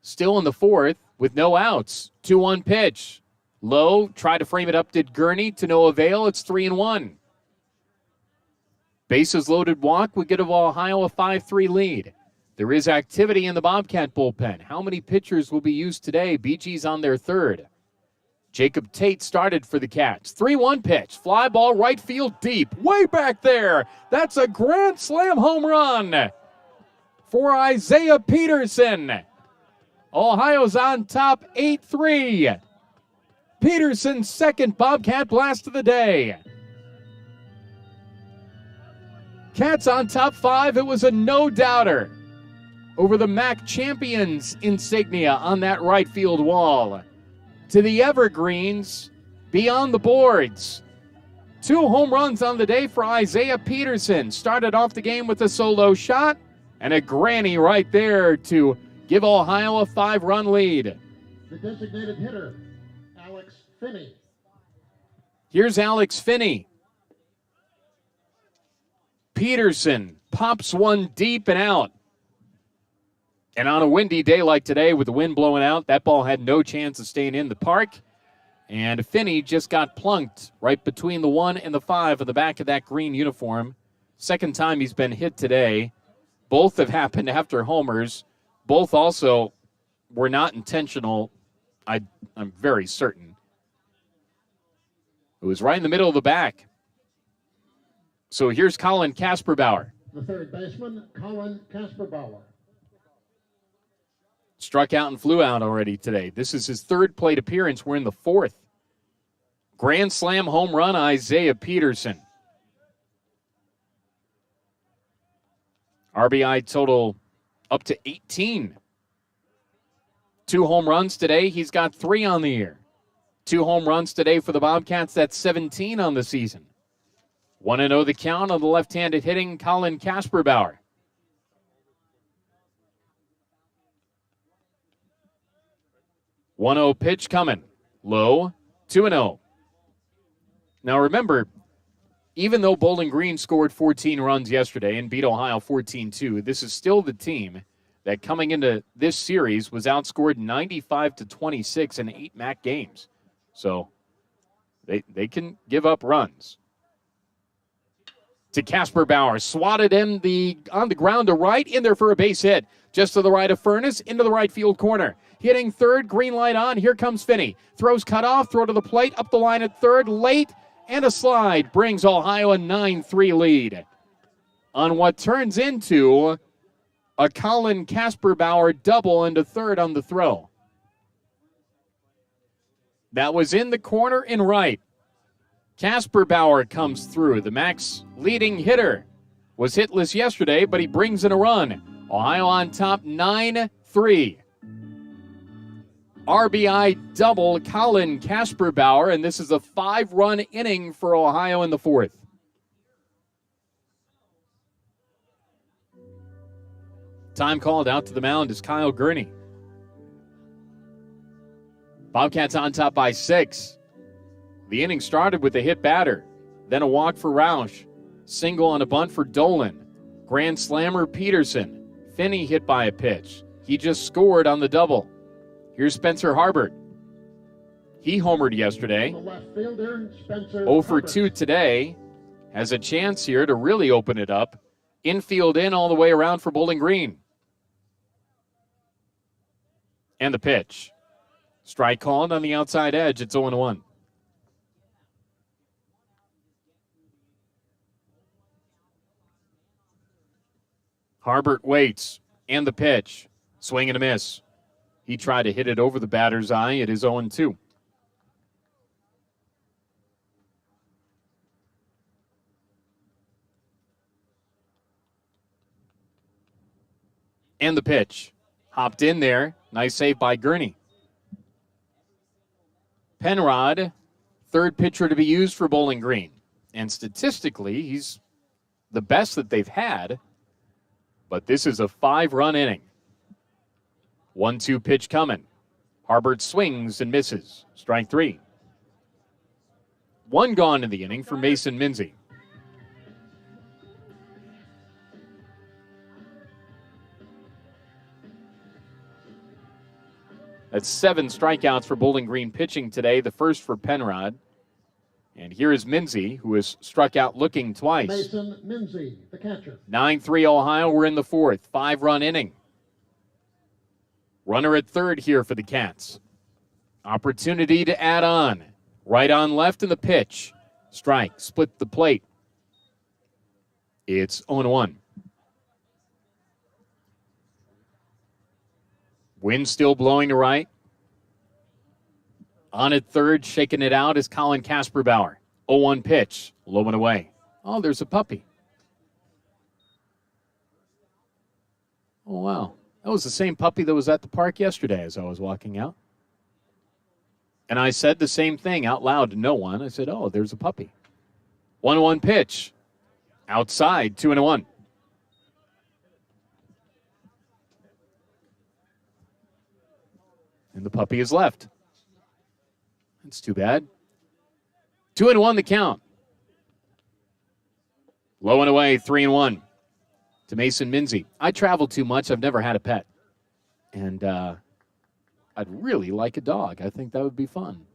still in the fourth with no outs. 2-1 pitch. Low, tried to frame it up, did Gurney, to no avail. It's 3-1. Bases loaded walk would give Ohio a 5-3 lead. There is activity in the Bobcat bullpen. How many pitchers will be used today? BG's on their third. Jacob Tate started for the Cats. 3-1 pitch. Fly ball right field deep. Way back there. That's a grand slam home run for Isaiah Peterson. Ohio's on top 8-3. Peterson's second Bobcat blast of the day. Cats on top 5. It was a no-doubter over the MAC champions insignia on that right field wall. To the evergreens beyond the boards. 2 home runs on the day for Isaiah Peterson. Started off the game with a solo shot and a granny right there to give Ohio a 5-run lead. The designated hitter, Alex Finney. Here's Alex Finney. Peterson pops one deep and out. And on a windy day like today with the wind blowing out, that ball had no chance of staying in the park. And Finney just got plunked right between the 1 and the 5 on the back of that green uniform. Second time he's been hit today. Both have happened after homers. Both also were not intentional, I'm very certain. It was right in the middle of the back. So here's Colin Kasperbauer. The third baseman, Colin Kasperbauer. Struck out and flew out already today. This is his 3rd plate appearance. We're in the 4th. Grand slam home run, Isaiah Peterson. RBI total up to 18. 2 home runs today. He's got 3 on the year. 2 home runs today for the Bobcats. That's 17 on the season. 1-0 the count on the left-handed hitting Colin Kasperbauer. 1-0 pitch coming. Low, 2-0. Now remember, even though Bowling Green scored 14 runs yesterday and beat Ohio 14-2, this is still the team that coming into this series was outscored 95-26 in 8 MAC games. So they can give up runs. To Kasperbauer, swatted on the ground to right, in there for a base hit. Just to the right of Furness, into the right field corner. Hitting third, green light on, here comes Finney. Throws cut off, throw to the plate, up the line at third, late, and a slide brings Ohio a 9-3 lead. On what turns into a Colin Kasperbauer double into third on the throw. That was in the corner and right. Kasperbauer comes through. The MAC's leading hitter was hitless yesterday, but he brings in a run. Ohio on top 9-3. RBI double Colin Kasperbauer, and this is a 5-run inning for Ohio in the 4th. Time called out to the mound is Kyle Gurney. Bobcats on top by 6. The inning started with a hit batter, then a walk for Roush, single on a bunt for Dolan, grand slammer Peterson, Finney hit by a pitch. He just scored on the double. Here's Spencer Harbert. He homered yesterday. The left fielder, Spencer 0 for Harbert. 2 today. Has a chance here to really open it up. Infield in all the way around for Bowling Green. And the pitch. Strike called on the outside edge. It's 0-1. Harbert waits. And the pitch. Swing and a miss. He tried to hit it over the batter's eye. It is 0-2. And the pitch. Hopped in there. Nice save by Gurney. Penrod, third pitcher to be used for Bowling Green. And statistically, he's the best that they've had. But this is a 5-run inning. 1-2 pitch coming. Harbert swings and misses. Strike 3. 1 gone in the inning for Mason Minzy. That's 7 strikeouts for Bowling Green pitching today, the first for Penrod. And here is Minzy, who has struck out looking twice. Mason Minzy, the catcher. 9-3 Ohio. We're in the 4th. 5-run inning. Runner at third here for the Cats. Opportunity to add on. Right on left in the pitch. Strike. Split the plate. It's 0-1. Wind still blowing to right. On at third, shaking it out is Colin Kasperbauer. 0-1 pitch. Low and away. Oh, there's a puppy. Oh, wow. That was the same puppy that was at the park yesterday as I was walking out. And I said the same thing out loud to no one. I said, oh, there's a puppy. 1-1 pitch. Outside, 2-1. And the puppy is left. That's too bad. 2-1 the count. Low and away, 3-1 to Mason Minzy. I travel too much. I've never had a pet. And I'd really like a dog. I think that would be fun.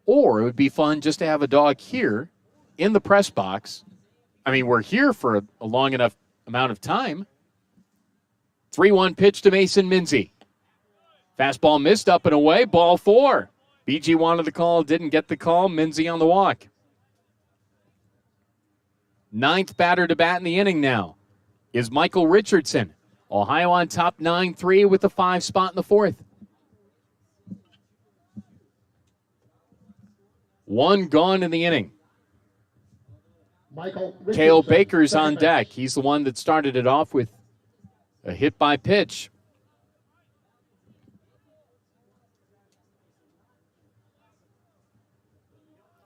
Or it would be fun just to have a dog here in the press box. I mean, we're here for a long enough amount of time. 3-1 pitch to Mason Minzy. Fastball missed, up and away, ball 4. BG wanted the call, didn't get the call. Minzy on the walk. 9th batter to bat in the inning now is Michael Richardson. Ohio on top 9-3 with the 5 spot in the 4th. 1 gone in the inning. Cale Baker's on deck. He's the one that started it off with a hit by pitch.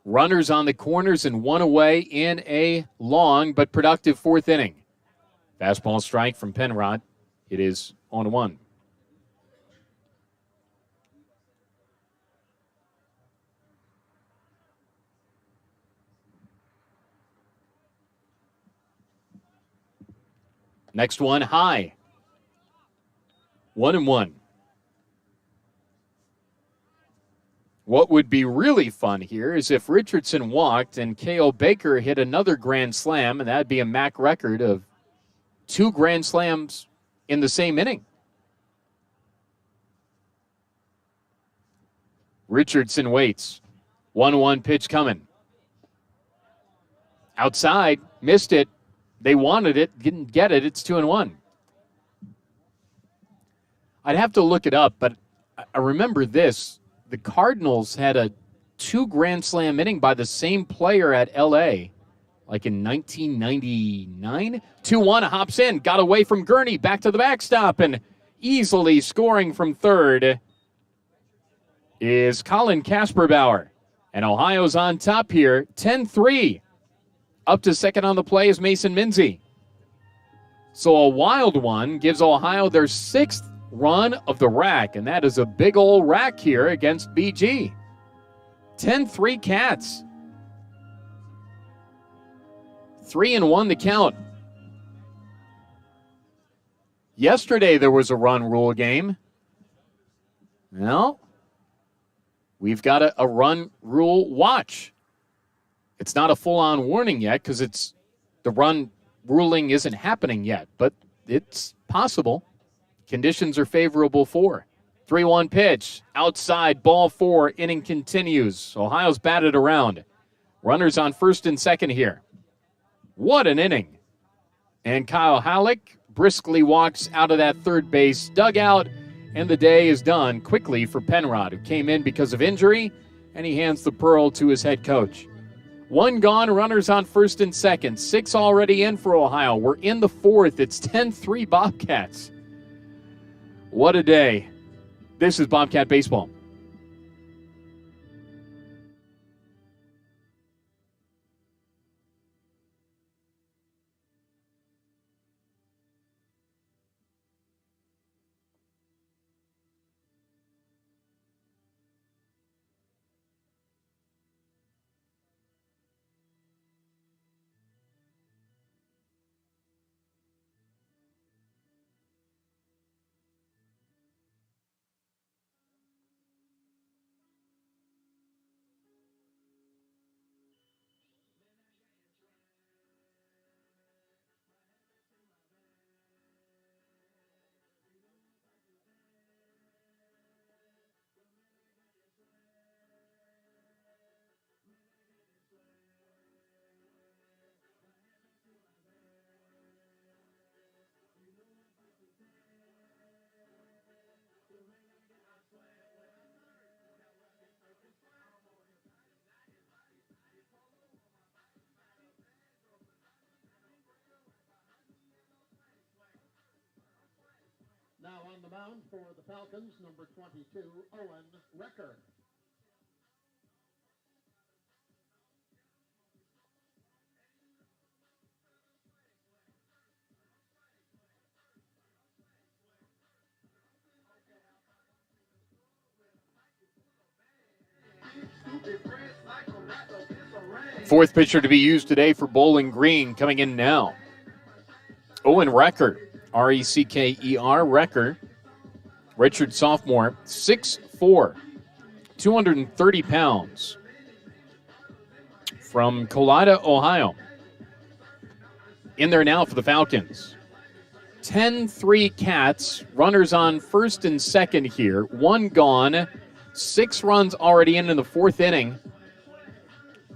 Runners on the corners and 1 away in a long but productive 4th inning. Fastball strike from Penrod. It is 0-1. Next one high. 1-1. What would be really fun here is if Richardson walked and Cale Baker hit another grand slam, and that'd be a MAC record of 2 grand slams in the same inning. Richardson waits. 1-1 pitch coming. Outside, missed it. They wanted it, didn't get it. It's 2-1. I'd have to look it up, but I remember this. The Cardinals had a 2 grand slam inning by the same player at L.A., like in 1999. 2-1, hops in, got away from Gurney, back to the backstop, and easily scoring from third is Colin Kasperbauer. And Ohio's on top here, 10-3. Up to second on the play is Mason Minzy. So a wild one gives Ohio their 6th run of the rack, and that is a big old rack here against BG. 10-3 Cats. 3-1 the count. Yesterday there was a run rule game. Well, we've got a run rule watch. It's not a full-on warning yet because the run ruling isn't happening yet, but it's possible. Conditions are favorable for. 3-1 pitch. Outside, ball 4. Inning continues. Ohio's batted around. Runners on first and second here. What an inning. And Kyle Halleck briskly walks out of that third base dugout, and the day is done quickly for Penrod, who came in because of injury, and he hands the pearl to his head coach. 1 gone, runners on first and second. 6 already in for Ohio. We're in the 4th. It's 10-3 Bobcats. What a day. This is Bobcat Baseball. Now on the mound for the Falcons, number 22, Owen Recker. Fourth pitcher to be used today for Bowling Green coming in now. Owen Recker, R-E-C-K-E-R, Recker. Richard sophomore, 6'4", 230 pounds. From Colida, Ohio. In there now for the Falcons. 10-3 Cats. Runners on first and second here. One gone. 6 runs already in the fourth inning.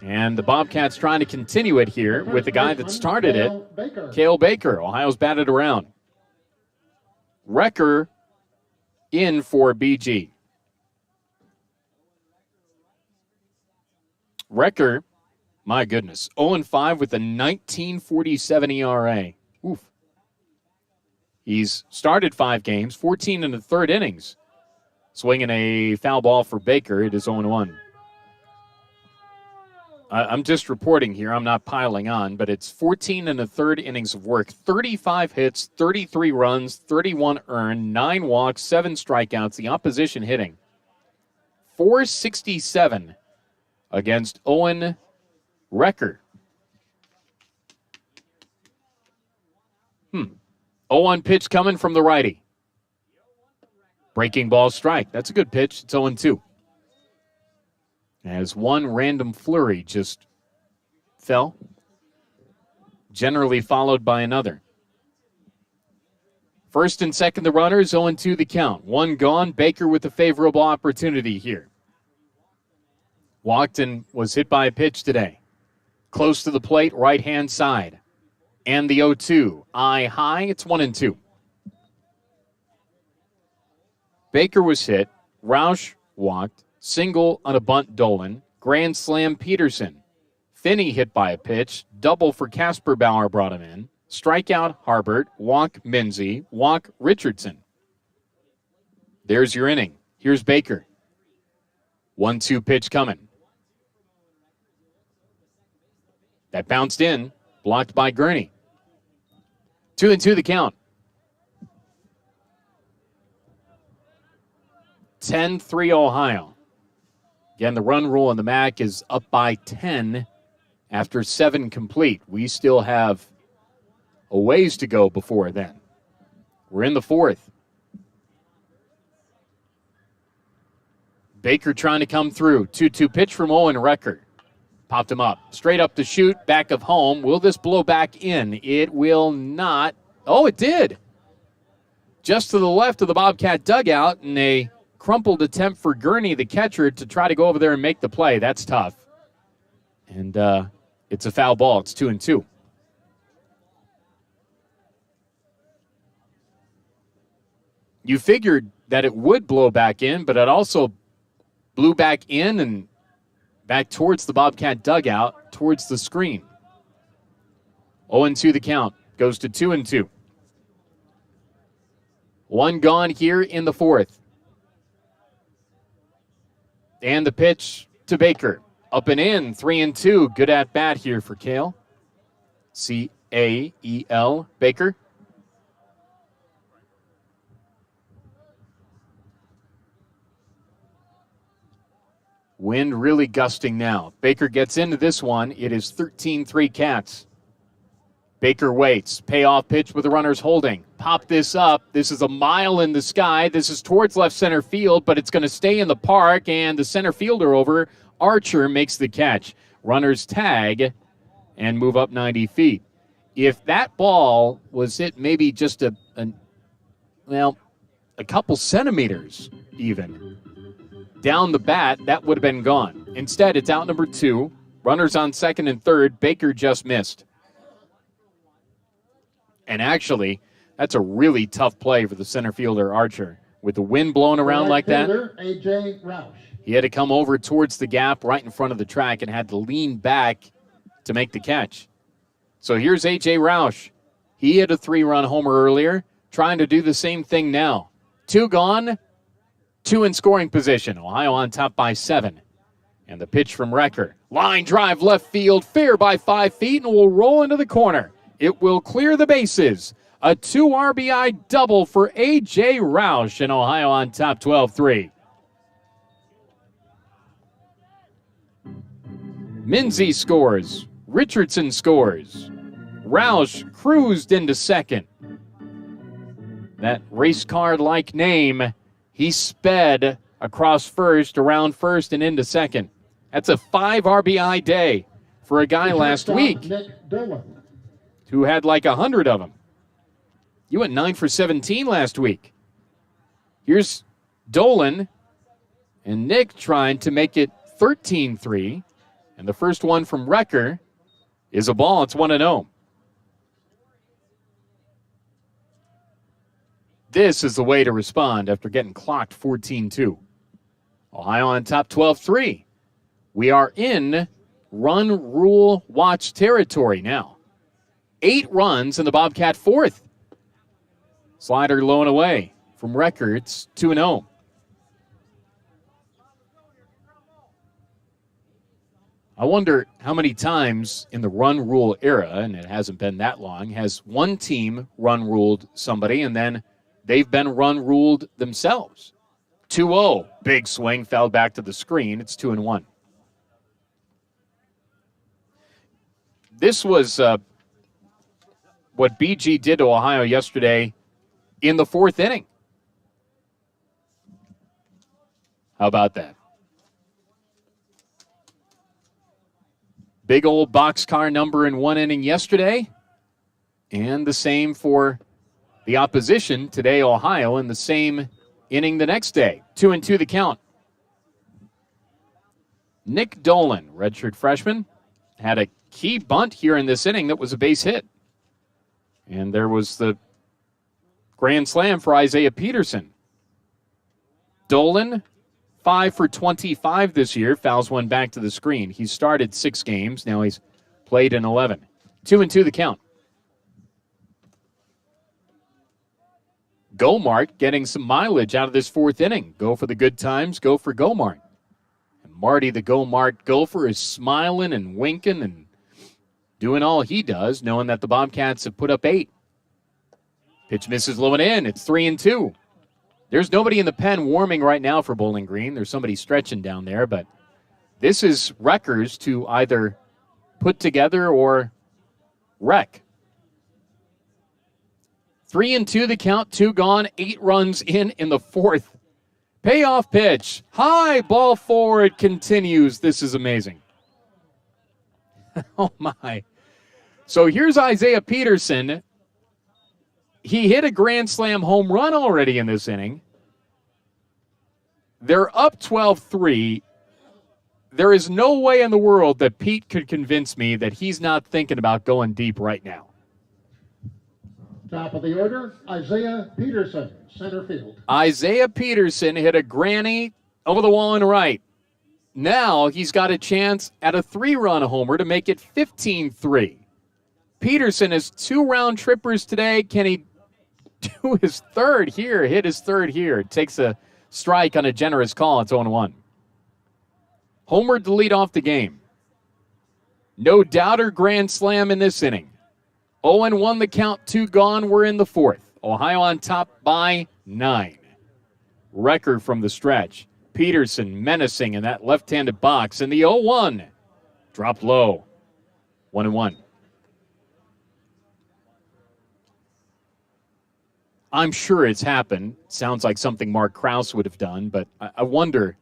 And the Bobcats trying to continue it here with the guy that started it, Cale Baker. Ohio's batted around. Recker in for BG. Recker, my goodness, 0-5 with a 19.47 ERA. Oof. He's started 5 games, 14 in the third innings. Swinging a foul ball for Baker. It is 0-1. I'm just reporting here. I'm not piling on, but it's 14 in the third innings of work. 35 hits, 33 runs, 31 earned, 9 walks, 7 strikeouts. The opposition hitting .467 against Owen Recker. 0-1 pitch coming from the righty. Breaking ball strike. That's a good pitch. It's 0-2. As one random flurry just fell, generally followed by another. First and second, the runners, 0-2 the count. One gone, Baker with a favorable opportunity here. Walked and was hit by a pitch today. Close to the plate, right-hand side. And the 0-2, eye high, it's 1-2. Baker was hit, Roush walked, single on a bunt Dolan, grand slam Peterson. Finney hit by a pitch, double for Casper Bauer brought him in. Strikeout Harbert, walk Minzy, walk Richardson. There's your inning. Here's Baker. 1-2 pitch coming. That bounced in, blocked by Gurney. 2-2 the count. 10-3 Ohio. Again, the run rule on the MAC is up by 10 after 7 complete. We still have a ways to go before then. We're in the fourth. Baker trying to come through. 2-2 pitch from Owen Recker. Popped him up. Straight up the chute, back of home. Will this blow back in? It will not. Oh, it did. Just to the left of the Bobcat dugout, and a crumpled attempt for Gurney, the catcher, to try to go over there and make the play. That's tough. And it's a foul ball. It's 2-2. You figured that it would blow back in, but it also blew back in and back towards the Bobcat dugout, towards the screen. 0-2 the count. Goes to 2-2. One gone here in the fourth. And the pitch to Baker. Up and in, 3-2. Good at bat here for Cale. C-A-E-L, Baker. Wind really gusting now. Baker gets into this one. It is 13-3 Cats. Baker waits. Payoff pitch with the runners holding. Pop this up. This is a mile in the sky. This is towards left center field, but it's going to stay in the park, and the center fielder over, Archer, makes the catch. Runners tag and move up 90 feet. If that ball was hit maybe just a couple centimeters even down the bat, that would have been gone. Instead, it's out number 2. Runners on second and third. Baker just missed. And actually, that's a really tough play for the center fielder, Archer. With the wind blowing around like that, A.J. Roush. He had to come over towards the gap right in front of the track and had to lean back to make the catch. So here's A.J. Roush. He hit a 3-run homer earlier. trying to do the same thing now. 2 gone, 2 in scoring position. Ohio on top by 7. And the pitch from Recker. Line drive left field, fair by 5 feet, and will roll into the corner. It will clear the bases. A 2 RBI double for A.J. Roush, and Ohio on top 12-3. Minzy scores. Richardson scores. Roush cruised into second. That race car-like name, he sped across first, around first, and into second. That's a 5 RBI day for a guy last week who had like 100 of them. You went 9 for 17 last week. Here's Dolan and Nick trying to make it 13-3. And the first one from Recker is a ball. It's 1-0. This is the way to respond after getting clocked 14-2. Ohio on top 12-3. We are in run rule watch territory now. 8 runs in the Bobcat fourth. Slider low and away from Recker. It's 2-0. I wonder how many times in the run rule era, and it hasn't been that long, has one team run ruled somebody and then they've been run ruled themselves. 2-0. Big swing, fell back to the screen. It's 2-1. This was what BG did to Ohio yesterday in the 4th inning. How about that? Big old boxcar number in 1 inning yesterday, and the same for the opposition today, Ohio, in the same inning the next day. 2-2 the count. Nick Dolan, redshirt freshman, had a key bunt here in this inning that was a base hit. And there was the grand slam for Isaiah Peterson. Dolan, 5 for 25 this year, fouls one back to the screen. He's started 6 games. Now he's played in 11. 2-2 the count. Gomart getting some mileage out of this 4th inning. Go for the good times, go for Gomart. And Marty, the Gomart gopher, is smiling and winking and doing all he does, knowing that the Bobcats have put up 8. Pitch misses low and in. It's 3-2. There's nobody in the pen warming right now for Bowling Green. There's somebody stretching down there, but this is Recker's to either put together or wreck. 3-2 the count, 2 gone, 8 runs in the 4th. Payoff pitch. High ball forward continues. This is amazing. Oh, my. So here's Isaiah Peterson. He hit a grand slam home run already in this inning. They're up 12-3. There is no way in the world that Pete could convince me that he's not thinking about going deep right now. Top of the order, Isaiah Peterson, center field. Isaiah Peterson hit a granny over the wall and right. Now he's got a chance at a 3-run homer to make it 15-3. Peterson has 2 round trippers today. Can he do his 3rd here? Hit his 3rd here. Takes a strike on a generous call. It's 0-1. Homer to lead off the game. No doubter grand slam in this inning. 0-1 the count, 2 gone. We're in the 4th. Ohio on top by 9. Record from the stretch. Peterson menacing in that left-handed box. And the 0-1 dropped low. 1-1. I'm sure it's happened. Sounds like something Mark Krause would have done, but I wonder.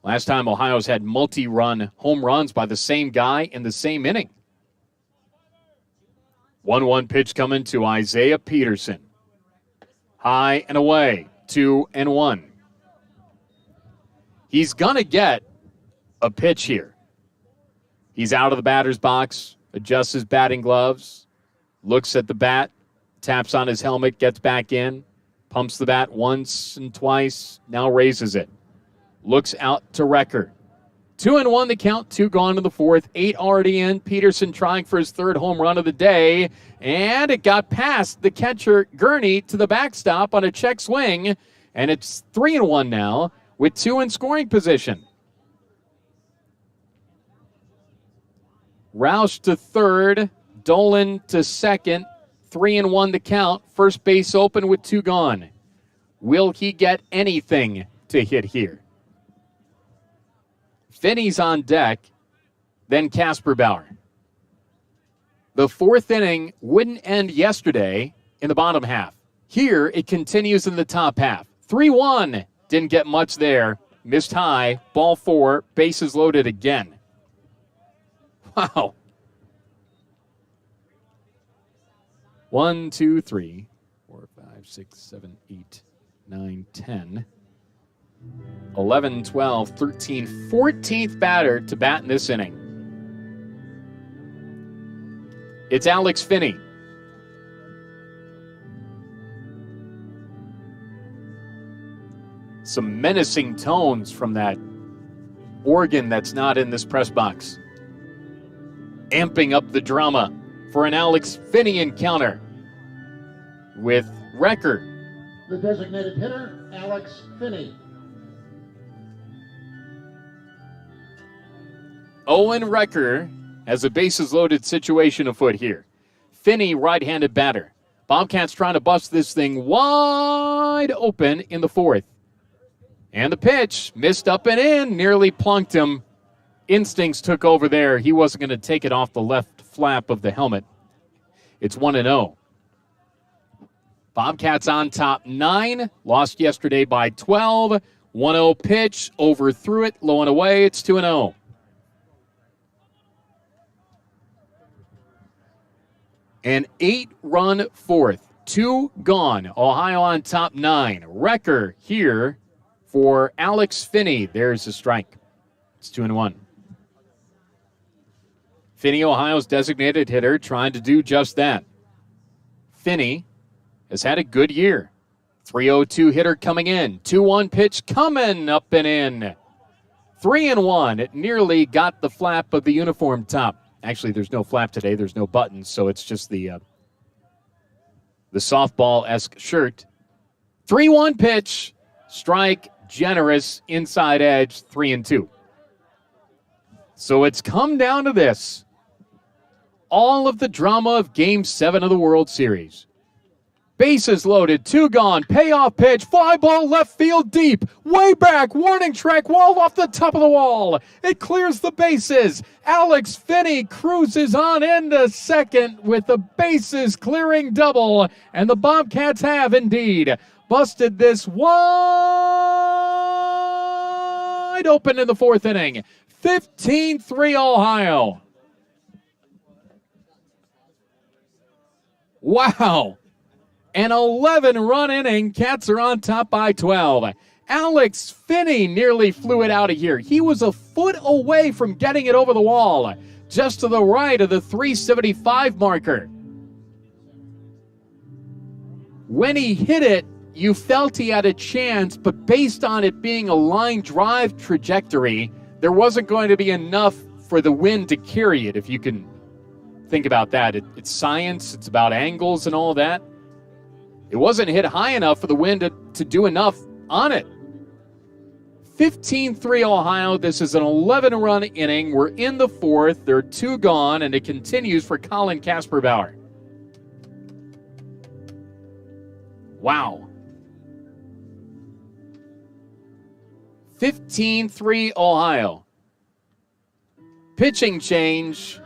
Last time Ohio's had multi-run home runs by the same guy in the same inning. 1-1 pitch coming to Isaiah Peterson. High and away, 2-1. He's going to get a pitch here. He's out of the batter's box, adjusts his batting gloves, looks at the bat, taps on his helmet, gets back in, pumps the bat once and twice, now raises it. Looks out to Recker. 2-1 the count, 2 gone in the fourth, 8 already in. Peterson trying for his third home run of the day, and it got past the catcher Gurney to the backstop on a check swing, and it's 3-1 now with 2 in scoring position. Roush to third, Dolan to second, 3-1 the count, first base open with 2 gone. Will he get anything to hit here? Finney's on deck, then Casper Bauer. The fourth inning wouldn't end yesterday in the bottom half. Here, it continues in the top half. 3-1, didn't get much there. Missed high, ball 4, bases loaded again. Wow. 1, 2, 3, 4, 5, 6, 7, 8, 9, 10. 11, 12, 13, 14th batter to bat in this inning. It's Alex Finney. Some menacing tones from that organ that's not in this press box. Amping up the drama for an Alex Finney encounter with Recker. The designated hitter, Alex Finney. Owen Recker has a bases-loaded situation afoot here. Finney, right-handed batter. Bobcats trying to bust this thing wide open in the fourth. And the pitch, missed up and in, nearly plunked him. Instincts took over there. He wasn't going to take it off the left flap of the helmet. It's 1-0. Bobcats on top 9. Lost yesterday by 12. 1-0 pitch, overthrew it, low and away. It's 2-0. An 8-run fourth. 2 gone. Ohio on top 9. Recker here for Alex Finney. There's a strike. It's 2-1. Finney, Ohio's designated hitter, trying to do just that. Finney has had a good year. 3-0-2 hitter coming in. 2-1 pitch coming up and in. 3-1. It nearly got the flap of the uniform top. Actually, there's no flap today. There's no buttons, so it's just the softball-esque shirt. 3-1 pitch. Strike, generous, inside edge, 3-2. So it's come down to this. All of the drama of Game 7 of the World Series. Bases loaded, 2 gone, payoff pitch, fly ball left field deep, way back, warning track, wall off the top of the wall. It clears the bases. Alex Finney cruises on into second with the bases clearing double, and the Bobcats have indeed busted this wide open in the fourth inning. 15-3 Ohio. Wow. An 11-run inning. Cats are on top by 12. Alex Finney nearly flew it out of here. He was a foot away from getting it over the wall, just to the right of the 375 marker. When he hit it, you felt he had a chance, but based on it being a line drive trajectory, there wasn't going to be enough for the wind to carry it, if you can think about that. It's science. It's about angles and all that. It wasn't hit high enough for the wind to do enough on it. 15-3 Ohio. This is an 11-run inning. We're in the fourth. There are 2 gone, and it continues for Colin Casper Bauer. Wow. 15-3 Ohio. Pitching change.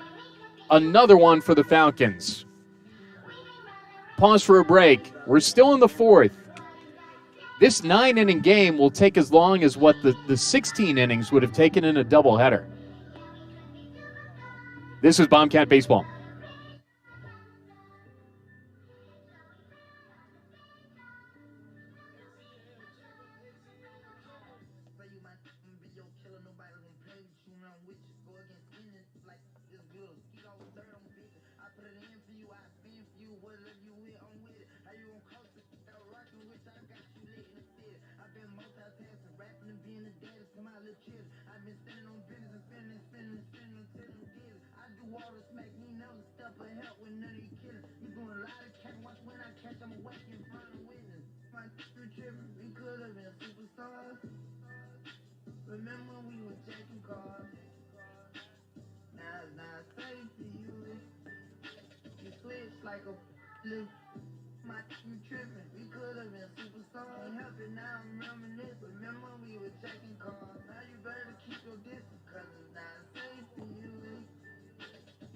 Another one for the Falcons. Pause for a break. We're still in the fourth. This 9-inning game will take as long as what the 16 innings would have taken in a doubleheader. This is Bobcat Baseball. I've been multitasking, rapping and being a dad to my little Remember we were checking cars. Now it's not safe for you. You switch like a flip. You tripping. We could have been superstars. Ain't helping now, I'm reminiscing. Remember we were checking cars. Now you better keep your distance, cause it's not safe for you.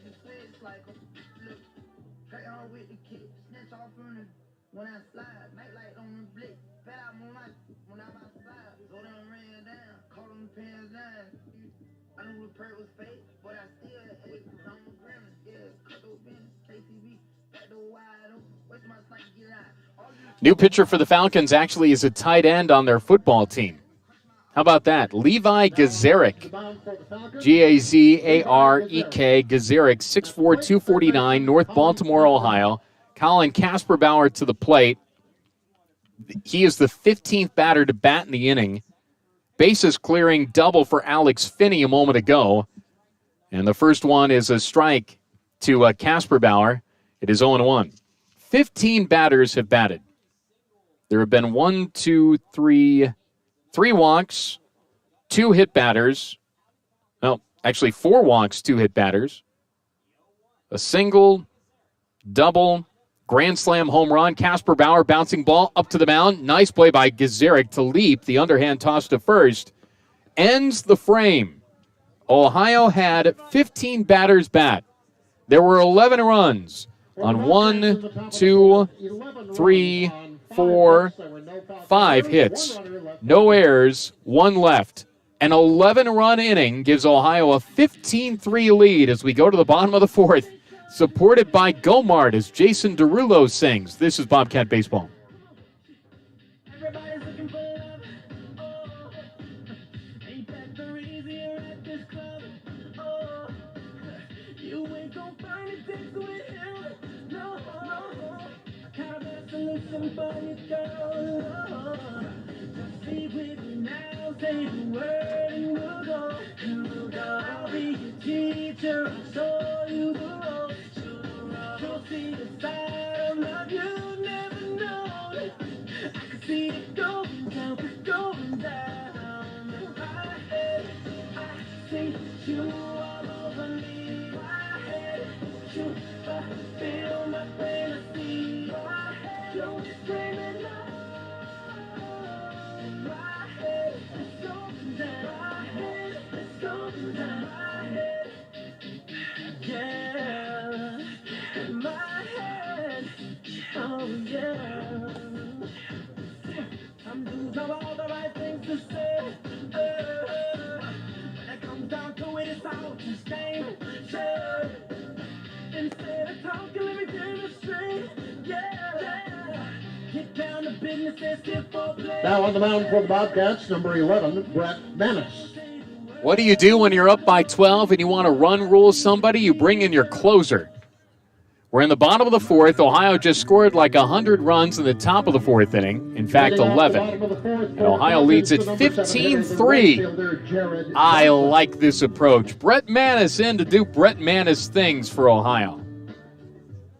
You switch like a flip. Straight on with the kick. Snatch off from the when I slide. Nightlight on the blick. Bet out moonlight when I'm outside. So them ran down. Call them pants down. I knew the perk was fake, but I still ate cause I'm a grimace. Yeah, cut those bins. KCB. Back door wide open. Wait till my sniper get out. New pitcher for the Falcons actually is a tight end on their football team. How about that? Levi Gazarek. Gazarek. Gazarek, 6'4", 249, North Baltimore, Ohio. Colin Kasperbauer to the plate. He is the 15th batter to bat in the inning. Bases clearing double for Alex Finney a moment ago. And the first one is a strike to Kasperbauer. It is 0-1. 15 batters have batted. There have been 3 walks, 2 hit batters. No, actually 4 walks, 2 hit batters. A single, double, grand slam home run. Kasperbauer bouncing ball up to the mound. Nice play by Gazarek to leap. The underhand toss to first. Ends the frame. Ohio had 15 batters bat. There were 11 runs on 1, 2, 3, 4, 5 hits. No errors, 1 left. An 11-run inning gives Ohio a 15-3 lead as we go to the bottom of the 4th. Supported by Gomart as Jason Derulo sings. This is Bobcat Baseball. Everybody's looking for love. Oh, ain't that the reason you're at this club? Oh, you ain't gon' find it takes with him. No, I got a better solution for you, girl. Just be with me now, say the word and we'll go. I'll be your teacher, I'll show you the ropes. You'll see the side of love you've never known. I can see it going down. My head, I see you all over me. My head, you feel my fantasy. My head, you're screaming love. My head, it's going down. My head, it's going down. My head, yeah. My head, oh yeah. I'm doing all the right things to say. When it comes down to it, it's all just game. Sure. Instead of talking, let me demonstrate. Yeah. Get down to business and sit for play. Now on the mound for the Bobcats, number 11, Brett Manis. What do you do when you're up by 12 and you want to run rule somebody? You bring in your closer. We're in the bottom of the 4th. Ohio just scored like 100 runs in the top of the 4th inning. In fact, 11. And Ohio leads at 15-3. I like this approach. Brett Manis in to do Brett Manis things for Ohio.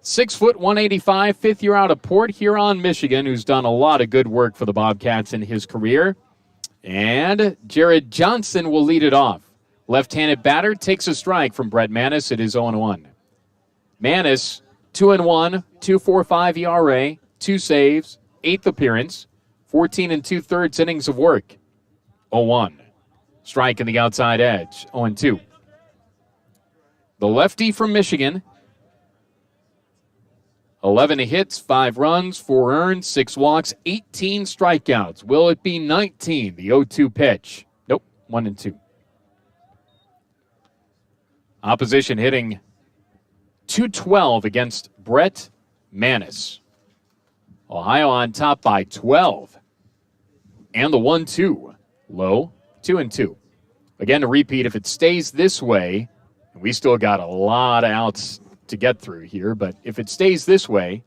6 foot, 185, 5th year out of Port Huron, Michigan, who's done a lot of good work for the Bobcats in his career. And Jared Johnson will lead it off. Left-handed batter takes a strike from Brett Manis. It is 0-1. Manis, 2-1, 2.45 ERA, 2 saves, 8th appearance, 14 2/3 innings of work. 0-1. Strike in the outside edge. 0-2. The lefty from Michigan. 11 hits, 5 runs, 4 earned, 6 walks, 18 strikeouts. Will it be 19? The 0-2 pitch. Nope, 1-2. Opposition hitting .212 against Brett Manis. Ohio on top by 12. And the 1-2. Low, 2-2. Again, to repeat, if it stays this way, and we still got a lot of outs to get through here, but if it stays this way,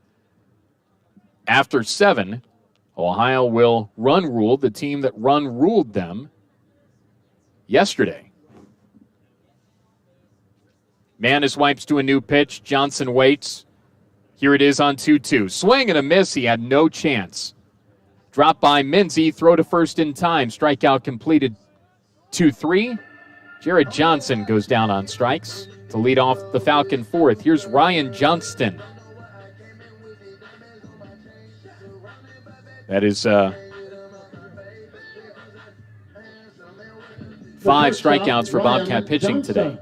after 7, Ohio will run rule, the team that run ruled them, yesterday. Manis wipes to a new pitch. Johnson waits. Here it is on 2-2. Swing and a miss. He had no chance. Drop by Minzy. Throw to first in time. Strikeout completed. 2-3. Jared Johnson goes down on strikes to lead off the Falcon fourth. Here's Ryan Johnston. That is 5 strikeouts for Bobcat pitching today.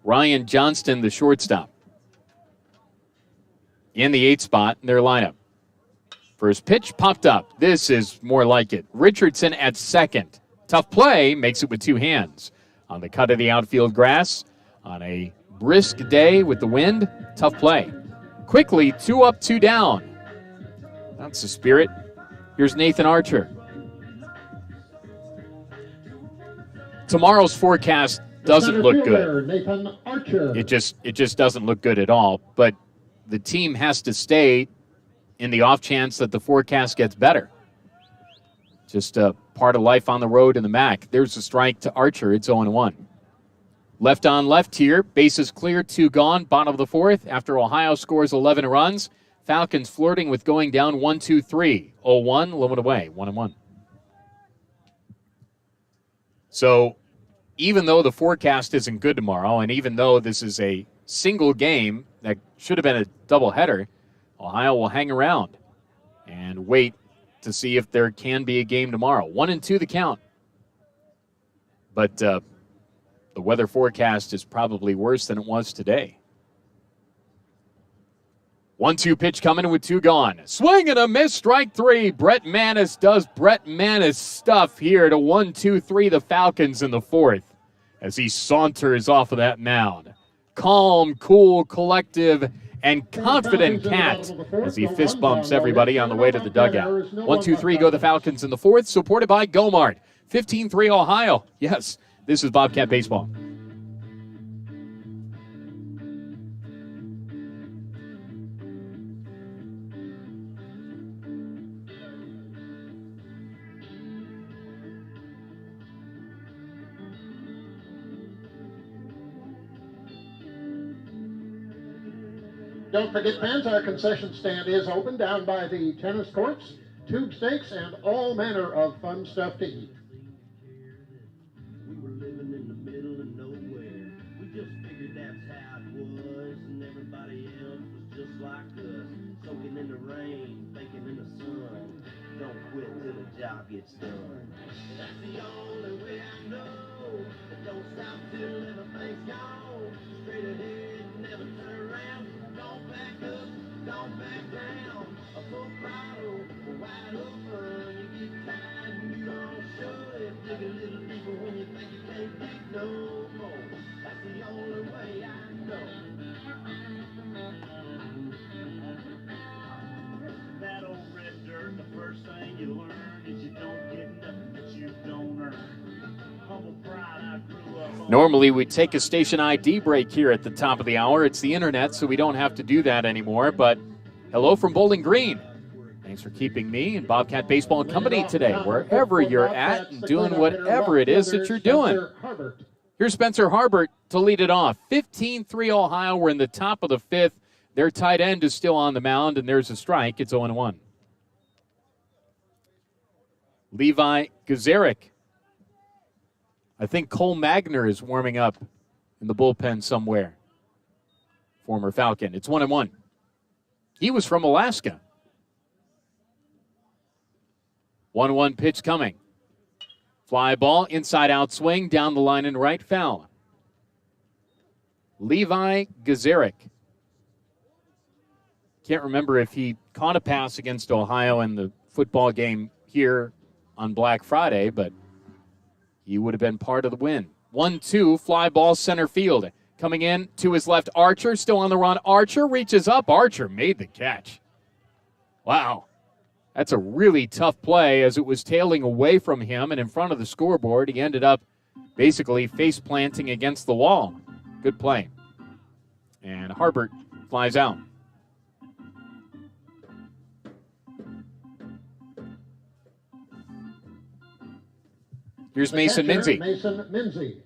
Ryan Johnston, the shortstop, in the 8th spot in their lineup. First pitch popped up. This is more like it. Richardson at second. Tough play, makes it with 2 hands. On the cut of the outfield grass, on a brisk day with the wind, tough play. Quickly, 2 up, 2 down. That's the spirit. Here's Nathan Archer. Tomorrow's forecast doesn't look good. Nathan Archer. It just doesn't look good at all. But the team has to stay in the off chance that the forecast gets better. Just a part of life on the road in the MAC. There's a strike to Archer. It's 0-1. Left on left here. Bases clear, 2 gone. Bottom of the 4th. After Ohio scores 11 runs, Falcons flirting with going down 1-2-3. 0-1, limit away, 1-1. So even though the forecast isn't good tomorrow, and even though this is a single game that should have been a doubleheader, Ohio will hang around and wait to see if there can be a game tomorrow. 1-2 the count. But the weather forecast is probably worse than it was today. 1-2 pitch coming with 2 gone. Swing and a miss, strike 3. Brett Manis does Brett Manis stuff here to 1-2-3 the Falcons in the 4th as he saunters off of that mound. Calm, cool, collective, and confident cat as he fist bumps everybody on the way to the dugout. 1-2-3 go the Falcons in the 4th, supported by Gomart. 15-3 Ohio. Yes, this is Bobcat Baseball. Don't forget, fans, our concession stand is open down by the tennis courts, tube steaks, and all manner of fun stuff to eat. We were living in the middle of nowhere. We just figured that's how it was, and everybody else was just like us. Soaking in the rain, baking in the sun. Don't quit till the job gets done. That's the only way I know. Don't stop till everything's gone. Straight ahead, never turn around. Don't back up, don't back down. A full throttle, wide open. You get tired and you don't show it. Dig a little deeper when you think you can't dig no more. That's the only way I know. That old red dirt, the first thing you learn is you don't get nothing that you don't earn. Humble pride, I grew up on. Normally we take a station ID break here at the top of the hour. It's the internet, so we don't have to do that anymore. But hello from Bowling Green. Thanks for keeping me and Bobcat Baseball company today, wherever you're at and doing whatever it is that you're doing. Here's Spencer Harbert to lead it off. 15-3 Ohio. We're in the top of the 5th. Their tight end is still on the mound, and there's a strike. It's 0-1. Levi Gazarek. I think Cole Magner is warming up in the bullpen somewhere. Former Falcon. It's 1-1. He was from Alaska. 1-1 pitch coming. Fly ball, inside out swing, down the line and right, foul. Levi Gazarek. Can't remember if he caught a pass against Ohio in the football game here on Black Friday, but he would have been part of the win. 1-2, fly ball center field. Coming in to his left, Archer, still on the run. Archer reaches up. Archer made the catch. Wow. That's a really tough play as it was tailing away from him and in front of the scoreboard. He ended up basically face planting against the wall. Good play. And Harbert flies out. Here's The Mason catcher, Minzy. Mason Minzy.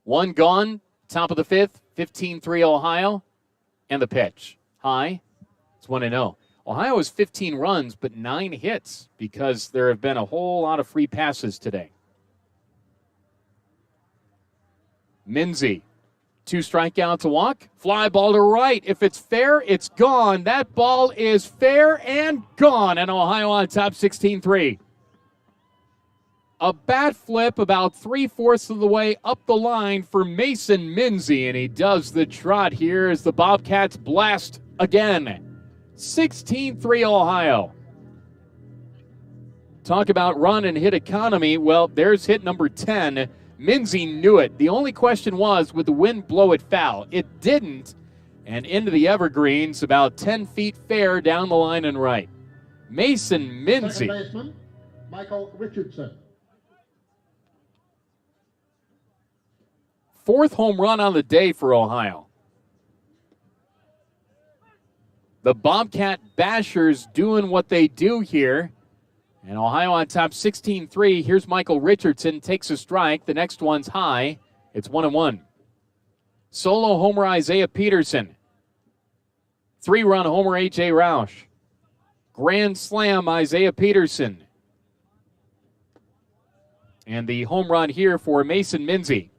One gone, top of the fifth, 15-3 Ohio, and the pitch. High, it's 1-0. Ohio has 15 runs, but 9 hits because there have been a whole lot of free passes today. Minzy, 2 strikeouts, a walk, fly ball to right. If it's fair, it's gone. That ball is fair and gone, and Ohio on top 16-3. A bat flip about 3/4 of the way up the line for Mason Minzy, and he does the trot here as the Bobcats blast again. 16-3 Ohio. Talk about run and hit economy. Well, there's hit number 10. Minzy knew it. The only question was, would the wind blow it foul? It didn't, and into the evergreens, about 10 feet fair down the line and right. Mason Minzy. Second baseman, Michael Richardson. 4th home run on the day for Ohio. The Bobcat Bashers doing what they do here. And Ohio on top 16-3. Here's Michael Richardson, takes a strike. The next one's high. It's 1-1. Solo homer Isaiah Peterson. 3-run homer A.J. Roush. Grand slam Isaiah Peterson. And the home run here for Mason Minzy.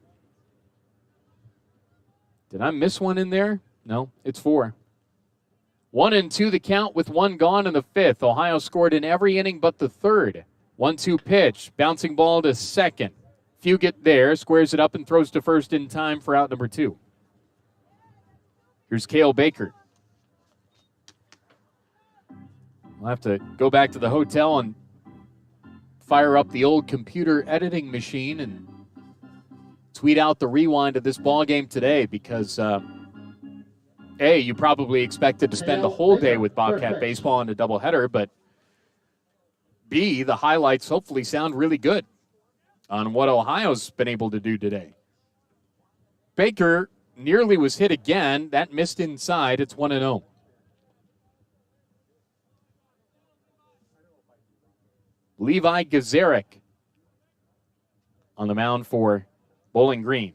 Did I miss one in there? No, it's 4. 1-2 the count with 1 gone in the 5th. Ohio scored in every inning but the 3rd. 1-2 pitch, bouncing ball to second. Fugit there, squares it up and throws to first in time for out number 2. Here's Cale Baker. We'll have to go back to the hotel and fire up the old computer editing machine and tweet out the rewind of this ball game today because, A, you probably expected to spend the whole day with Bobcat baseball in a doubleheader, but B, the highlights hopefully sound really good on what Ohio's been able to do today. Baker nearly was hit again. That missed inside. It's 1-0. Levi Gazarek on the mound for Bowling Green.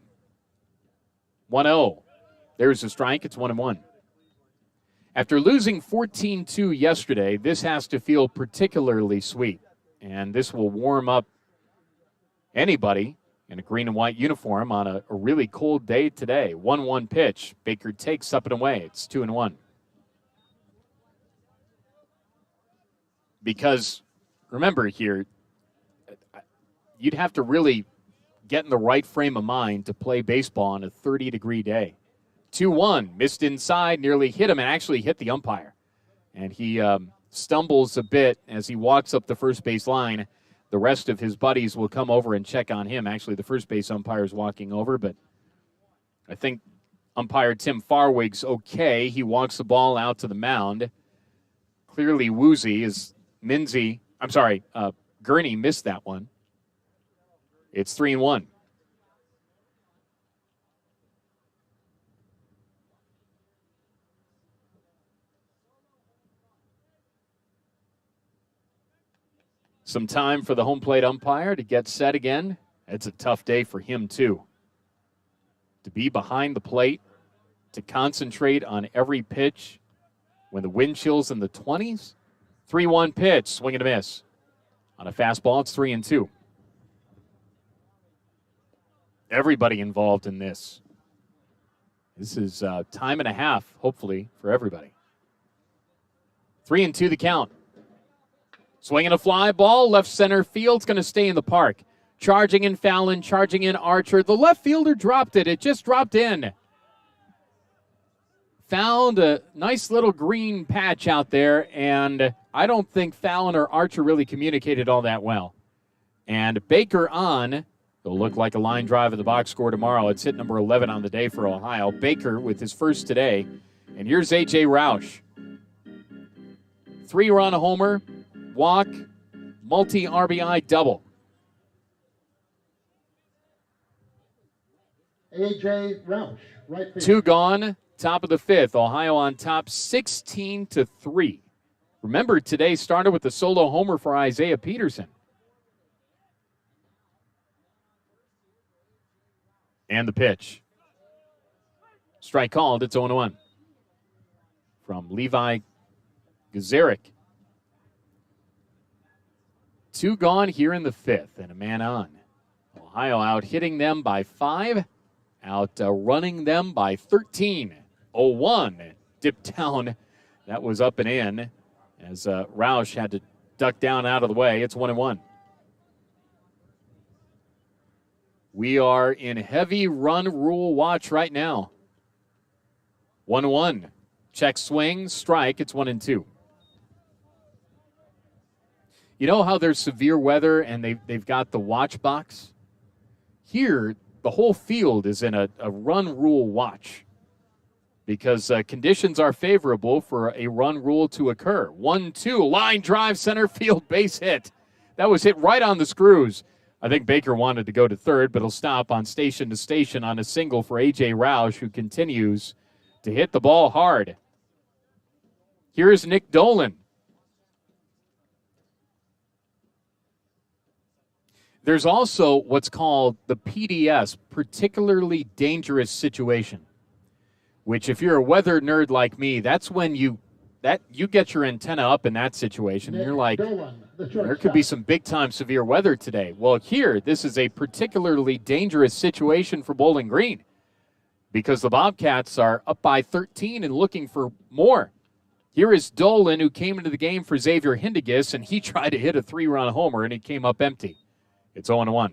1-0. There's a strike. It's 1-1. After losing 14-2 yesterday, this has to feel particularly sweet. And this will warm up anybody in a green and white uniform on a really cold day today. 1-1 pitch. Baker takes up and away. It's 2-1. Because, remember here, you'd have to really get in the right frame of mind to play baseball on a 30-degree day. 2-1, missed inside, nearly hit him, and actually hit the umpire. And he stumbles a bit as he walks up the first base line. The rest of his buddies will come over and check on him. Actually, the first base umpire is walking over, but I think umpire Tim Farwig's okay. He walks the ball out to the mound. Clearly woozy as Gurney missed that one. It's 3-1. Some time for the home plate umpire to get set again. It's a tough day for him, too. To be behind the plate, to concentrate on every pitch when the wind chill's in the 20s. 3-1 pitch, swing and a miss. On a fastball, it's 3-2. Everybody involved in this. This is time and a half, hopefully, for everybody. 3-2 the count. Swinging a fly ball, left center field's going to stay in the park. Charging in Fallon, charging in Archer. The left fielder dropped it. It just dropped in. Found a nice little green patch out there, and I don't think Fallon or Archer really communicated all that well. And Baker on. It'll look like a line drive in the box score tomorrow. It's hit number 11 on the day for Ohio. Baker with his first today. And here's A.J. Roush. 3-run homer, walk, multi-RBI double. A.J. Roush, right field. 2 gone, top of the 5th. Ohio on top 16-3. Remember, today started with a solo homer for Isaiah Peterson. And the pitch. Strike called. It's 0-1. From Levi Gazarick. 2 gone here in the 5th, and a man on. Ohio out hitting them by 5, out running them by 13. 0-1. Dipped down. That was up and in as Roush had to duck down out of the way. It's 1-1. We are in heavy run rule watch right now. 1-1. Check swing, strike. It's 1-2. You know how there's severe weather and they've got the watch box? Here, the whole field is in a run rule watch because conditions are favorable for a run rule to occur. 1-2, line drive, center field, base hit. That was hit right on the screws. I think Baker wanted to go to third, but he'll stop on station to station on a single for A.J. Roush, who continues to hit the ball hard. Here's Nick Dolan. There's also what's called the PDS, particularly dangerous situation, which if you're a weather nerd like me, that's when you get your antenna up in that situation. And you're like, there could be some big-time severe weather today. Well, here, this is a particularly dangerous situation for Bowling Green because the Bobcats are up by 13 and looking for more. Here is Dolan, who came into the game for Xavier Hindigas, and he tried to hit a 3-run homer, and he came up empty. It's 0-1.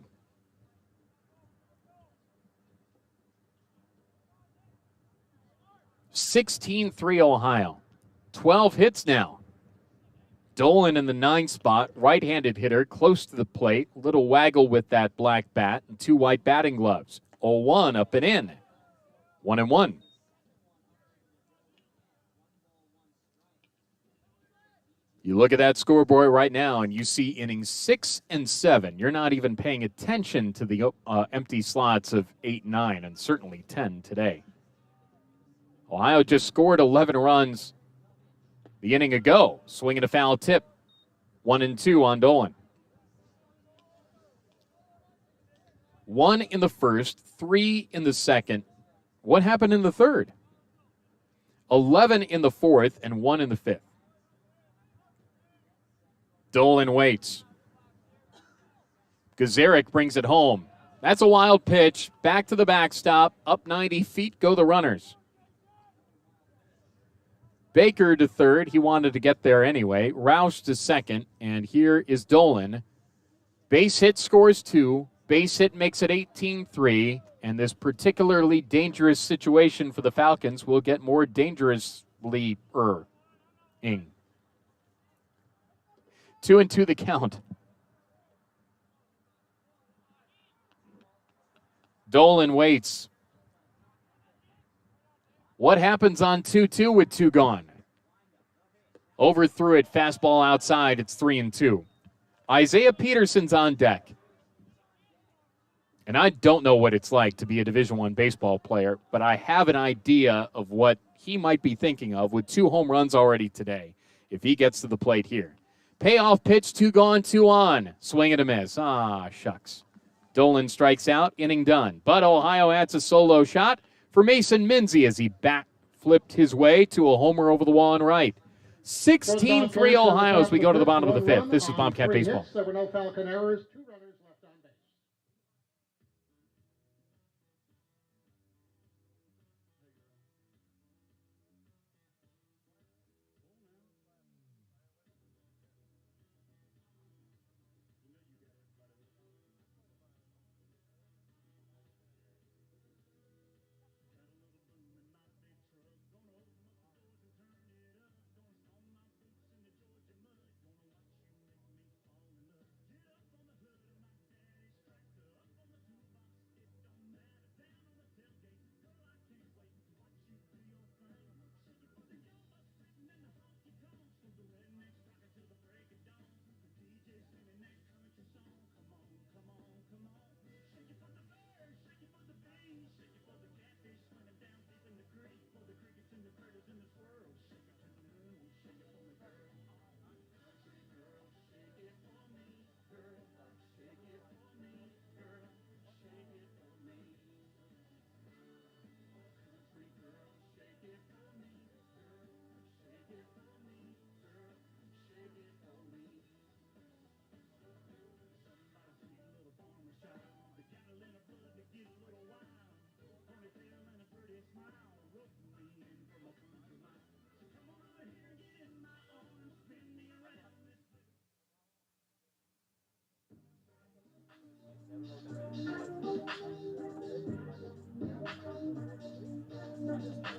(16-3) Ohio. 12 hits now. Dolan in the 9 spot, right-handed hitter, close to the plate. Little waggle with that black bat and 2 white batting gloves. 0-1 up and in. 1-1. You look at that scoreboard right now, and you see innings 6 and 7. You're not even paying attention to the empty slots of 8 and 9, and certainly 10 today. Ohio just scored 11 runs the inning ago, swinging a foul tip. 1-2 on Dolan. 1 in the first, 3 in the second. What happened in the third? 11 in the fourth, and 1 in the fifth. Dolan waits. Gazarick brings it home. That's a wild pitch. Back to the backstop. Up 90 feet go the runners. Baker to third. He wanted to get there anyway. Roush to second. And here is Dolan. Base hit scores 2. Base hit makes it 18-3. And this particularly dangerous situation for the Falcons will get more dangerously 2-2 the count. Dolan waits. What happens on 2-2 with 2 gone? Overthrew it, fastball outside. It's 3-2. Isaiah Peterson's on deck. And I don't know what it's like to be a Division I baseball player, but I have an idea of what he might be thinking of with 2 home runs already today if he gets to the plate here. Payoff pitch, 2 gone, 2 on. Swing and a miss. Ah, shucks. Dolan strikes out, inning done. But Ohio adds a solo shot for Mason Minzy as he back flipped his way to a homer over the wall and right. 16-3 Ohio as we go to the bottom of the 5th. This is Bobcat Baseball. There were no Falcon errors. 2 runners left on base.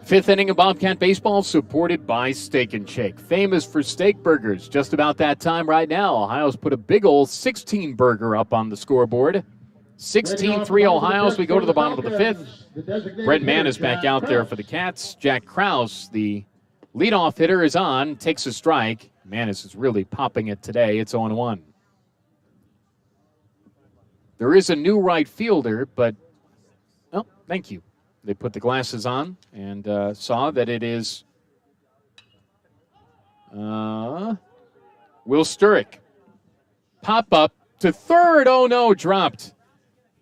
Fifth inning of Bobcat baseball supported by Steak and Shake. Famous for steak burgers. Just about that time right now. Ohio's put a big old 16 burger up on the scoreboard. 16-3 Ohio as we go to the bottom of the fifth. Brett Mann is back out there for the Cats. Jack Krause, the leadoff hitter, is on, takes a strike. Manis is really popping it today. It's 0-1. There is a new right fielder, but, oh, thank you. They put the glasses on and saw that it is Will Sturrock. Pop up to third. Oh, no, dropped.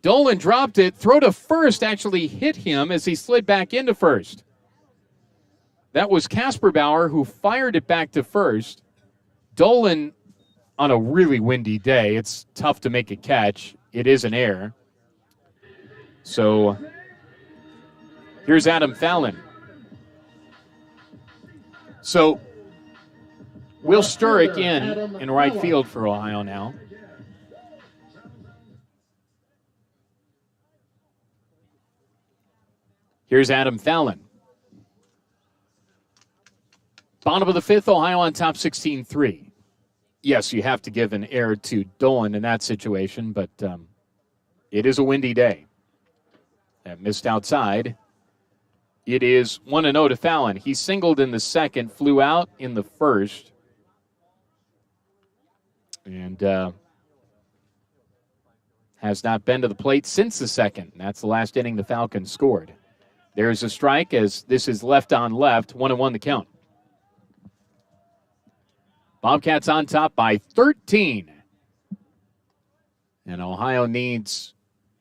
Dolan dropped it. Throw to first actually hit him as he slid back into first. That was Casper Bauer who fired it back to first. Dolan, on a really windy day, it's tough to make a catch. It is an error. So here's Adam Fallon. So Will Sturrock in right field for Ohio now. Here's Adam Fallon. Bottom of the fifth, Ohio on top 16-3. Yes, you have to give an error to Dolan in that situation, but it is a windy day. That missed outside. It is 1-0 to Fallon. He singled in the second, flew out in the first. And has not been to the plate since the second. That's the last inning the Falcons scored. There's a strike as this is left on left. 1-1 the count. Bobcats on top by 13. And Ohio needs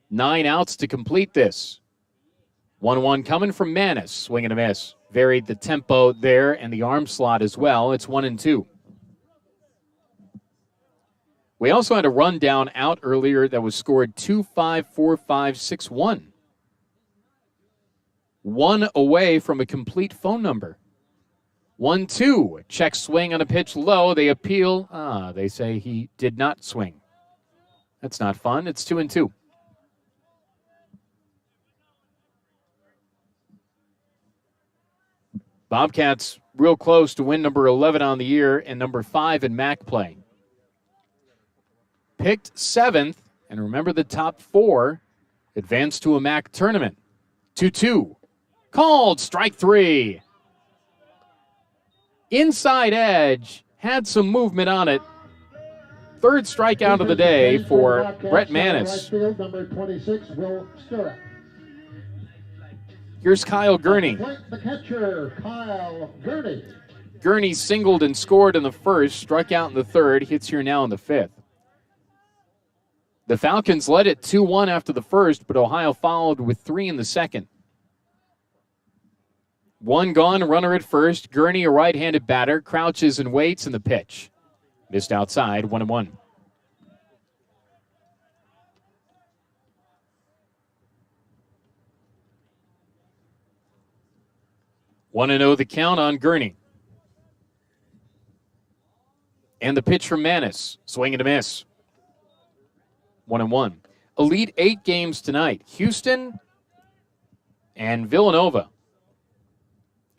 9 outs to complete this. 1-1 coming from Manis. Swing and a miss. Varied the tempo there and the arm slot as well. It's 1-2. We also had a rundown out earlier that was scored 2-5, 4-5, 6-1. 1 away from a complete phone number. 1-2. Check swing on a pitch low. They appeal. They say he did not swing. That's not fun. It's 2-2. Bobcats real close to win number 11 on the year and number 5 in MAC play. Picked 7th, and remember the top 4 advanced to a MAC tournament. 2-2. Called strike 3. Inside edge, had some movement on it. Third strikeout of the day for Brett Manis. Number 26, Will Sturrock. Here's Kyle Gurney. The catcher, Kyle Gurney. Gurney singled and scored in the first, struck out in the third, hits here now in the fifth. The Falcons led it 2-1 after the first, but Ohio followed with 3 in the second. 1 gone, runner at first. Gurney, a right-handed batter, crouches and waits in the pitch. Missed outside, 1-1. One and 0 the count on Gurney. And the pitch from Manis. Swing and a miss. 1-1. Elite 8 games tonight. Houston and Villanova.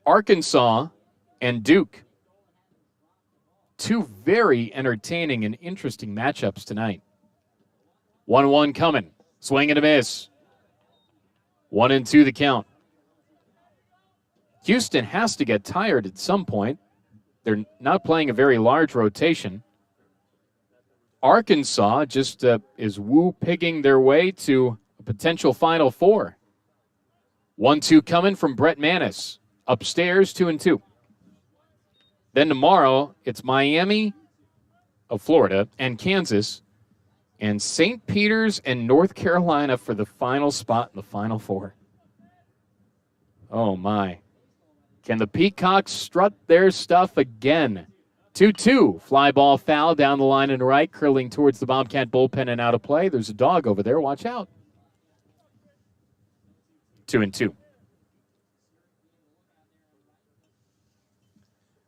Arkansas and Duke. 2 very entertaining and interesting matchups tonight. 1-1 coming. Swing and a miss. 1-2 the count. Houston has to get tired at some point. They're not playing a very large rotation. Arkansas just is woo-pigging their way to a potential Final Four. 1-2 coming from Brett Manis. Upstairs, 2-2. Then tomorrow, it's Miami of Florida and Kansas and St. Peter's and North Carolina for the final spot in the Final Four. Oh, my. Can the Peacocks strut their stuff again? 2-2. Fly ball foul down the line and right, curling towards the Bobcat bullpen and out of play. There's a dog over there. Watch out. 2-2.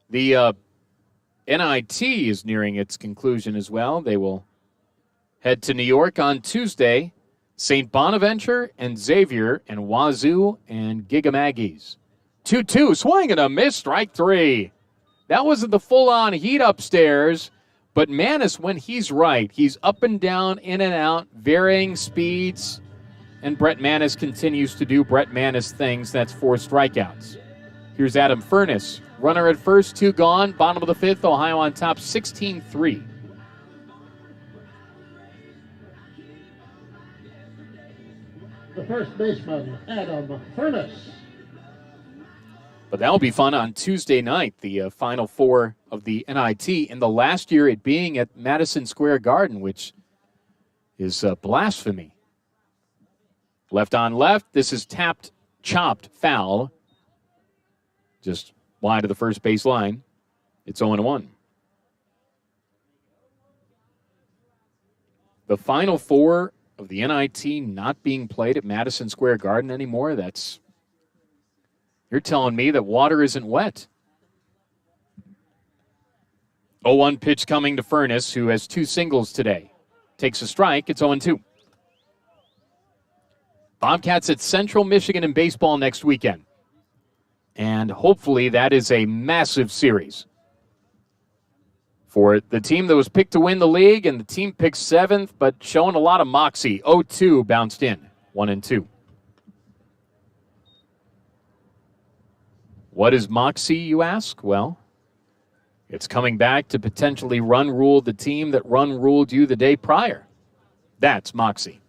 The NIT is nearing its conclusion as well. They will head to New York on Tuesday. St. Bonaventure and Xavier and Wazoo and Gigamaggies. 2-2, swing and a miss, strike three. That wasn't the full-on heat upstairs, but Manis, when he's right, he's up and down, in and out, varying speeds, and Brett Manis continues to do Brett Manis things. That's 4 strikeouts. Here's Adam Furness. Runner at first, 2 gone. Bottom of the 5th, Ohio on top, 16-3. The first baseman, Adam Furness. But that'll be fun on Tuesday night, the Final Four of the NIT, in the last year it being at Madison Square Garden, which is blasphemy. Left on left, this is tapped, chopped, foul. Just wide of the first base line. It's 0-1. The Final Four of the NIT not being played at Madison Square Garden anymore, you're telling me that water isn't wet. 0-1 pitch coming to Furness, who has 2 singles today. Takes a strike, it's 0-2. Bobcats at Central Michigan in baseball next weekend. And hopefully that is a massive series for the team that was picked to win the league, and the team picked 7th, but showing a lot of moxie. 0-2 bounced in, 1-2. What is moxie, you ask? Well, it's coming back to potentially run rule the team that run ruled you the day prior. That's moxie.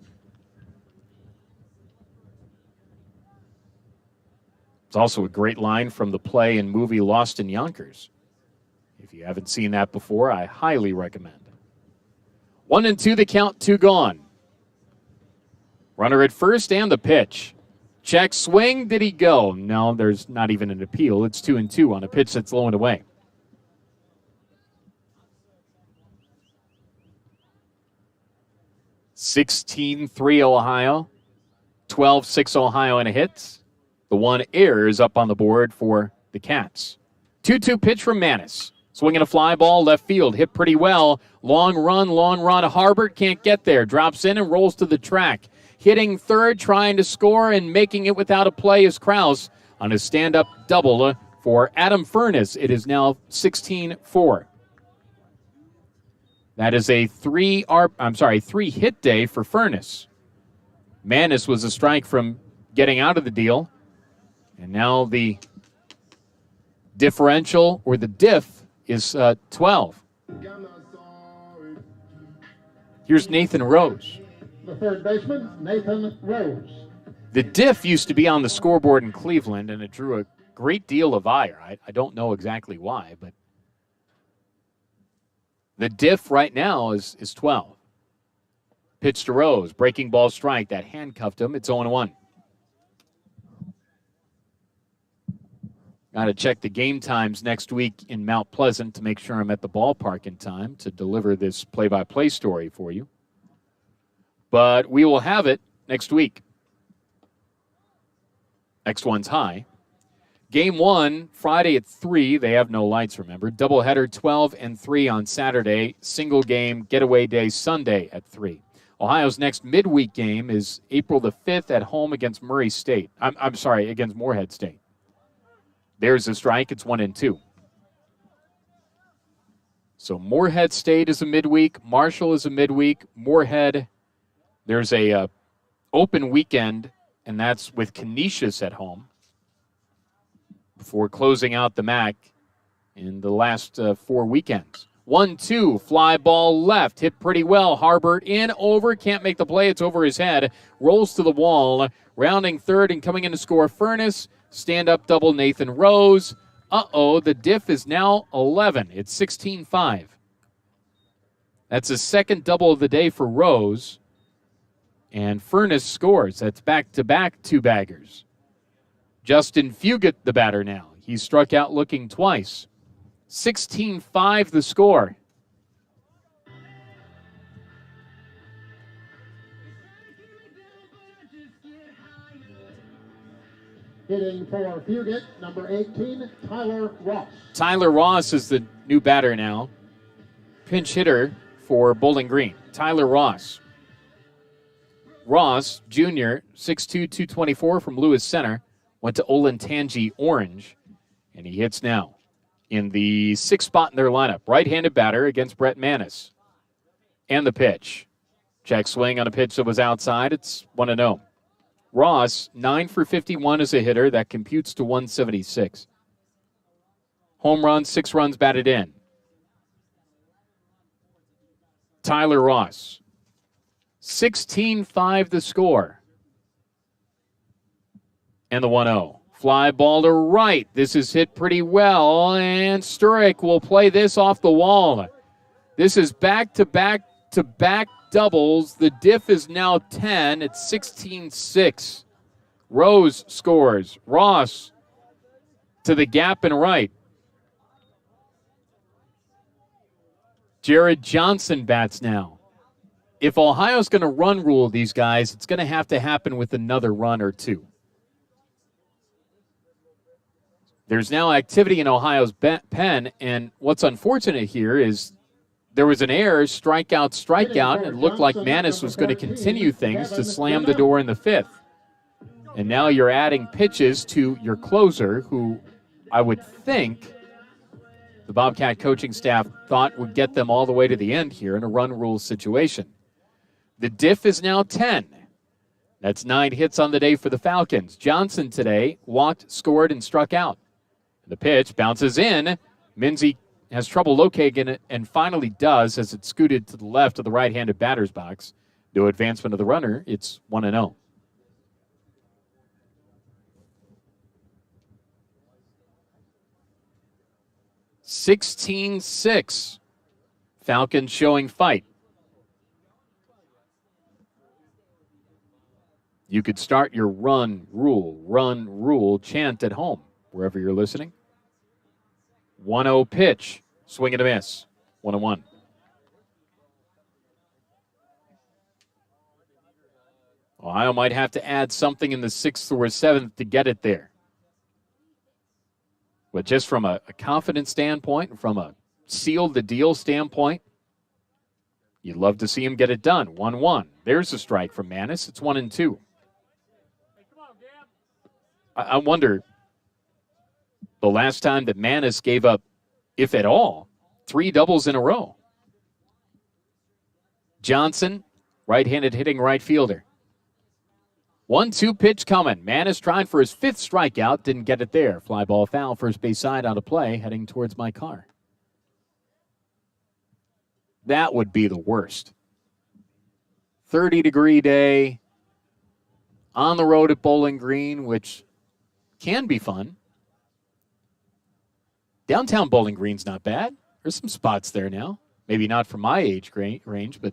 It's also a great line from the play and movie Lost in Yonkers. If you haven't seen that before, I highly recommend. 1-2 the count, 2 gone. Runner at first and the pitch. Check swing, did he go? No, there's not even an appeal. It's 2-2 on a pitch that's low and away. (16-3) Ohio. 12-6 Ohio and a hit. The 1 error is up on the board for the Cats. 2-2 pitch from Manis. Swinging a fly ball, left field, hit pretty well. Long run. Harbert can't get there. Drops in and rolls to the track. Hitting third, trying to score, and making it without a play is Krause on his stand-up double for Adam Furness. It is now 16-4. That is a 3-hit day for Furness. Manis was a strike from getting out of the deal. And now the differential, or the diff, is 12. Here's Nathan Rose. The third baseman, Nathan Rose. The diff used to be on the scoreboard in Cleveland, and it drew a great deal of ire. I don't know exactly why, but the diff right now is 12. Pitch to Rose, breaking ball strike. That handcuffed him. It's 0-1. Got to check the game times next week in Mount Pleasant to make sure I'm at the ballpark in time to deliver this play-by-play story for you. But we will have it next week. Next one's high. Game 1, Friday at 3. They have no lights, remember. Doubleheader 12 and 3 on Saturday. Single game getaway day Sunday at 3. Ohio's next midweek game is April the 5th at home against Murray State. Against Morehead State. There's a strike. It's 1-2. So Morehead State is a midweek. Marshall is a midweek. Morehead, there's a open weekend, and that's with Canisius at home before closing out the MAC in the last 4 weekends. 1-2, fly ball left, hit pretty well. Harbert in, over, can't make the play. It's over his head. Rolls to the wall, rounding third and coming in to score Furness. Stand-up double Nathan Rose. The diff is now 11. It's 16-5. That's the second double of the day for Rose. And Furness scores. That's back-to-back 2-baggers. Justin Fugit, the batter now. He struck out looking twice. 16-5 the score. Hitting for Fugit, number 18, Tyler Ross. Tyler Ross is the new batter now. Pinch hitter for Bowling Green. Tyler Ross. Ross, Jr., 6'2", 224 from Lewis Center. Went to Olentangy Orange. And he hits now in the 6th spot in their lineup. Right-handed batter against Brett Manis. And the pitch. Check swing on a pitch that was outside. It's 1-0. Ross, 9 for 51 as a hitter. That computes to 176. Home runs, 6 runs batted in. Tyler Ross. 16-5 the score. And the 1-0. Fly ball to right. This is hit pretty well, and Sturek will play this off the wall. This is back-to-back-to-back doubles. The diff is now 10. It's 16-6. Rose scores. Ross to the gap and right. Jared Johnson bats now. If Ohio's going to run rule these guys, it's going to have to happen with another run or two. There's now activity in Ohio's pen, and what's unfortunate here is there was an error, strikeout, and it looked like Manis was going to continue things to slam the door in the 5th. And now you're adding pitches to your closer, who I would think the Bobcat coaching staff thought would get them all the way to the end here in a run rule situation. The diff is now 10. That's 9 hits on the day for the Falcons. Johnson today walked, scored, and struck out. The pitch bounces in. Minzy has trouble locating it and finally does as it scooted to the left of the right-handed batter's box. No advancement of the runner. It's 1-0. (16-6). Falcons showing fight. You could start your run rule chant at home, wherever you're listening. 1-0 pitch. Swing and a miss. 1-1. Ohio might have to add something in the 6th or 7th to get it there. But just from a confidence standpoint, and from a seal the deal standpoint, you'd love to see him get it done. 1-1. There's a strike from Manis. It's 1-2. I wonder the last time that Manis gave up, if at all, 3 doubles in a row. Johnson, right-handed hitting right fielder. 1-2 pitch coming. Manis trying for his 5th strikeout. Didn't get it there. Fly ball foul. First base side out of play. Heading towards my car. That would be the worst. 30-degree day. On the road at Bowling Green, which can be fun. Downtown Bowling Green's not bad. There's some spots there now. Maybe not for my age range, but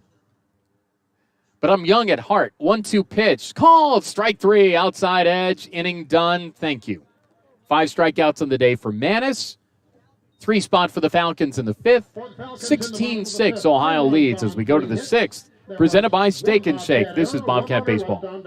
I'm young at heart. 1-2 pitch. Called. Strike 3. Outside edge. Inning done. Thank you. 5 strikeouts on the day for Manis. 3 spot for the Falcons in the 5th. 16-6. Ohio leads as we go to the 6th. Presented by Steak and Shake. This is Bobcat Baseball.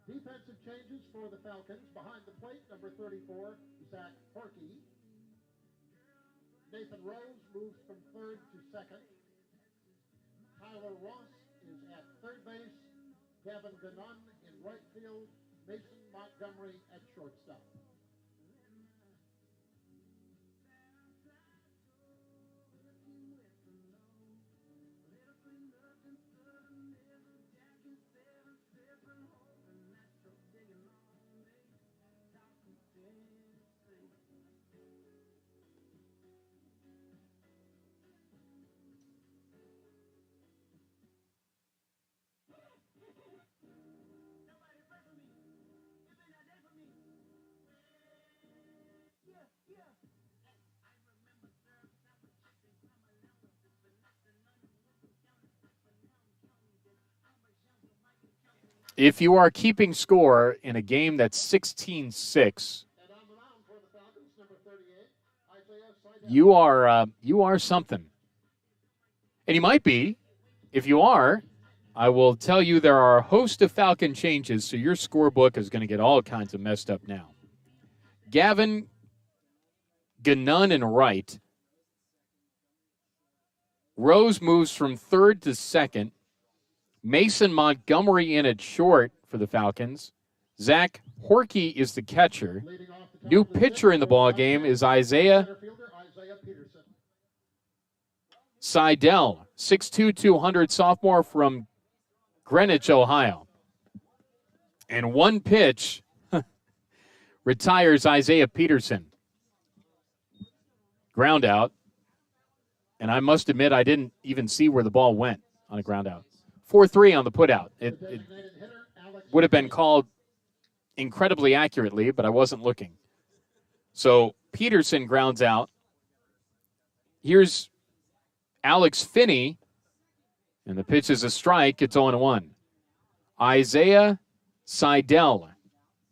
Defensive changes for the Falcons. Behind the plate, number 34, Zach Horkey. Nathan Rose moves from 3rd to 2nd. Tyler Ross is at 3rd base. Gavin Gannon in right field. Mason Montgomery at shortstop. If you are keeping score in a game that's 16-6, you are something. And you might be. If you are, I will tell you there are a host of Falcon changes, so your scorebook is going to get all kinds of messed up now. Gavin Ganun and right. Rose moves from third to second. Mason Montgomery in at short for the Falcons. Zach Horkey is the catcher. New pitcher in the ball game is Isaiah Seidel, 6'2", 200 sophomore from Greenwich, Ohio. And one pitch retires Isaiah Peterson. Ground out. And I must admit, I didn't even see where the ball went on a ground out. 4-3 on the putout. It would have been called incredibly accurately, but I wasn't looking. So Peterson grounds out. Here's Alex Finney, and the pitch is a strike. It's 0-1. Isaiah Seidel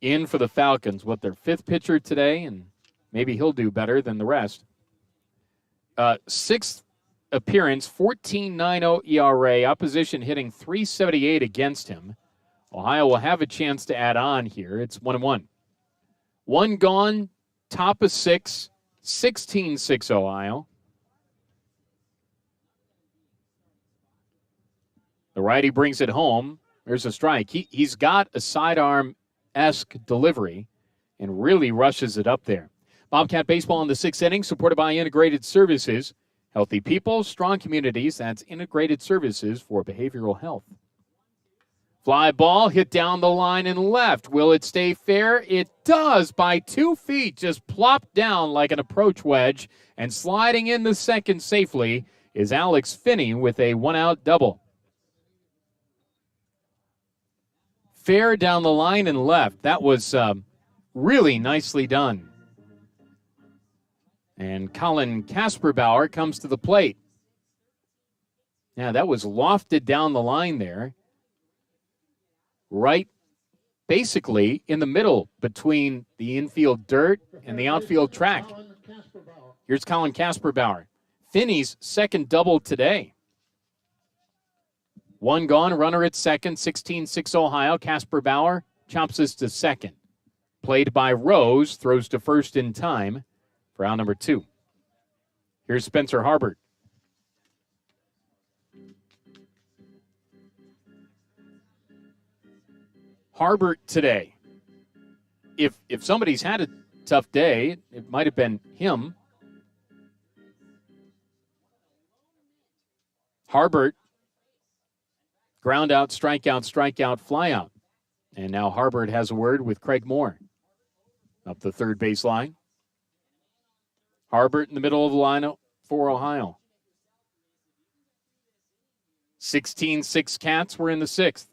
in for the Falcons, what, their fifth pitcher today, and maybe he'll do better than the rest. Sixth appearance, 14.90 ERA, opposition hitting .378 against him. Ohio will have a chance to add on here. It's 1-1. One gone, top of six, 16-6 Ohio. The righty brings it home. There's a strike. He's got a sidearm-esque delivery and really rushes it up there. Bobcat baseball in the sixth inning, supported by Integrated Services. Healthy people, strong communities. That's Integrated Services for behavioral health. Fly ball hit down the line and left. Will it stay fair? It does by 2 feet. Just plopped down like an approach wedge. And sliding in the second safely is Alex Finney with a one-out double. Fair down the line and left. That was really nicely done. And Colin Kasperbauer comes to the plate. Yeah, that was lofted down the line there. Right, basically in the middle between the infield dirt and the outfield track. Here's Colin Kasperbauer. Finney's second double today. One gone, runner at second, 16-6 Ohio. Kasperbauer chops us to second. Played by Rose, throws to first in time for out number 2. Here's Spencer Harbert. Harbert today. If somebody's had a tough day, it might have been him. Harbert, ground out, strikeout, fly out. And now Harbert has a word with Craig Moore. Up the third baseline. Harbert in the middle of the lineup for Ohio. 16-6 Cats were in the sixth.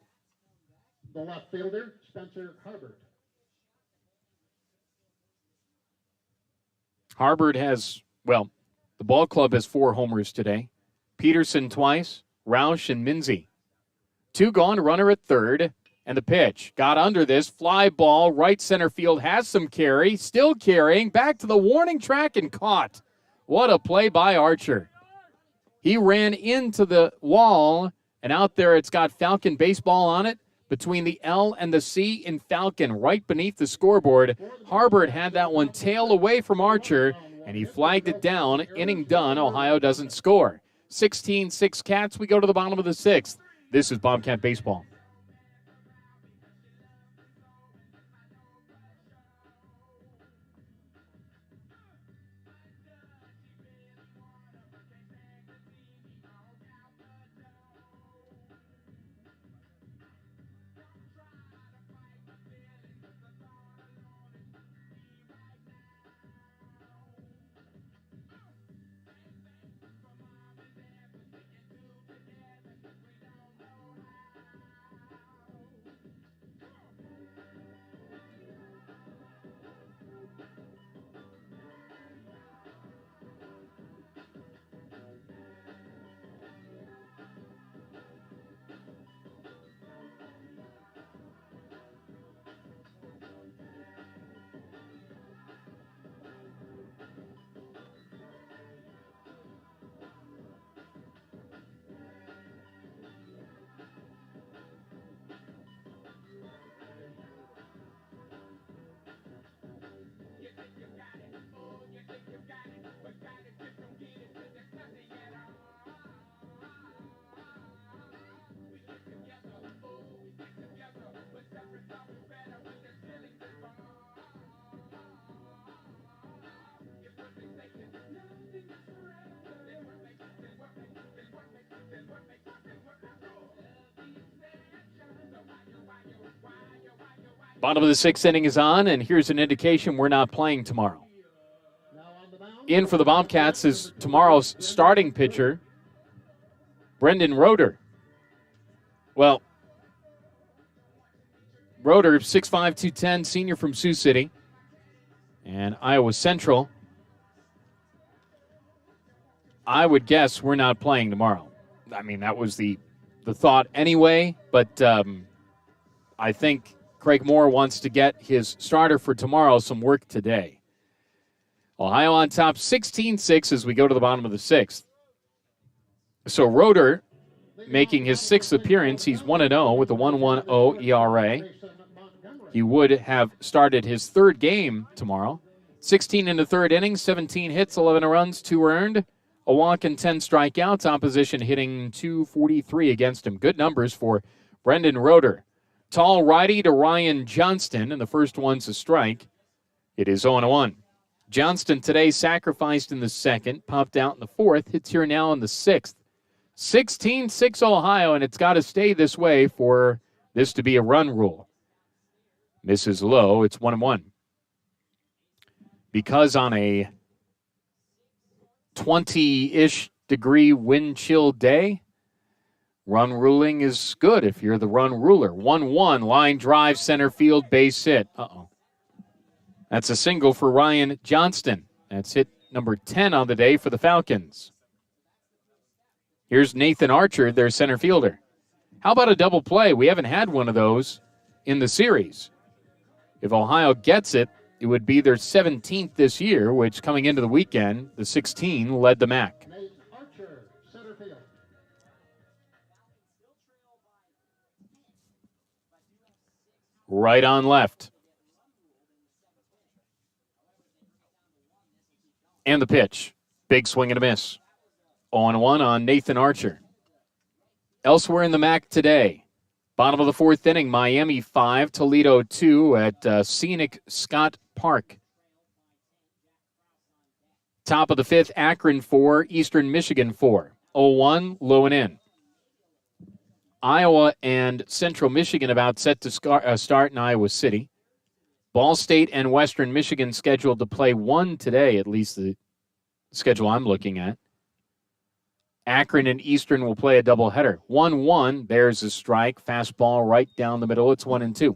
The left fielder, Spencer Harbert. Harbert has, well, the ball club has 4 homers today. Peterson twice, Roush and Minzy. 2 gone, runner at third, and the pitch. Got under this, fly ball, right center field, has some carry, still carrying, back to the warning track and caught. What a play by Archer. He ran into the wall, and out there it's got Falcon baseball on it. Between the L and the C in Falcon, right beneath the scoreboard. Harbert had that one tail away from Archer, and he flagged it down. Inning done. Ohio doesn't score. 16-6 Cats. We go to the bottom of the sixth. This is Bobcat Baseball. Bottom of the sixth inning is on, and here's an indication we're not playing tomorrow. In for the Bobcats is tomorrow's starting pitcher, Brendan Roeder. Well, Roeder, 6'5", 210, senior from Sioux City and Iowa Central. I would guess we're not playing tomorrow. I mean, that was the thought anyway, but I think Craig Moore wants to get his starter for tomorrow some work today. Ohio on top 16-6 as we go to the bottom of the sixth. So Roeder making his sixth appearance. He's 1-0 with a 1.10 ERA. He would have started his third game tomorrow. 16 in the third inning, 17 hits, 11 runs, 2 earned, a walk and 10 strikeouts. Opposition hitting .243 against him. Good numbers for Brendan Roeder. Tall righty to Ryan Johnston, and the first one's a strike. It is 0-1. Johnston today sacrificed in the second, popped out in the fourth, hits here now in the sixth. 16-6 Ohio, and it's got to stay this way for this to be a run rule. Misses low, it's 1-1. Because on a 20-ish degree wind chill day, run ruling is good if you're the run ruler. 1-1, line drive, center field, base hit. That's a single for Ryan Johnston. That's hit number 10 on the day for the Falcons. Here's Nathan Archer, their center fielder. How about a double play? We haven't had one of those in the series. If Ohio gets it, it would be their 17th this year, which coming into the weekend, the 16 led the MAC. Archer, center field. Right on left. And the pitch. Big swing and a miss. 0-1 on Nathan Archer. Elsewhere in the MAC today, bottom of the fourth inning, Miami 5, Toledo 2 at scenic Scott Park. Top of the fifth, Akron 4, Eastern Michigan 4. 0-1, low and in. Iowa and Central Michigan about set to start in Iowa City. Ball State and Western Michigan scheduled to play one today, at least the schedule I'm looking at. Akron and Eastern will play a doubleheader. 1-1, there's a strike. Fastball right down the middle. It's 1-2.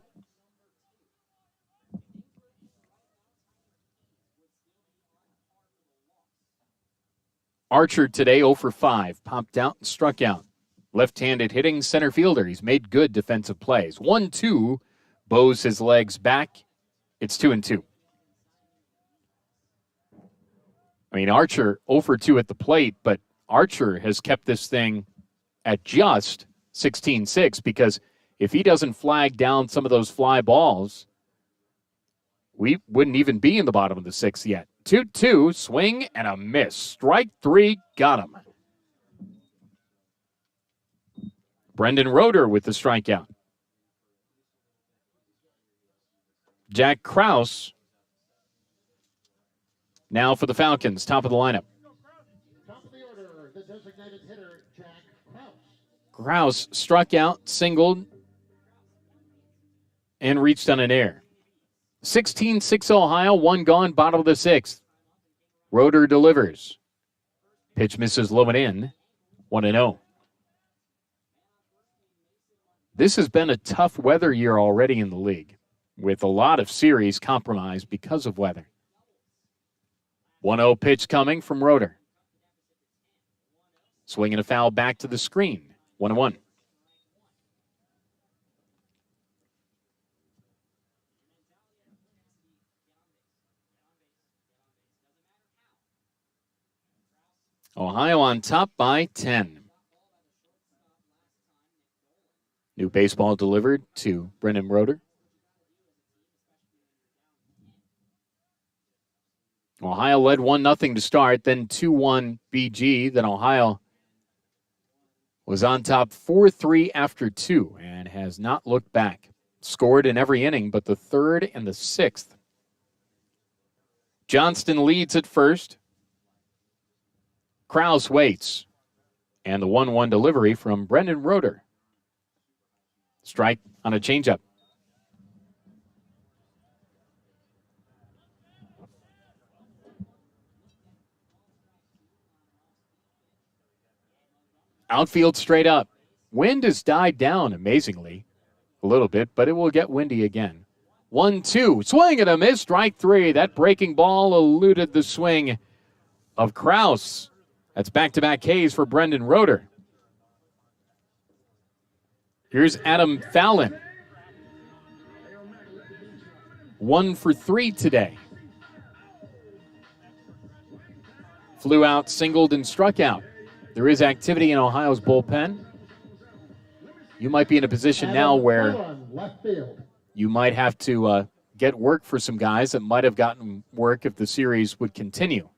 Archer today 0 for 5. Popped out and struck out. Left-handed hitting center fielder. He's made good defensive plays. 1-2, bows his legs back. It's 2-2. I mean, Archer 0 for 2 at the plate, but Archer has kept this thing at just 16-6 because if he doesn't flag down some of those fly balls, we wouldn't even be in the bottom of the sixth yet. 2-2, swing and a miss. Strike 3, got him. Brendan Roeder with the strikeout. Jack Krause now for the Falcons, top of the lineup. Top of the order, the designated hitter, Jack Krause. Krause struck out, singled, and reached on an air. 16-6 Ohio, 1 gone, bottom of the sixth. Roeder delivers. Pitch misses low and in, 1-0. This has been a tough weather year already in the league, with a lot of series compromised because of weather. 1-0 pitch coming from Roeder. Swinging a foul back to the screen. 1-1. Ohio on top by 10. New baseball delivered to Brendan Roeder. Ohio led 1-0 to start, then 2-1 BG. Then Ohio was on top 4-3 after 2 and has not looked back. Scored in every inning but the third and the sixth. Johnston leads at first. Krause waits. And the 1-1 delivery from Brendan Roeder. Strike on a changeup. Outfield straight up. Wind has died down, amazingly, a little bit, but it will get windy again. 1-2. Swing and a miss. Strike three. That breaking ball eluded the swing of Kraus. That's back-to-back Ks for Brendan Roeder. Here's Adam Fallon. 1 for 3 today. Flew out, singled, and struck out. There is activity in Ohio's bullpen. You might be in a position now where you might have to get work for some guys that might have gotten work if the series would continue.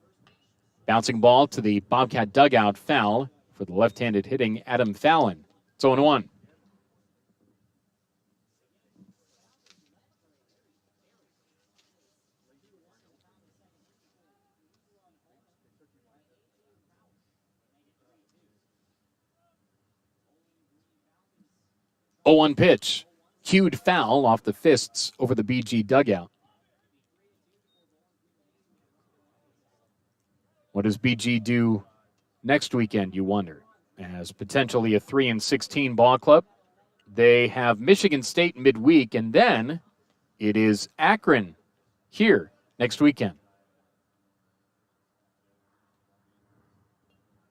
Bouncing ball to the Bobcat dugout, foul for the left-handed hitting Adam Fallon. It's 0-1. Oh, 1 pitch. Cued foul off the fists over the BG dugout. What does BG do next weekend, you wonder? As potentially a 3-16 ball club. They have Michigan State midweek, and then it is Akron here next weekend.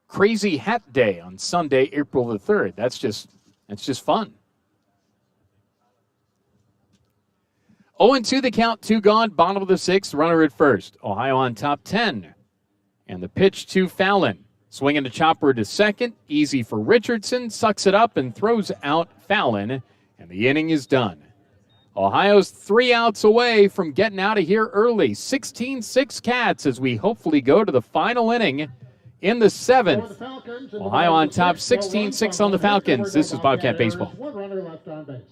Crazy Hat Day on Sunday, April the 3rd. That's just fun. 0-2 the count, 2 gone, bottom of the 6th, runner at first. Ohio on top 10. And the pitch to Fallon. Swinging a chopper to second, easy for Richardson, sucks it up and throws out Fallon, and the inning is done. Ohio's 3 outs away from getting out of here early. 16-6 Cats as we hopefully go to the final inning in the 7th. Ohio on top, 16-6 on the Falcons. This is Bobcat Baseball. One runner left on base.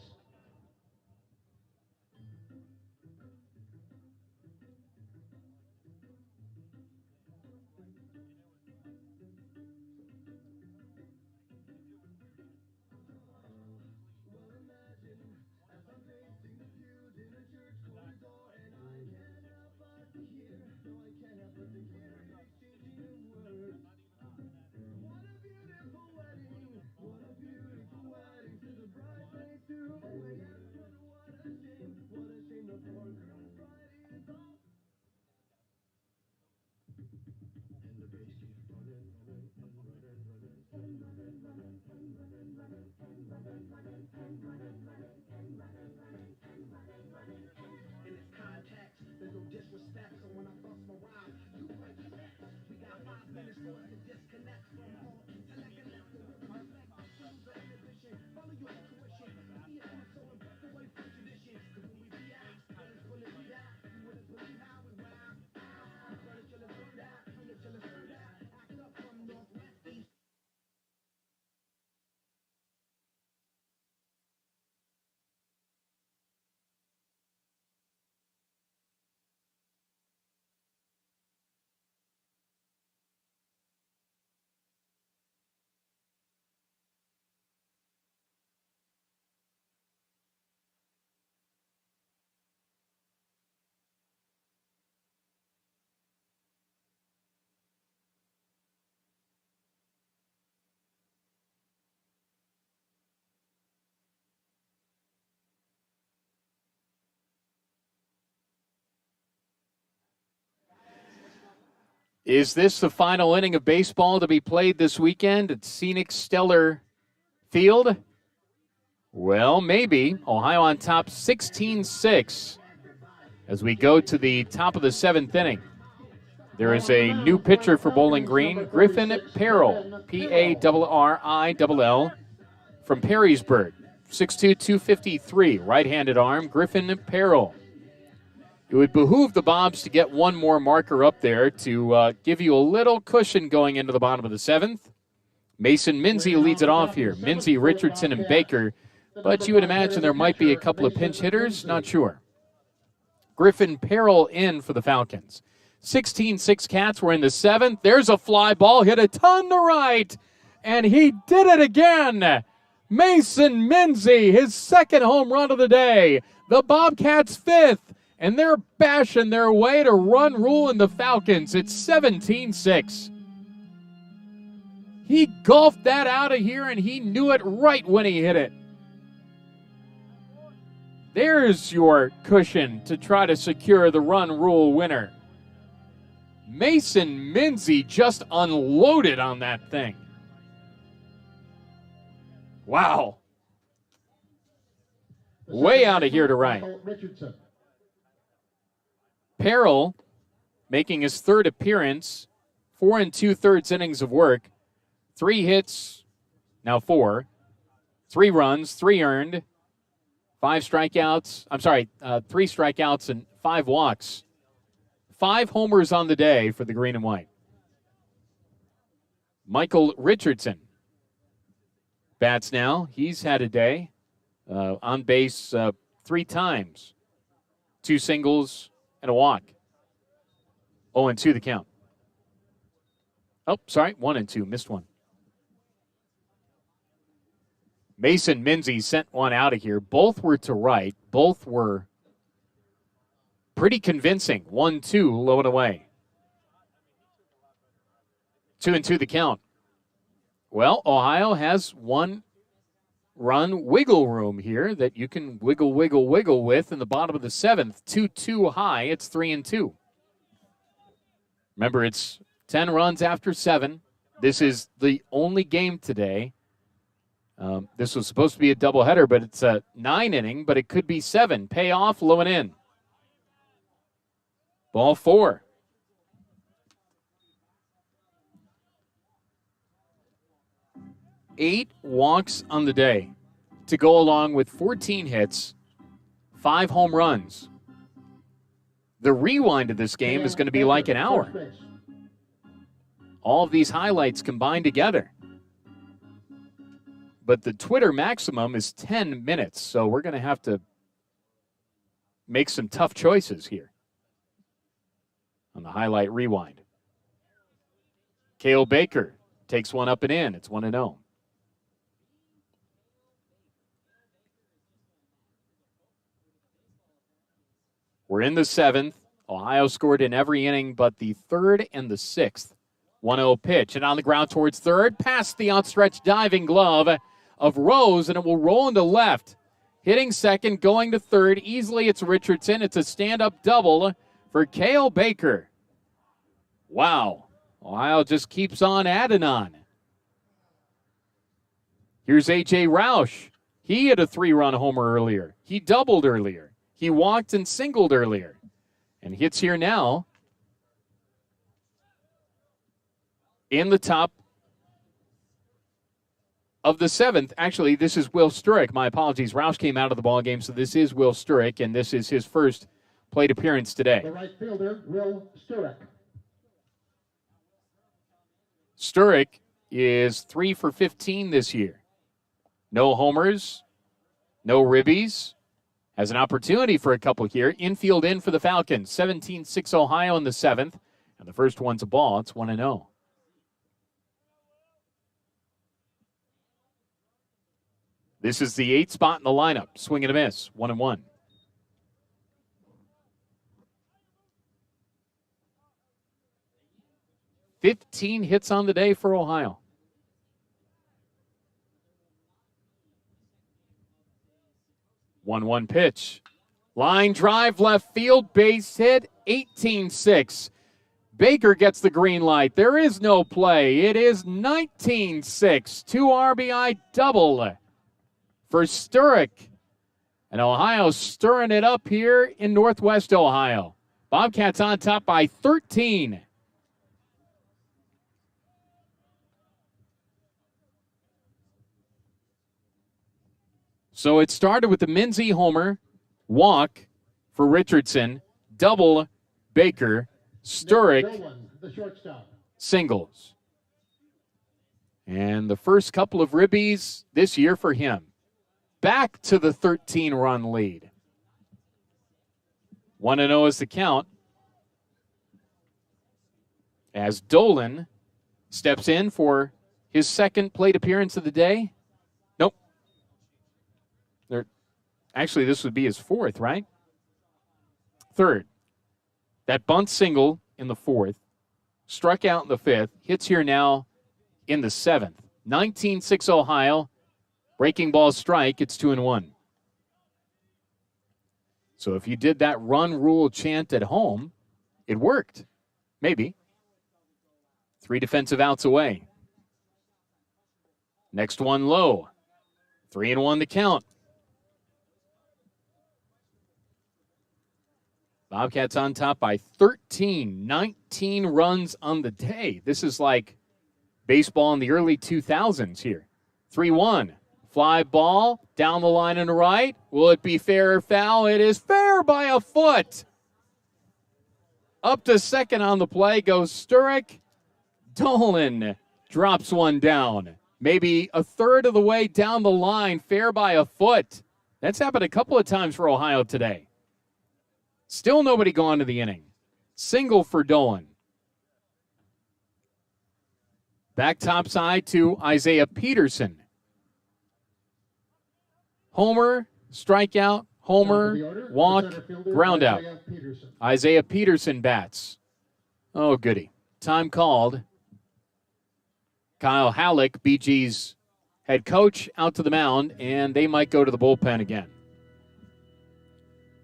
Is this the final inning of baseball to be played this weekend at scenic Stellar Field? Well, maybe. Ohio on top 16-6 as we go to the top of the 7th inning. There is a new pitcher for Bowling Green, Griffin Parrill, P-A-R-R-I-L-L, from Perrysburg, 6'2", 253, right-handed arm, Griffin Parrill. It would behoove the Bobs to get one more marker up there to give you a little cushion going into the bottom of the 7th. Mason Minzy leads it off here. Minzy, Richardson, and Baker. But you would imagine there might be a couple of pinch hitters. Not sure. Griffin Parrill in for the Falcons. 16-6 Cats. We're in the 7th. There's a fly ball. Hit a ton to right. And he did it again. Mason Minzy, his 2nd home run of the day. The Bobcats' 5th. And they're bashing their way to run rule in the Falcons. It's 17-6. He golfed that out of here, and he knew it right when he hit it. There's your cushion to try to secure the run rule winner. Mason Minzy just unloaded on that thing. Wow. Way out of here to right. Richardson. Peril making his third appearance, 4 2/3 innings of work, 3 hits, now 4, 3 runs, 3 earned, 3 strikeouts and 5 walks. 5 homers on the day for the green and white. Michael Richardson bats now. He's had a day. On base 3 times. 2 singles and a walk. 0-2 the count. 1-2. Missed one. Mason Minzy sent one out of here. Both were to right. Both were pretty convincing. 1-2, low and away. 2-2 the count. Well, Ohio has 1 run wiggle room here that you can wiggle with in the bottom of the 7th. 2-2 high. It's 3-2. Remember, it's 10 runs after 7. This is the only game today. This was supposed to be a doubleheader, but it's a 9 inning, but it could be 7. Payoff, low and in. Ball 4. Eight walks on the day to go along with 14 hits, 5 home runs. The rewind of this game is going to be like an hour. All of these highlights combined together. But the Twitter maximum is 10 minutes, so we're going to have to make some tough choices here on the highlight rewind. Cale Baker takes one up and in. It's 1-0. We're in the 7th. Ohio scored in every inning but the 3rd and the 6th. 1-0 pitch, and on the ground towards third, past the outstretched diving glove of Rose, and it will roll into left. Hitting second, going to third. Easily it's Richardson. It's a stand-up double for Cale Baker. Wow. Ohio just keeps on adding on. Here's A.J. Roush. He hit a 3-run homer earlier. He doubled earlier. He walked and singled earlier. And hits here now in the top of the 7th. Actually, this is Will Sturrock. My apologies. Roush came out of the ballgame, so this is Will Sturrock, and this is his first plate appearance today. The right fielder, Will Sturrock. Sturrock is 3 for 15 this year. No homers, no ribbies. Has an opportunity for a couple here. Infield in for the Falcons. 17-6 Ohio in the 7th. And the first one's a ball. It's 1-0. This is the 8th spot in the lineup. Swing and a miss. 1-1. $15 hits on the day for Ohio. 1-1 pitch. Line drive left field, base hit, 18-6. Baker gets the green light. There is no play. It is 19-6. 2 RBI double for Sturrock. And Ohio stirring it up here in Northwest Ohio. Bobcats on top by 13. So it started with the Minzy homer, walk for Richardson, double Baker, Sturrock, singles. And the first couple of ribbies this year for him. Back to the 13-run lead. 1-0 is the count. As Dolan steps in for his second plate appearance of the day. Nope. Actually, this would be his 4th, right? 3rd. That bunt single in the 4th. Struck out in the 5th. Hits here now in the 7th. 19-6 Ohio. Breaking ball strike. It's 2-1. So if you did that run rule chant at home, it worked. Maybe. 3 defensive outs away. Next one low. 3-1 the count. Bobcats on top by 13. 19 runs on the day. This is like baseball in the early 2000s here. 3-1. Fly ball down the line and right. Will it be fair or foul? It is fair by a foot. Up to second on the play goes Sturrock. Dolan drops one down. Maybe a third of the way down the line, fair by a foot. That's happened a couple of times for Ohio today. Still nobody gone to the inning. Single for Dolan. Back topside to Isaiah Peterson. Homer, strikeout, homer, walk, ground out. Isaiah Peterson bats. Oh, goody. Time called. Kyle Halleck, BG's head coach, out to the mound, and they might go to the bullpen again.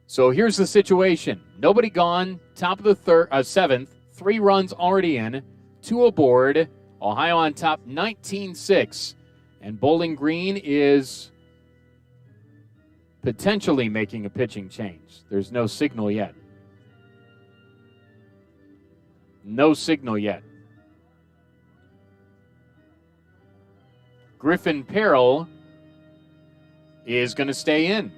So here's the situation. Nobody gone, top of the 7th, 3 runs already in, 2 aboard. Ohio on top 19-6. And Bowling Green is potentially making a pitching change. There's no signal yet. No signal yet. Griffin Perrell is going to stay in.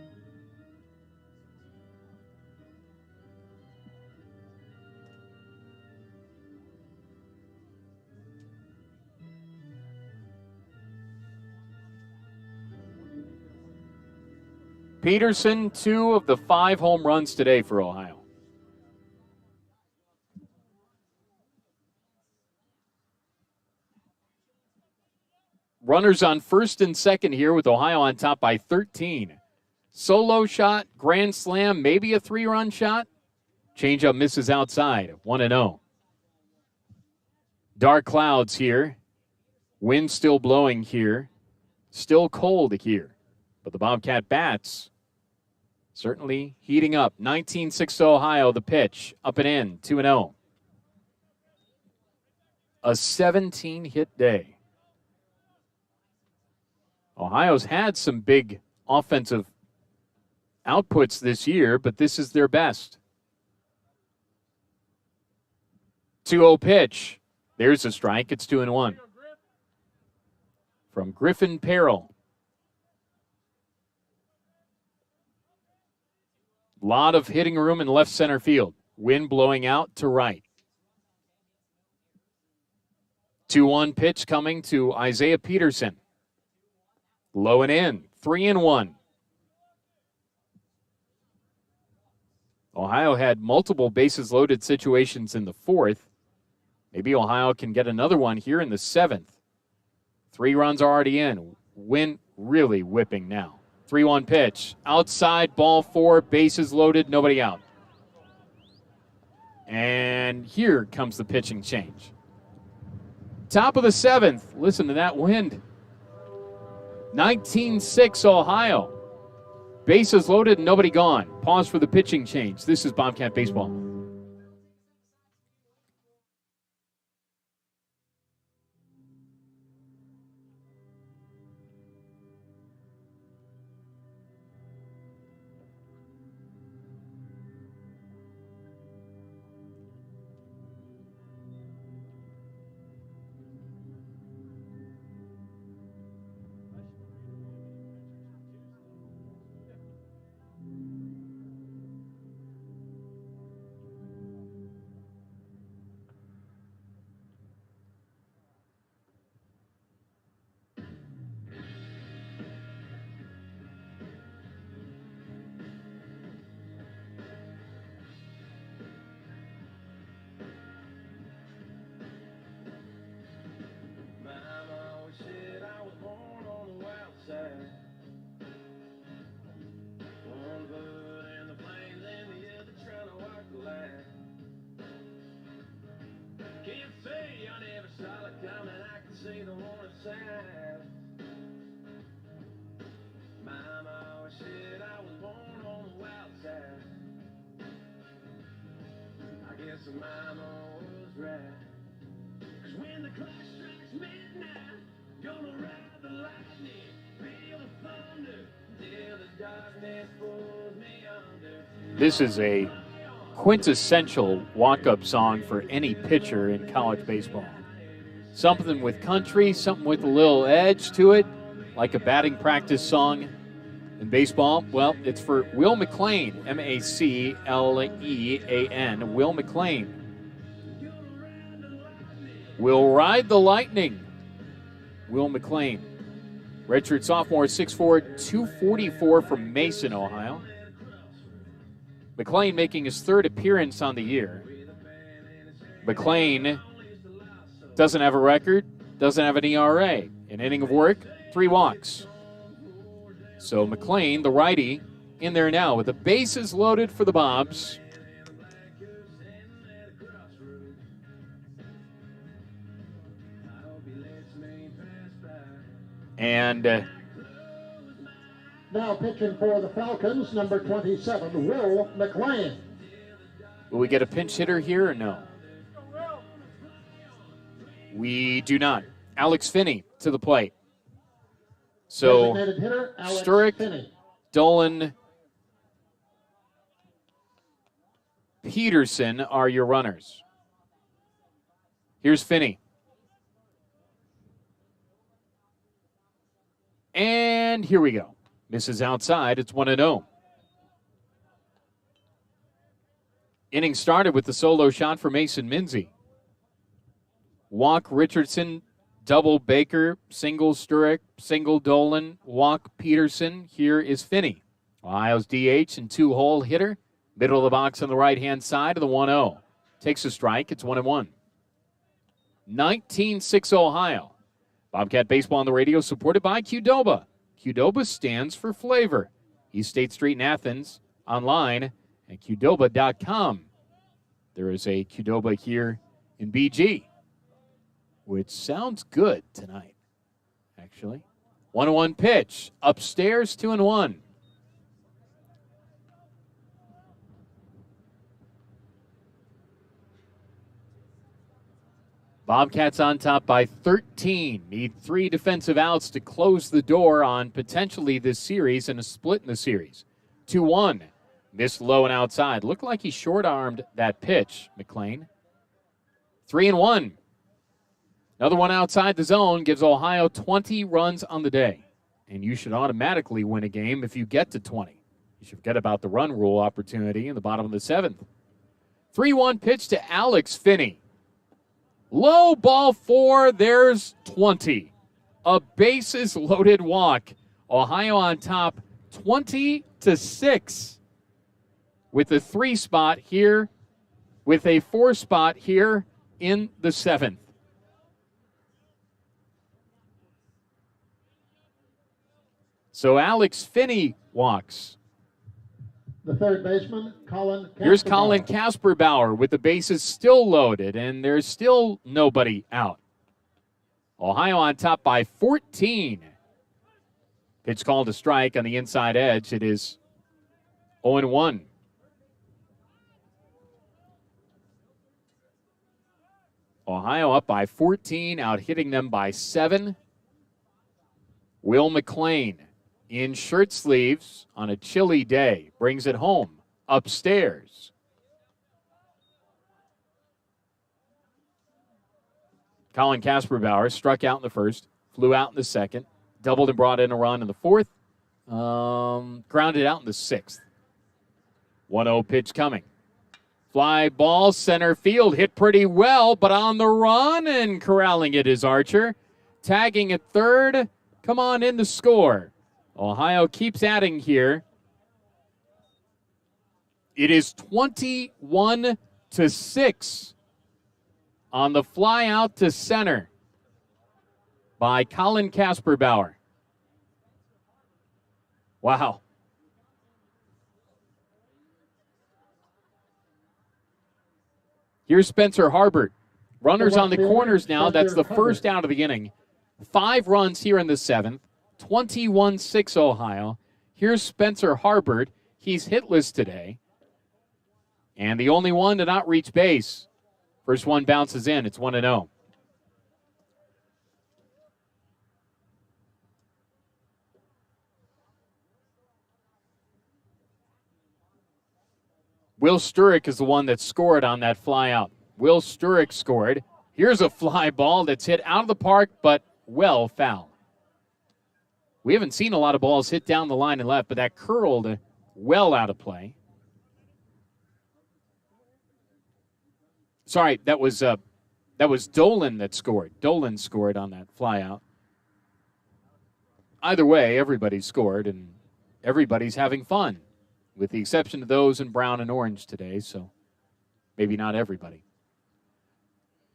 Peterson, 2 of the 5 home runs today for Ohio. Runners on first and second here with Ohio on top by 13. Solo shot, grand slam, maybe a 3-run shot. Changeup misses outside, 1-0. Dark clouds here. Wind still blowing here. Still cold here. But the Bobcat bats certainly heating up. 19-6 Ohio, the pitch. Up and in, 2-0. A 17-hit day. Ohio's had some big offensive outputs this year, but this is their best. 2-0 pitch. There's a strike. It's 2-1. From Griffin Perrell. Lot of hitting room in left center field. Wind blowing out to right. 2-1 pitch coming to Isaiah Peterson. Low and in. 3-1. Ohio had multiple bases loaded situations in the 4th. Maybe Ohio can get another one here in the 7th. 3 runs already in. Wind really whipping now. 3-1 pitch. Outside, ball 4, bases loaded, nobody out. And here comes the pitching change. Top of the 7th. Listen to that wind. 19-6 Ohio. Bases loaded, nobody gone. Pause for the pitching change. This is Bobcat Baseball. say don't wanna sad. Mama always said I was born on the wild side. I guess mama was right. 'Cause when the clock strikes midnight, gonna ride the lightning, feel the thunder, till the darkness pulls me under. This is a quintessential walk-up song for any pitcher in college baseball. Something with country, something with a little edge to it, like a batting practice song. In baseball, well, it's for Will McLean, M-A-C-L-E-A-N, Will McLean. Will ride the lightning, Will McLean. Redshirt sophomore, 6'4", 244 from Mason, Ohio. McLean making his third appearance on the year. McLean doesn't have a record, doesn't have an ERA. An inning of work, 3 walks. So McLean, the righty, in there now with the bases loaded for the Bobs. And Now pitching for the Falcons, number 27, Will McLean. will we get a pinch hitter here or no? We do not. Alex Finney to the plate. So Designated hitter, Alex Sturrock, Finney. Dolan, Peterson are your runners. Here's Finney. And here we go. Misses outside. It's 1-0. Inning started with the solo shot for Mason Minzy. Walk Richardson, double Baker, single Sturrock, single Dolan, walk Peterson. Here is Finney. Ohio's DH and 2-hole hitter. Middle of the box on the right-hand side of the 1-0. Takes a strike. It's 1-1. 19-6 Ohio. Bobcat Baseball on the radio supported by Qdoba. Qdoba stands for flavor. East State Street in Athens. Online at Qdoba.com. There is a Qdoba here in BG, which sounds good tonight, actually. 1-1 pitch. Upstairs, 2-1. Bobcats on top by 13. Need 3 defensive outs to close the door on potentially this series and a split in the series. 2-1. Missed low and outside. Looked like he short-armed that pitch, McLean. 3-1. Another one outside the zone gives Ohio 20 runs on the day. And you should automatically win a game if you get to 20. You should forget about the run rule opportunity in the bottom of the 7th. 3-1 pitch to Alex Finney. Low ball 4, there's 20. A bases loaded walk. Ohio on top 20-6. With a 3 spot here, with a 4 spot here in the 7th. So Alex Finney walks. The third baseman, Colin Kasperbauer. Here's Colin Kasperbauer with the bases still loaded, and there's still nobody out. Ohio on top by 14. Pitch called a strike on the inside edge. It is 0-1. Ohio up by 14, out hitting them by 7. Will McLean in shirt sleeves on a chilly day brings it home upstairs. Colin Kasperbauer struck out in the first, flew out in the second, doubled and brought in a run in the fourth, grounded out in the 6th. 1-0 pitch coming. Fly ball, center field, hit pretty well, but on the run, and corralling it is Archer. Tagging at third, come on in to score. Ohio keeps adding here. It is 21-6 on the fly out to center by Colin Kasperbauer. Wow. Here's Spencer Harbert Runners on the left fielder, corners now. That's the Spencer first out of the inning. 5 runs here in the 7th. 21-6 Ohio. Here's Spencer Harbert. He's hitless today. And the only one to not reach base. First one bounces in. It's 1-0. Will Sturrock is the one that scored on that fly out. Will Sturrock scored. Here's a fly ball that's hit out of the park, but well foul. We haven't seen a lot of balls hit down the line and left, but that curled well out of play. Sorry, that was Dolan that scored. Dolan scored on that fly out. Either way, everybody scored, and everybody's having fun, with the exception of those in brown and orange today, so maybe not everybody.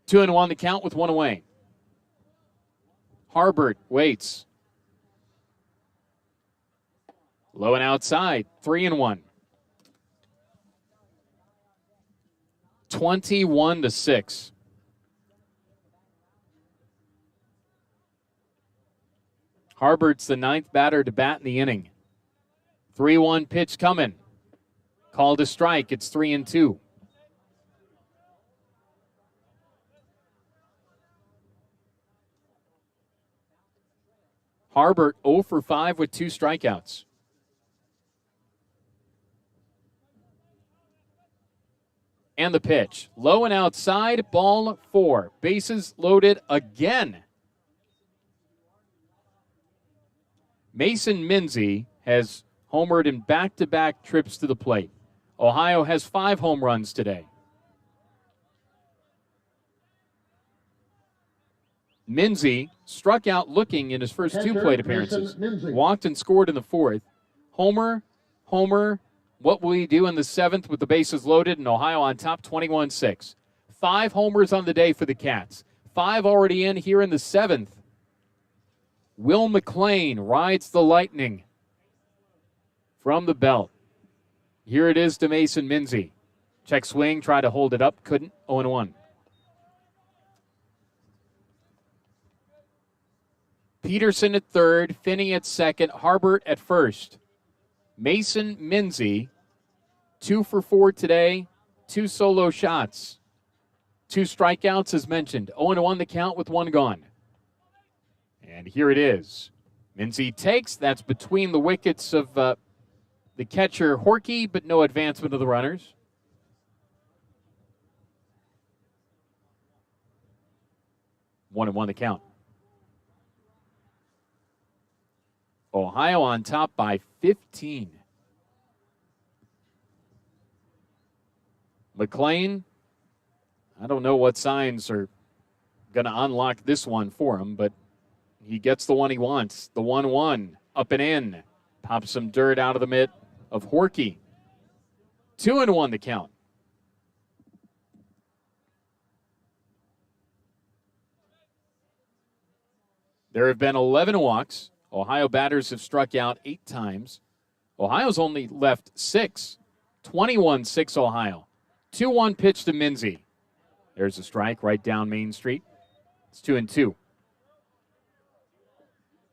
2-1 the count with 1 away. Harbert waits. Low and outside, 3-1. 21-6. Harbert's the 9th batter to bat in the inning. 3-1 pitch coming. Called a strike. It's 3-2. Harbert 0 for 5 with 2 strikeouts. And the pitch. Low and outside, ball 4. Bases loaded again. Mason Minzy has homered in back-to-back trips to the plate. Ohio has 5 home runs today. Minzy struck out looking in his first 2 plate appearances. Walked and scored in the 4th. Homer. What will he do in the 7th with the bases loaded and Ohio on top 21-6? 5 homers on the day for the Cats. 5 already in here in the 7th. Will McLean rides the lightning from the belt. Here it is to Mason Minzy. Check swing, try to hold it up, couldn't. 0-1. Peterson at 3rd, Finney at 2nd, Harbert at 1st. Mason Minzy, 2 for 4 today, 2 solo shots. 2 strikeouts as mentioned. 0-1 the count with 1 gone. And here it is. Minzy takes. That's between the wickets of the catcher Horkey, but no advancement of the runners. One the count. Ohio on top by 15. McLean, I don't know what signs are going to unlock this one for him, but he gets the one he wants. The 1-1, up and in. Pops some dirt out of the mitt of Horkey. 2-1 the count. There have been 11 walks. Ohio batters have struck out 8 times. Ohio's only left 6. 21-6 Ohio. 2-1 pitch to Minzy. There's a strike right down Main Street. It's 2-2.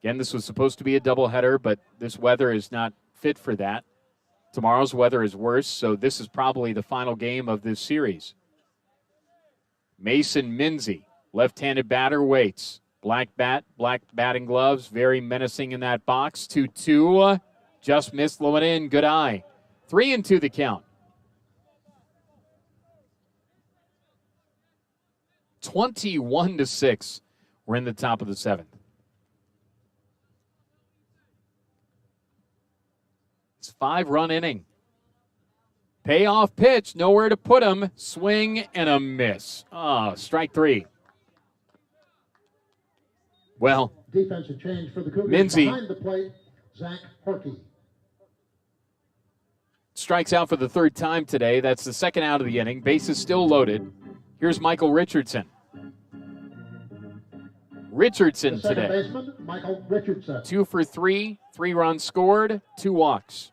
Again, this was supposed to be a doubleheader, but this weather is not fit for that. Tomorrow's weather is worse, so this is probably the final game of this series. Mason Minzy, left-handed batter, waits. Black bat, black batting gloves, very menacing in that box. 2-2, just missed, low and in, good eye. 3-2 the count. 21-6, we're in the top of the 7th. It's a 5-run inning. Payoff pitch, nowhere to put him. Swing and a miss. Strike 3. Well, defensive change for the Cougars. Minzy Behind the plate, Zach Horkey. Strikes out for the 3rd time today. That's the 2nd out of the inning. Bases still loaded. Here's Michael Richardson. Richardson The second today. baseman, Michael Richardson. 2 for 3, 3 runs scored, 2 walks.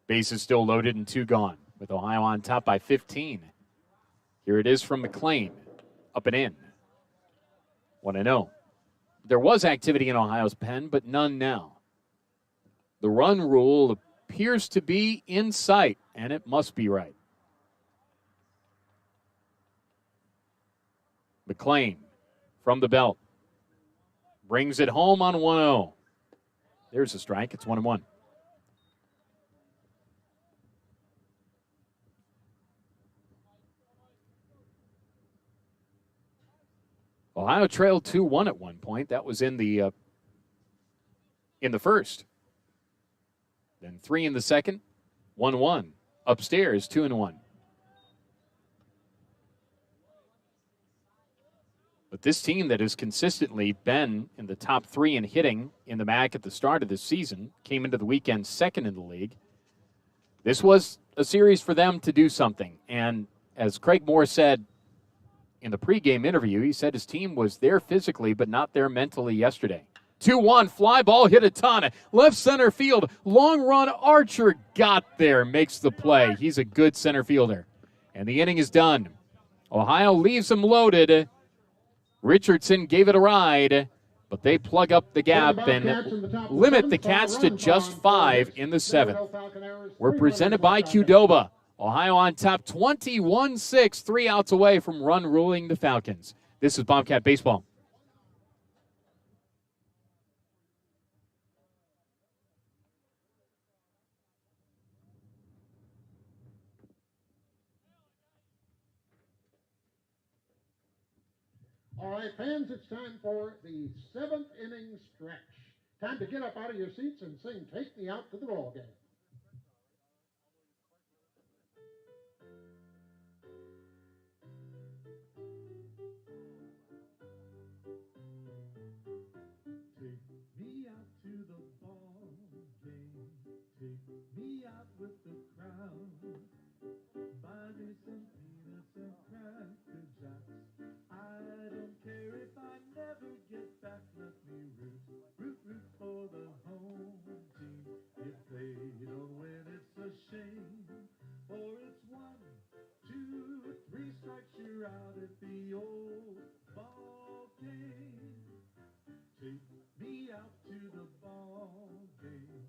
Bases still loaded and 2 gone, with Ohio on top by 15. Here it is from McLean. Up and in. 1-0. There was activity in Ohio's pen, but none now. The run rule appears to be in sight, and it must be right. McLean from the belt. Brings it home on 1-0. There's a strike. It's 1-1. Ohio trailed 2-1 at one point. That was in the first. Then 3 in the second. 1-1. Upstairs, 2-1. But this team that has consistently been in the top 3 in hitting in the MAC at the start of this season came into the weekend second in the league. This was a series for them to do something. And as Craig Moore said in the pregame interview, he said his team was there physically but not there mentally yesterday. 2-1, fly ball hit a ton. Left center field, long run. Archer got there, makes the play. He's a good center fielder. And the inning is done. Ohio leaves them loaded. Richardson gave it a ride, but they plug up the gap and limit the Cats to just 5 in the 7th. We're presented by Qdoba. Ohio on top 21-6, 3 outs away from run ruling the Falcons. This is Bobcat Baseball. All right, fans, it's time for the 7th inning stretch. Time to get up out of your seats and sing "Take Me Out to the Ball Game." Take me out to the ball game. Take me out with the crowd. Buy me some peanuts and cracker jacks. I don't care if I never get back. Let me root for the home team. If they don't win, it's a shame. For it's 1, 2, 3 strikes, you're out at the old ball game. Take me out to the ball game.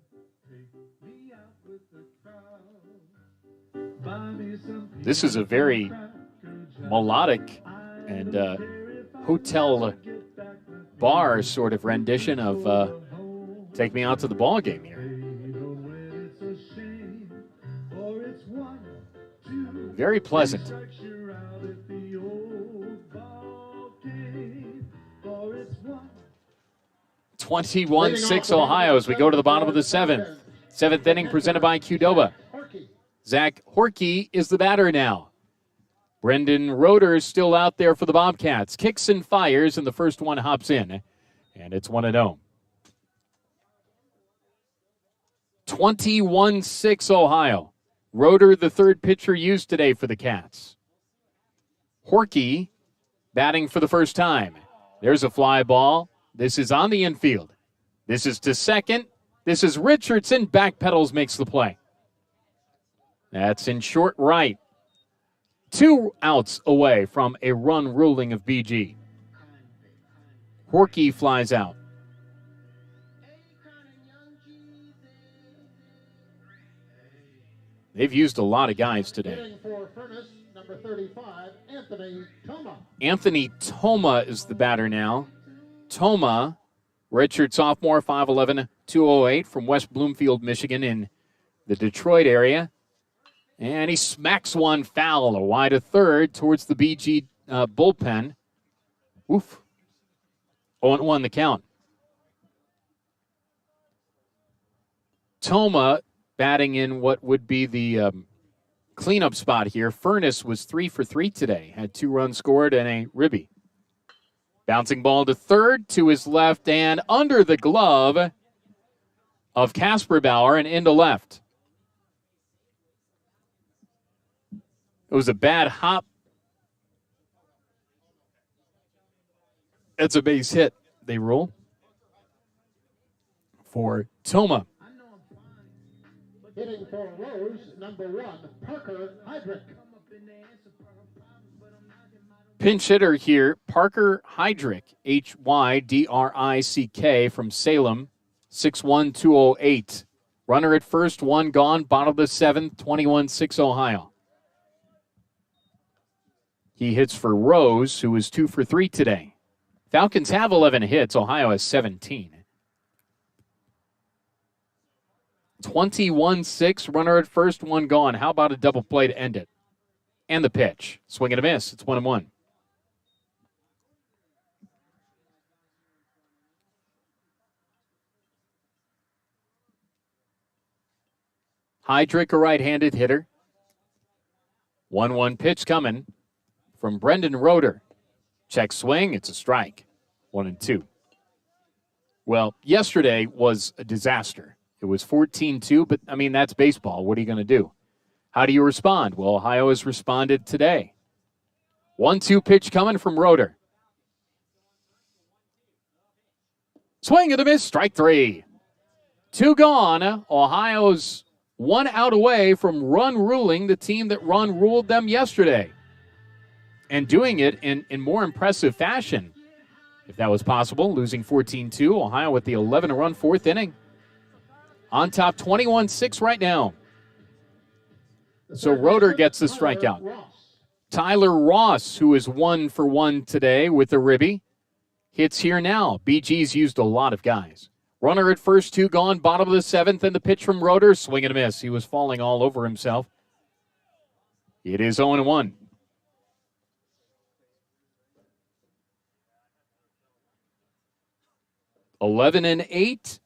Take me out with the crowd. Buy me some. This is a very melodic and hotel bar sort of rendition of Take Me Out to the Ball Game here. Very pleasant. 21-6 Ohio as we go to the bottom of the 7th. 7th inning presented by Qdoba. Zach Horkey is the batter now. Brendan Roeder is still out there for the Bobcats. Kicks and fires, and the first one hops in, and it's 1-0. 21-6 Ohio. Roeder, the third pitcher used today for the Cats. Horkey batting for the first time. There's a fly ball. This is on the infield. This is to second. This is Richardson. Backpedals, makes the play. That's in short right. 2 outs away from a run ruling of BG. Horkey flies out. They've used a lot of guys today. Hitting for Furnace, number 35, Anthony Toma. Anthony Toma is the batter now. Toma, redshirt sophomore, 5'11", 208 from West Bloomfield, Michigan in the Detroit area. And he smacks one foul wide of third towards the BG bullpen. Oof. 0-1 the count. Toma batting in what would be the cleanup spot here. Furnace was 3 for 3 today. Had 2 runs scored and a ribby. Bouncing ball to third, to his left, and under the glove of Casper Bauer and into left. It was a bad hop. It's a base hit, they rule, for Toma. Hitting for Rose, number 1, Parker Heydrich. pinch hitter here, Parker Hydrick, Hydrick from Salem, 6'1", 208. Runner at first, one gone, bottom of the seventh, 21-6 Ohio. He hits for Rose, who is 2 for 3 today. Falcons have 11 hits. Ohio has 17. 21-6, runner at first, one gone. How about a double play to end it? And the pitch. Swing and a miss. It's 1-1. Hydrick, a right-handed hitter. 1-1 pitch coming from Brendan Roeder. Check swing. It's a strike. 1-2. Well, yesterday was a disaster. It was 14-2, but, I mean, that's baseball. What are you going to do? How do you respond? Well, Ohio has responded today. 1-2 pitch coming from Roeder. Swing and a miss, strike 3. 2 gone. Ohio's 1 out away from run ruling the team that run ruled them yesterday. And doing it in more impressive fashion. If that was possible, losing 14-2, Ohio with the 11-run fourth inning. On top 21-6 right now. So Roeder gets the strikeout. Tyler Ross, who is 1 for 1 today with the ribby, hits here now. BG's used a lot of guys. Runner at first, 2 gone, bottom of the seventh, and the pitch from Roeder, swing and a miss. He was falling all over himself. It is 0-1. (11-8).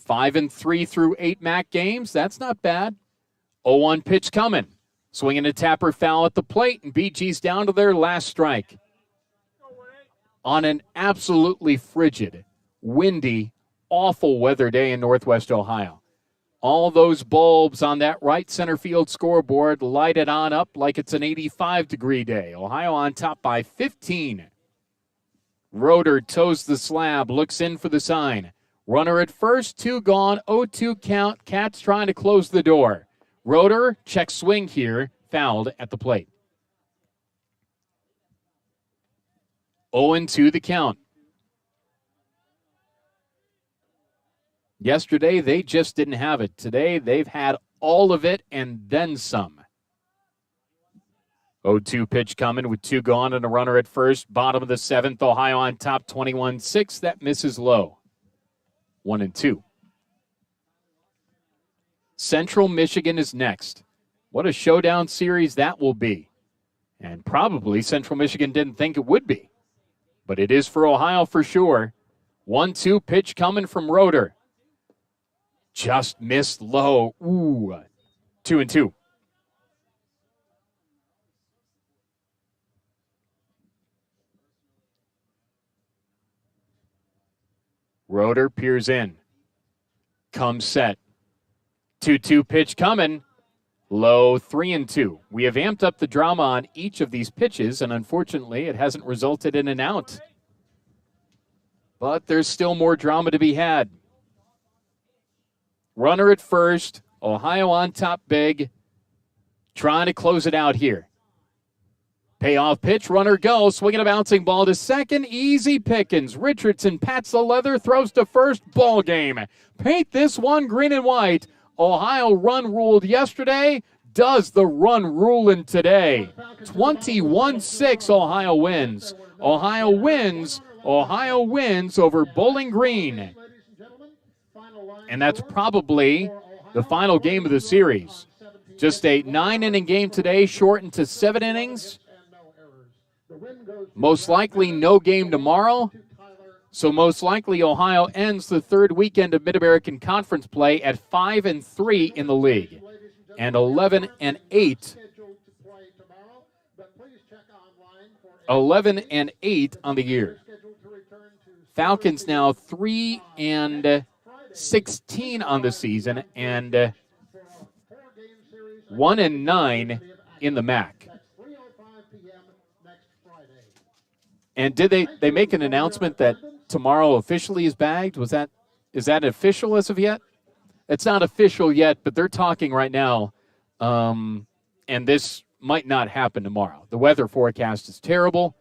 5-3 through 8 MAC games. That's not bad. 0-1 pitch coming. Swinging a tapper foul at the plate, and BG's down to their last strike. On an absolutely frigid, windy, awful weather day in Northwest Ohio. All those bulbs on that right center field scoreboard lighted on up like it's an 85-degree day. Ohio on top by 15. Roeder toes the slab, looks in for the sign. Runner at first, 2 gone, 0-2 count. Cats trying to close the door. Roeder, check swing here, fouled at the plate. 0-2 the count. Yesterday, they just didn't have it. Today, they've had all of it and then some. 0-2 pitch coming with 2 gone and a runner at first. Bottom of the seventh, Ohio on top, 21-6. That misses low. 1-2. Central Michigan is next. What a showdown series that will be. And probably Central Michigan didn't think it would be. But it is for Ohio for sure. 1-2 pitch coming from Roeder. Just missed low. Ooh. 2-2. Roeder peers in. Comes set. 2-2 pitch coming. Low, 3-2. We have amped up the drama on each of these pitches, and unfortunately, it hasn't resulted in an out. But there's still more drama to be had. Runner at first. Ohio on top big. Trying to close it out here. Payoff pitch, runner goes, swinging a bouncing ball to second, easy pickings. Richardson pats the leather, throws to first, ball game. Paint this one green and white. Ohio run ruled yesterday, does the run ruling today. 21-6, Ohio wins. Ohio wins. Ohio wins over Bowling Green. And that's probably the final game of the series. Just a 9-inning game today, shortened to 7 innings. Most likely no game tomorrow. So most likely Ohio ends the third weekend of Mid-American Conference play at 5-3 in the league and 11-8. 11-8 on the year. Falcons now 3-16 on the season and 1-9 in the MAC. And did they make an announcement that tomorrow officially is bagged? Is that official as of yet? It's not official yet, but they're talking right now, and this might not happen tomorrow. The weather forecast is terrible,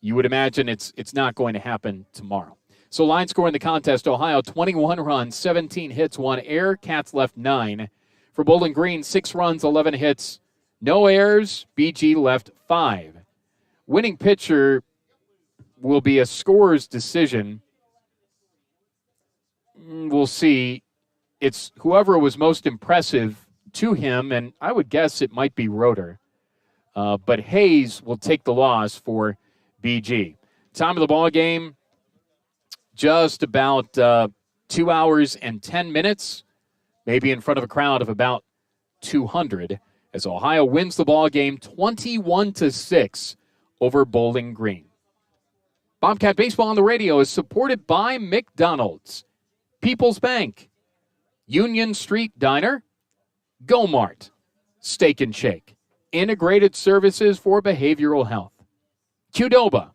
you would imagine it's not going to happen tomorrow. So line score in the contest, Ohio 21 runs, 17 hits, 1 error. Cats left 9. For Bowling Green, 6 runs, 11 hits, no errors. BG left 5. Winning pitcher will be a scorer's decision. We'll see. It's whoever was most impressive to him, and I would guess it might be Roeder. But Hayes will take the loss for BG. Time of the ball game, just about 2 hours and 10 minutes, maybe in front of a crowd of about 200, as Ohio wins the ball game 21-6 over Bowling Green. Bobcat Baseball on the Radio is supported by McDonald's, People's Bank, Union Street Diner, Go-Mart, Steak and Shake, Integrated Services for Behavioral Health, Qdoba,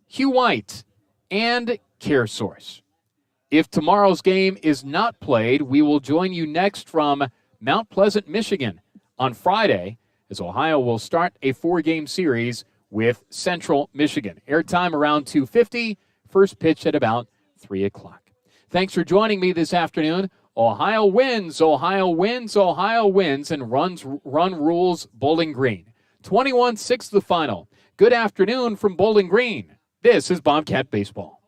Hugh White, and CareSource. If tomorrow's game is not played, we will join you next from Mount Pleasant, Michigan on Friday, as Ohio will start a 4-game series with Central Michigan. Airtime around 2:50, first pitch at about 3 o'clock. Thanks for joining me this afternoon. Ohio wins, Ohio wins, Ohio wins, and run rules Bowling Green. 21-6 the final. Good afternoon from Bowling Green. This is Bobcat Baseball.